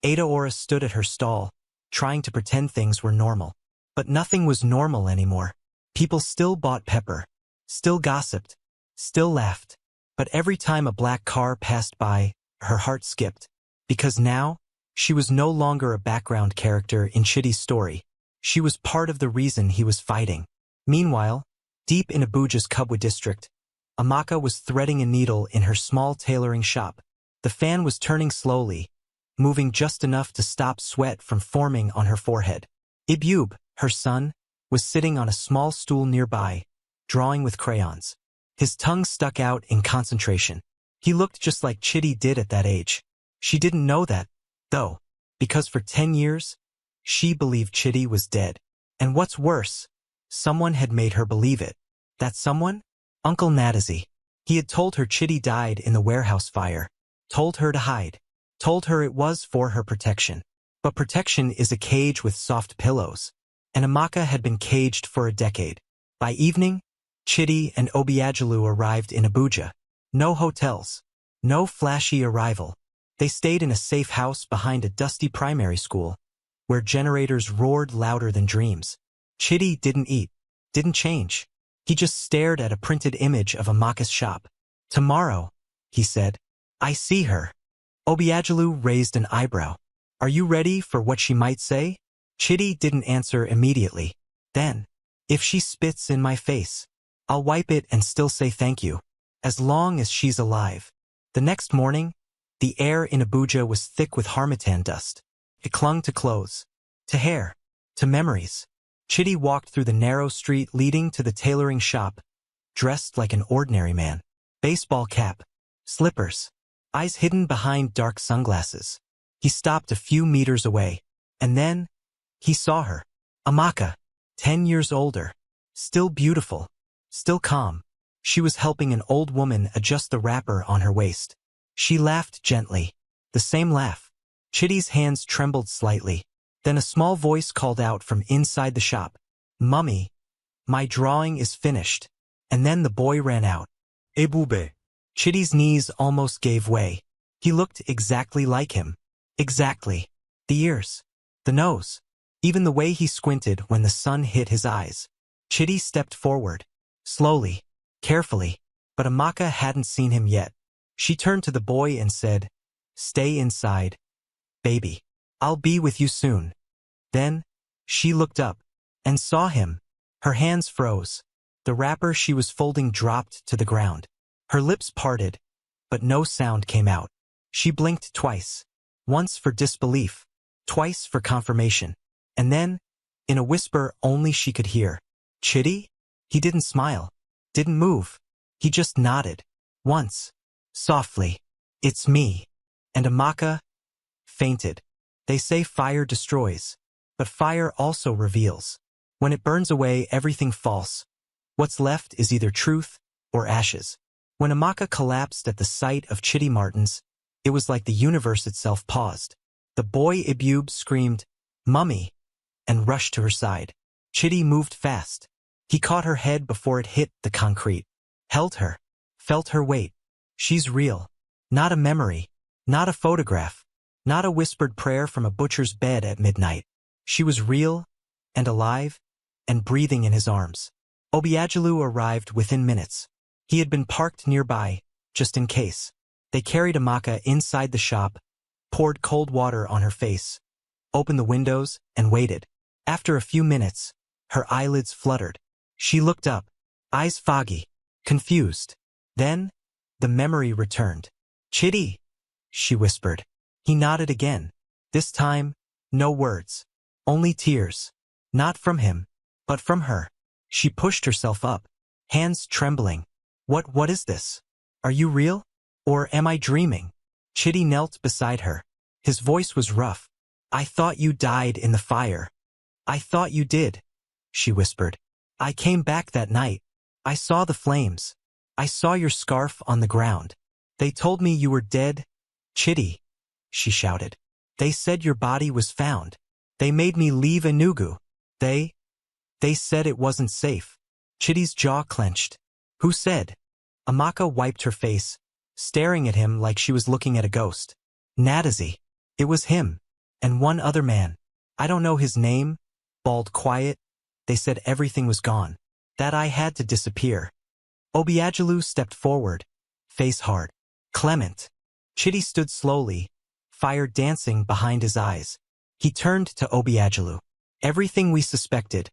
Adaora stood at her stall, trying to pretend things were normal. But nothing was normal anymore. People still bought pepper, still gossiped, still laughed. But every time a black car passed by, her heart skipped. Because now, she was no longer a background character in Chitty's story. She was part of the reason he was fighting. Meanwhile, deep in Abuja's Kubwa district, Amaka was threading a needle in her small tailoring shop. The fan was turning slowly, moving just enough to stop sweat from forming on her forehead. Ibube, her son, was sitting on a small stool nearby, drawing with crayons. His tongue stuck out in concentration. He looked just like Chitty did at that age. She didn't know that, though, because for 10 years, she believed Chitty was dead. And what's worse, someone had made her believe it. That someone? Uncle Nadazi. He had told her Chitty died in the warehouse fire, told her to hide, told her it was for her protection. But protection is a cage with soft pillows. And Amaka had been caged for a decade. By evening, Chitty and Obiagelu arrived in Abuja. No hotels. No flashy arrival. They stayed in a safe house behind a dusty primary school, where generators roared louder than dreams. Chitty didn't eat, didn't change. He just stared at a printed image of Amaka's shop. Tomorrow, he said. I see her. Obiagelu raised an eyebrow. Are you ready for what she might say? Chitty didn't answer immediately. Then, if she spits in my face, I'll wipe it and still say thank you, as long as she's alive. The next morning, the air in Abuja was thick with harmattan dust. It clung to clothes, to hair, to memories. Chitty walked through the narrow street leading to the tailoring shop, dressed like an ordinary man. Baseball cap, slippers, eyes hidden behind dark sunglasses. He stopped a few meters away, and then he saw her. Amaka, 10 years older, still beautiful, still calm. She was helping an old woman adjust the wrapper on her waist. She laughed gently, the same laugh. Chitty's hands trembled slightly. Then a small voice called out from inside the shop. Mummy, my drawing is finished. And then the boy ran out. Ebube. Chitty's knees almost gave way. He looked exactly like him. Exactly. The ears. The nose. Even the way he squinted when the sun hit his eyes. Chitty stepped forward. Slowly. Carefully. But Amaka hadn't seen him yet. She turned to the boy and said, Stay inside, baby. I'll be with you soon. Then, she looked up and saw him. Her hands froze. The wrapper she was folding dropped to the ground. Her lips parted, but no sound came out. She blinked twice. Once for disbelief, twice for confirmation. And then, in a whisper only she could hear, Chitty? He didn't smile, didn't move. He just nodded. Once. Softly. It's me. And Amaka fainted. They say fire destroys, but fire also reveals. When it burns away everything false, what's left is either truth or ashes. When Amaka collapsed at the sight of Chitty Martins, it was like the universe itself paused. The boy Ibube screamed, Mummy, and rushed to her side. Chitty moved fast. He caught her head before it hit the concrete, held her, felt her weight. She's real. Not a memory. Not a photograph. Not a whispered prayer from a butcher's bed at midnight. She was real and alive and breathing in his arms. Obiagelu arrived within minutes. He had been parked nearby, just in case. They carried Amaka inside the shop, poured cold water on her face, opened the windows, and waited. After a few minutes, her eyelids fluttered. She looked up, eyes foggy, confused. Then, the memory returned. "Chitty," she whispered. He nodded again. This time, no words. Only tears. Not from him, but from her. She pushed herself up, hands trembling. What is this? Are you real? Or am I dreaming?" Chitty knelt beside her. His voice was rough. "I thought you died in the fire." "I thought you did," she whispered. "I came back that night. I saw the flames. I saw your scarf on the ground. They told me you were dead." "Chitty," she shouted. "They said your body was found. They made me leave Enugu. They said it wasn't safe." Chitty's jaw clenched. "Who said?" Amaka wiped her face, staring at him like she was looking at a ghost. "Nadazi. It was him. And one other man. I don't know his name. Bald quiet. They said everything was gone. That I had to disappear." Obiagelu stepped forward, face hard. "Clement." Chitty stood slowly, fire dancing behind his eyes. He turned to Obiagelu. "Everything we suspected.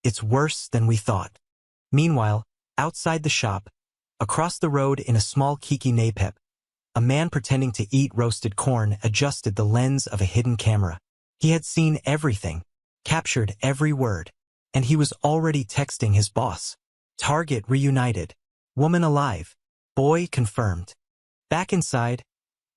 It's worse than we thought." Meanwhile, outside the shop, across the road in a small Kiki Napep, a man pretending to eat roasted corn adjusted the lens of a hidden camera. He had seen everything, captured every word, and he was already texting his boss. Target reunited. Woman alive. Boy confirmed. Back inside,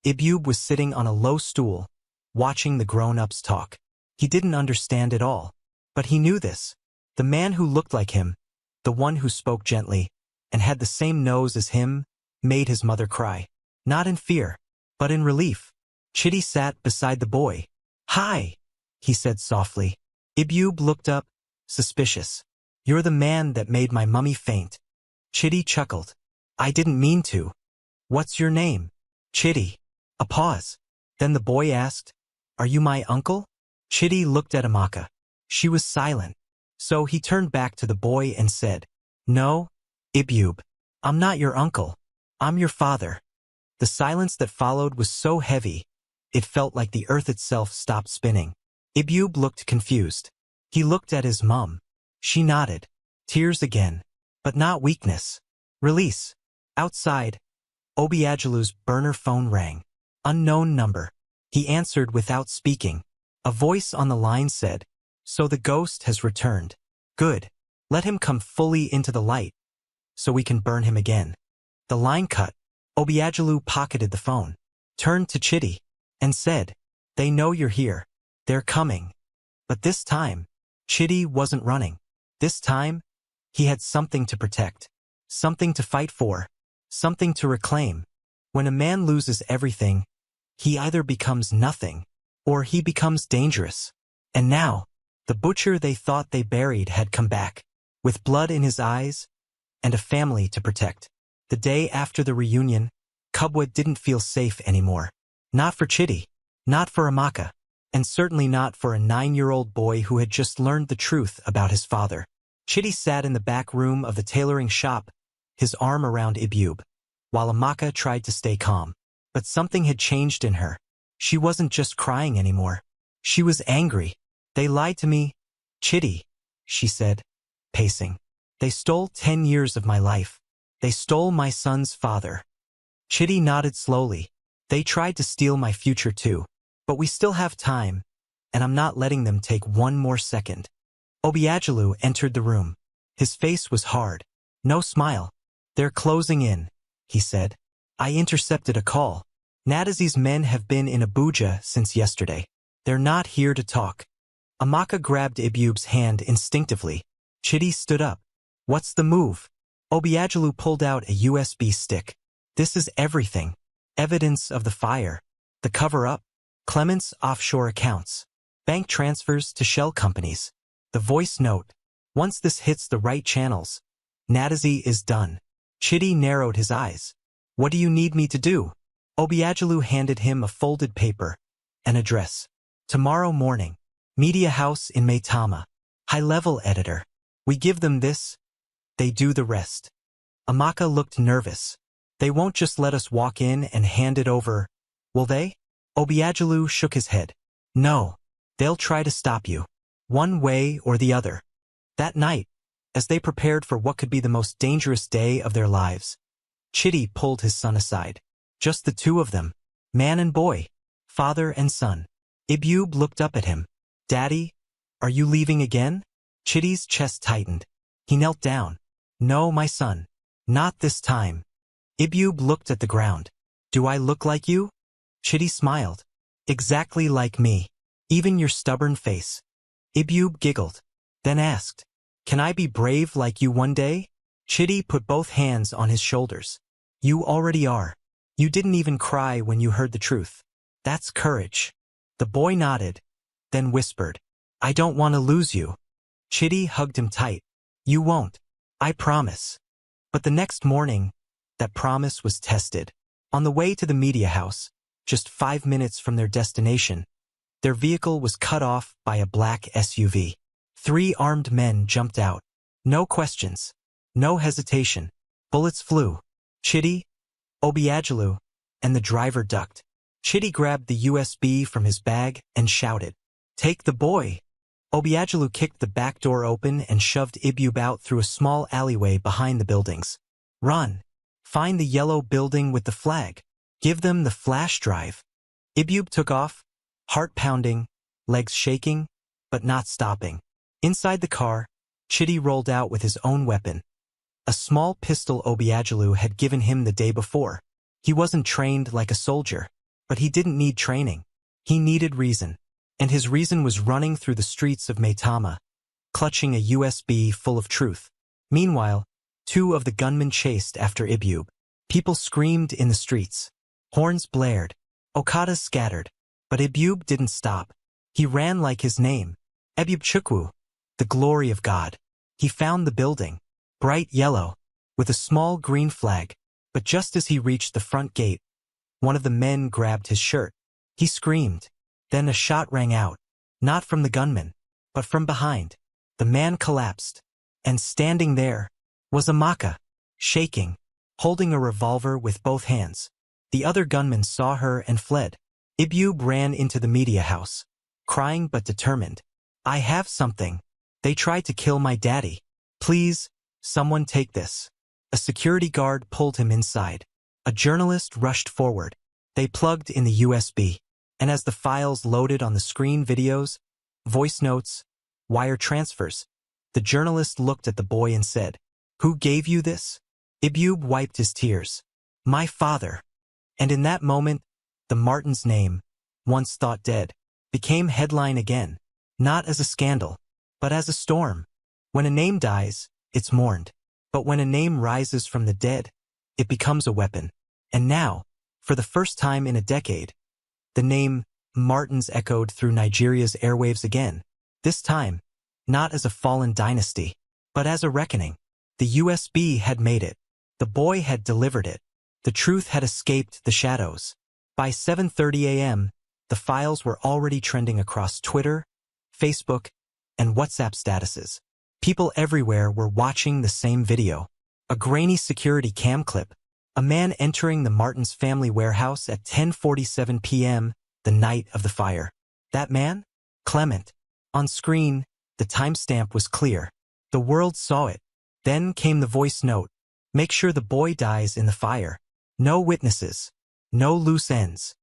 Ibube was sitting on a low stool, watching the grown-ups talk. He didn't understand it all, but he knew this. The man who looked like him, the one who spoke gently, and had the same nose as him, made his mother cry. Not in fear, but in relief. Chitty sat beside the boy. "Hi," he said softly. Ibube looked up, suspicious. "You're the man that made my mummy faint." Chitty chuckled. "I didn't mean to." "What's your name?" "Chitty." A pause. Then the boy asked, "Are you my uncle?" Chitty looked at Amaka. She was silent. So he turned back to the boy and said, "No, Ibube, I'm not your uncle. I'm your father." The silence that followed was so heavy, it felt like the earth itself stopped spinning. Ibube looked confused. He looked at his mum. She nodded. Tears again. But not weakness. Release. Outside, Obiagelu's burner phone rang. Unknown number. He answered without speaking. A voice on the line said, "So the ghost has returned. Good. Let him come fully into the light, so we can burn him again." The line cut. Obiagelu pocketed the phone, turned to Chitty, and said, "They know you're here. They're coming." But this time, Chitty wasn't running. This time, he had something to protect, something to fight for, something to reclaim. When a man loses everything, he either becomes nothing, or he becomes dangerous. And now, the butcher they thought they buried had come back, with blood in his eyes and a family to protect. The day after the reunion, Kubwa didn't feel safe anymore. Not for Chitty, not for Amaka, and certainly not for a 9-year-old boy who had just learned the truth about his father. Chitty sat in the back room of the tailoring shop, his arm around Ibube, while Amaka tried to stay calm. But something had changed in her. She wasn't just crying anymore. She was angry. "They lied to me, Chitty," she said, pacing. "They stole 10 years of my life. They stole my son's father." Chitty nodded slowly. "They tried to steal my future too. But we still have time, and I'm not letting them take one more second." Obiagelu entered the room. His face was hard. No smile. "They're closing in," he said. "I intercepted a call. Nadazi's men have been in Abuja since yesterday. They're not here to talk." Amaka grabbed Ibube's hand instinctively. Chitty stood up. "What's the move?" Obiagelu pulled out a USB stick. "This is everything. Evidence of the fire. The cover-up. Clement's offshore accounts. Bank transfers to shell companies. The voice note. Once this hits the right channels, Nadazi is done." Chitty narrowed his eyes. "What do you need me to do?" Obiagelu handed him a folded paper, an address. Tomorrow morning. Media house in Maitama. High-level editor. We give them this, they do the rest. Amaka looked nervous. They won't just let us walk in and hand it over, will they? Obiagelu shook his head. No, they'll try to stop you. One way or the other. That night, as they prepared for what could be the most dangerous day of their lives, Chidi pulled his son aside. Just the two of them, man and boy, father and son. Ibube looked up at him. Daddy, are you leaving again? Chidi's chest tightened. He knelt down. No, my son. Not this time. Ibube looked at the ground. Do I look like you? Chidi smiled. Exactly like me. Even your stubborn face. Ibube giggled. Then asked, can I be brave like you one day? Chidi put both hands on his shoulders. You already are. You didn't even cry when you heard the truth. That's courage. The boy nodded, then whispered, I don't want to lose you. Chidi hugged him tight. You won't. I promise. But the next morning, that promise was tested. On the way to the media house, just 5 minutes from their destination, their vehicle was cut off by a black SUV. 3 armed men jumped out. No questions. No hesitation. Bullets flew. Chidi, Obiagelu, and the driver ducked. Chidi grabbed the USB from his bag and shouted, Take the boy. Obiagelu kicked the back door open and shoved Ibube out through a small alleyway behind the buildings. Run. Find the yellow building with the flag. Give them the flash drive. Ibube took off, heart pounding, legs shaking, but not stopping. Inside the car, Chidi rolled out with his own weapon. A small pistol Obiagelu had given him the day before. He wasn't trained like a soldier, but he didn't need training. He needed reason. And his reason was running through the streets of Maitama, clutching a USB full of truth. Meanwhile, 2 of the gunmen chased after Ibube. People screamed in the streets. Horns blared. Okada scattered. But Ibube didn't stop. He ran like his name. Ebubechukwu, the glory of God. He found the building, bright yellow, with a small green flag. But just as he reached the front gate, one of the men grabbed his shirt. He screamed. Then a shot rang out, not from the gunman, but from behind. The man collapsed, and standing there was Amaka, shaking, holding a revolver with both hands. The other gunman saw her and fled. Ibube ran into the media house, crying but determined. I have something. They tried to kill my daddy. Please, someone take this. A security guard pulled him inside. A journalist rushed forward. They plugged in the USB. And as the files loaded on the screen, videos, voice notes, wire transfers, the journalist looked at the boy and said, Who gave you this? Ibube wiped his tears. My father. And in that moment, the Martins' name, once thought dead, became headline again, not as a scandal, but as a storm. When a name dies, it's mourned. But when a name rises from the dead, it becomes a weapon. And now, for the first time in a decade, the name Martins echoed through Nigeria's airwaves again. This time, not as a fallen dynasty, but as a reckoning. The USB had made it. The boy had delivered it. The truth had escaped the shadows. By 7:30 a.m., the files were already trending across Twitter, Facebook, and WhatsApp statuses. People everywhere were watching the same video. A grainy security cam clip. A man entering the Martins family warehouse at 10:47 p.m., the night of the fire. That man? Clement. On screen, the timestamp was clear. The world saw it. Then came the voice note. Make sure the boy dies in the fire. No witnesses. No loose ends.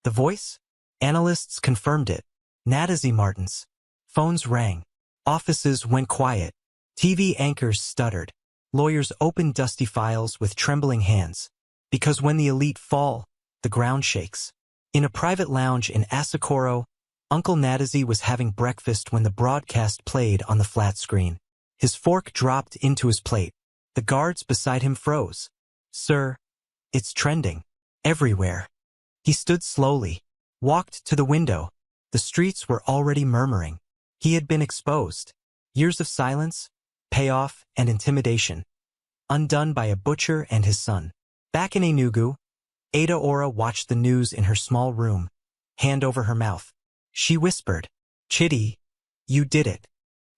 The voice? Analysts confirmed it. Natazie Martins. Phones rang. Offices went quiet. TV anchors stuttered. Lawyers opened dusty files with trembling hands. Because when the elite fall, the ground shakes. In a private lounge in Asakoro, Uncle Natazie was having breakfast when the broadcast played on the flat screen. His fork dropped into his plate. The guards beside him froze. Sir, it's trending. Everywhere. He stood slowly, walked to the window. The streets were already murmuring. He had been exposed. Years of silence, payoff, and intimidation. Undone by a butcher and his son. Back in Enugu, Ora watched the news in her small room, hand over her mouth. She whispered, "Chitty, you did it."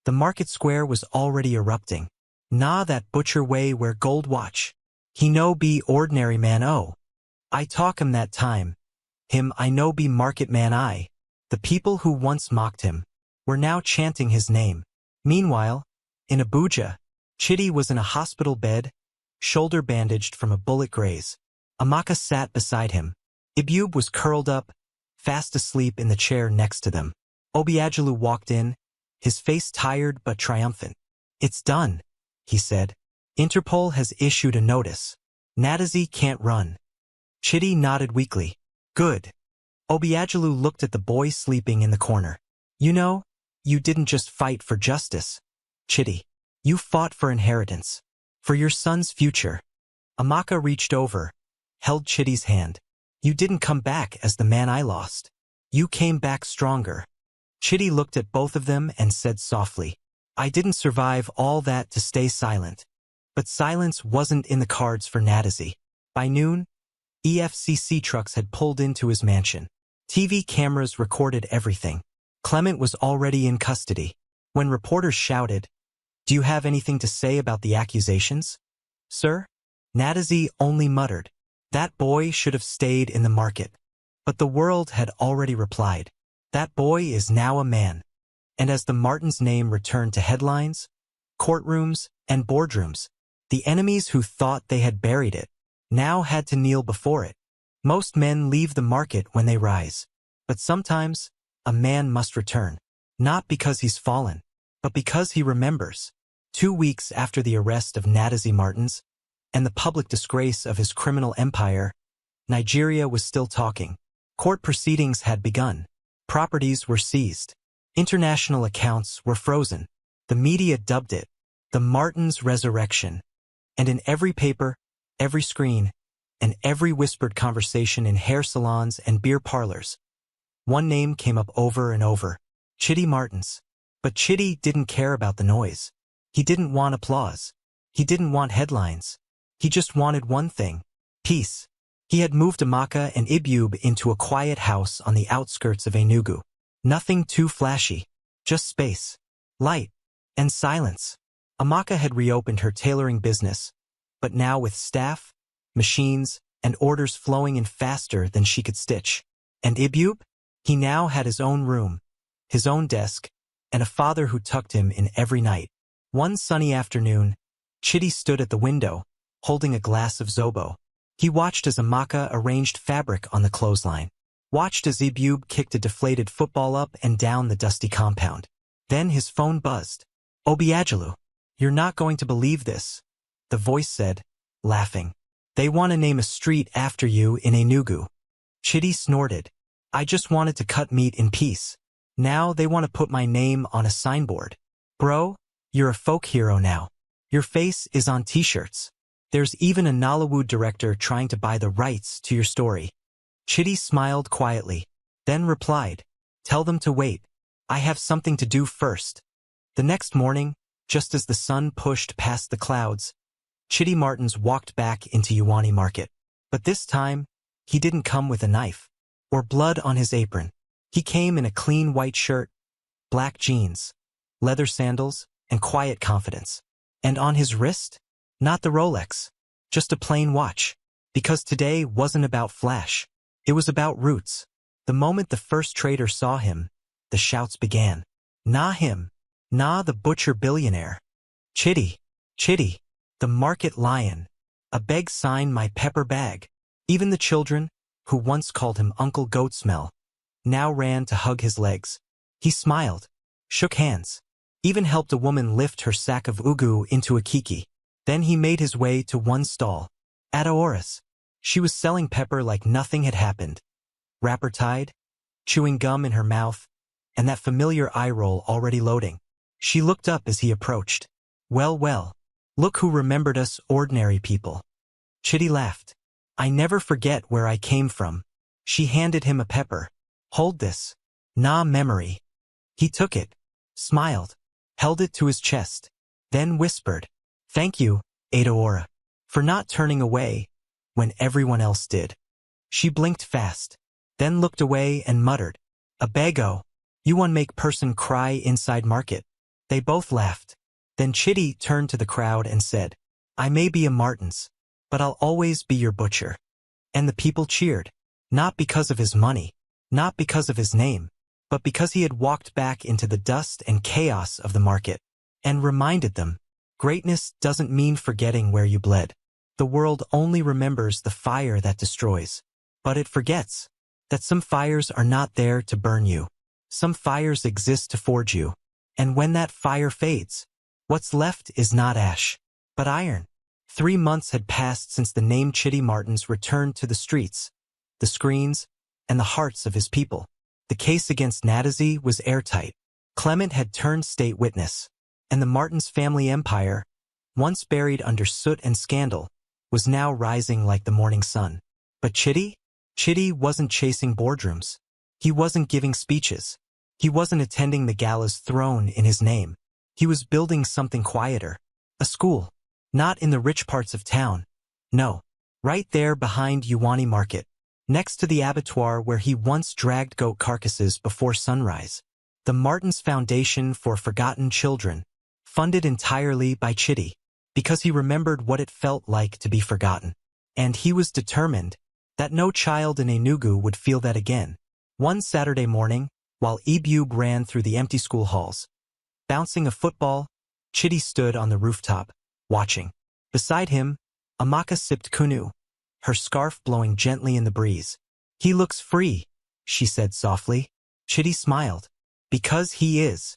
The market square was already erupting. "Nah, that butcher way wear gold watch. He no be ordinary man oh. I talk him that time. Him I no be market man I." The people who once mocked him were now chanting his name. Meanwhile, in Abuja, Chitty was in a hospital bed, shoulder bandaged from a bullet graze. Amaka sat beside him. Ibube was curled up, fast asleep in the chair next to them. Obiajalu walked in, his face tired but triumphant. "It's done," he said. "Interpol has issued a notice. Natazi can't run." Chitty nodded weakly. "Good." Obiajalu looked at the boy sleeping in the corner. "You know, you didn't just fight for justice, Chitty. You fought for inheritance. For your son's future." Amaka reached over, held Chitty's hand. "You didn't come back as the man I lost. You came back stronger." Chitty looked at both of them and said softly, "I didn't survive all that to stay silent." But silence wasn't in the cards for Natazi. By noon, EFCC trucks had pulled into his mansion. TV cameras recorded everything. Clement was already in custody. When reporters shouted, "Do you have anything to say about the accusations, sir?" Natazi only muttered, "That boy should have stayed in the market." But the world had already replied, "That boy is now a man." And as the Martins' name returned to headlines, courtrooms, and boardrooms, the enemies who thought they had buried it now had to kneel before it. Most men leave the market when they rise. But sometimes, a man must return. Not because he's fallen, but because he remembers. 2 weeks after the arrest of Natazi Martins and the public disgrace of his criminal empire, Nigeria was still talking. Court proceedings had begun. Properties were seized. International accounts were frozen. The media dubbed it the Martins' resurrection. And in every paper, every screen, and every whispered conversation in hair salons and beer parlors, one name came up over and over: Chitty Martins. But Chitty didn't care about the noise. He didn't want applause. He didn't want headlines. He just wanted one thing: peace. He had moved Amaka and Ibube into a quiet house on the outskirts of Enugu. Nothing too flashy, just space, light, and silence. Amaka had reopened her tailoring business, but now with staff, machines, and orders flowing in faster than she could stitch. And Ibube? He now had his own room, his own desk, and a father who tucked him in every night. One sunny afternoon, Chitty stood at the window, holding a glass of Zobo. He watched as Amaka arranged fabric on the clothesline, watched as Ibube kicked a deflated football up and down the dusty compound. Then his phone buzzed. "Obiajalu, you're not going to believe this," the voice said, laughing. "They want to name a street after you in Enugu." Chitty snorted. "I just wanted to cut meat in peace. Now they want to put my name on a signboard. Bro, you're a folk hero now. Your face is on t-shirts. There's even a Nollywood director trying to buy the rights to your story." Chitty smiled quietly, then replied, "Tell them to wait. I have something to do first." The next morning, just as the sun pushed past the clouds, Chitty Martins walked back into Uwani Market. But this time, he didn't come with a knife or blood on his apron. He came in a clean white shirt, black jeans, leather sandals, and quiet confidence. And on his wrist, not the Rolex, just a plain watch. Because today wasn't about flash. It was about roots. The moment the first trader saw him, the shouts began. "Nah him. Nah the butcher billionaire. Chitty. Chitty. The market lion. A beg sign my pepper bag." Even the children, who once called him Uncle Goat Smell, now ran to hug his legs. He smiled, shook hands, even helped a woman lift her sack of ugu into a kiki. Then he made his way to one stall. Adaora's. She was selling pepper like nothing had happened. Wrapper tied, chewing gum in her mouth, and that familiar eye roll already loading. She looked up as he approached. Well, well. Look who remembered us ordinary people." Chitty laughed. "I never forget where I came from." She handed him a pepper. "Hold this. Nah memory." He took it, smiled, held it to his chest, then whispered, "Thank you, Adaora, for not turning away when everyone else did." She blinked fast, then looked away and muttered, "A bago. You one make person cry inside market." They both laughed. Then Chitty turned to the crowd and said, "I may be a Martins, but I'll always be your butcher." And the people cheered, not because of his money, not because of his name, but because he had walked back into the dust and chaos of the market, and reminded them, greatness doesn't mean forgetting where you bled. The world only remembers the fire that destroys, but it forgets that some fires are not there to burn you. Some fires exist to forge you, and when that fire fades, what's left is not ash, but iron. 3 months had passed since the name Chitty Martins returned to the streets, the screens, and the hearts of his people. The case against Natazie was airtight. Clement had turned state witness, and the Martins family empire, once buried under soot and scandal, was now rising like the morning sun. But Chitty? Chitty wasn't chasing boardrooms. He wasn't giving speeches. He wasn't attending the galas thrown in his name. He was building something quieter. A school. Not in the rich parts of town. No. Right there behind Uwani Market, next to the abattoir where he once dragged goat carcasses before sunrise. The Martins Foundation for Forgotten Children, funded entirely by Chitty, because he remembered what it felt like to be forgotten. And he was determined that no child in Enugu would feel that again. One Saturday morning, while Ebube ran through the empty school halls, bouncing a football, Chitty stood on the rooftop, watching. Beside him, Amaka sipped kunu, her scarf blowing gently in the breeze. "He looks free," she said softly. Chitty smiled. "Because he is."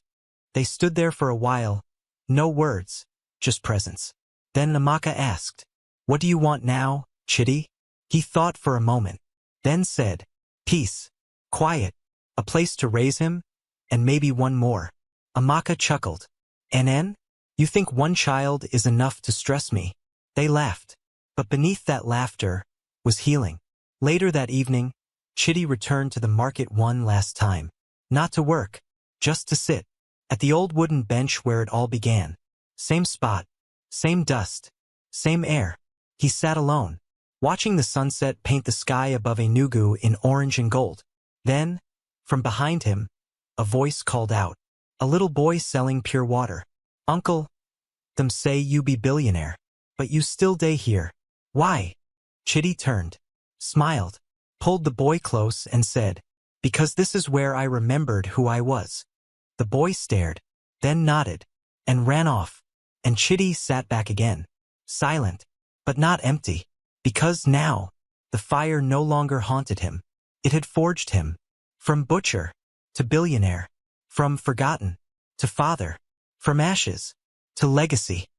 They stood there for a while, no words, just presence. Then Amaka asked, "What do you want now, Chitty?" He thought for a moment, then said, "Peace, quiet, a place to raise him, and maybe one more." Amaka chuckled. "NN? You think one child is enough to stress me?" They laughed. But beneath that laughter was healing. Later that evening, Chitty returned to the market one last time. Not to work, just to sit. At the old wooden bench where it all began. Same spot, same dust, same air. He sat alone, watching the sunset paint the sky above Enugu in orange and gold. Then, from behind him, a voice called out. A little boy selling pure water. "Uncle, them say you be billionaire, but you still day here. Why?" Chitty turned, smiled, pulled the boy close and said, "Because this is where I remembered who I was." The boy stared, then nodded, and ran off, and Chitty sat back again, silent, but not empty, because now, the fire no longer haunted him. It had forged him, from butcher to billionaire, from forgotten to father, from ashes to legacy.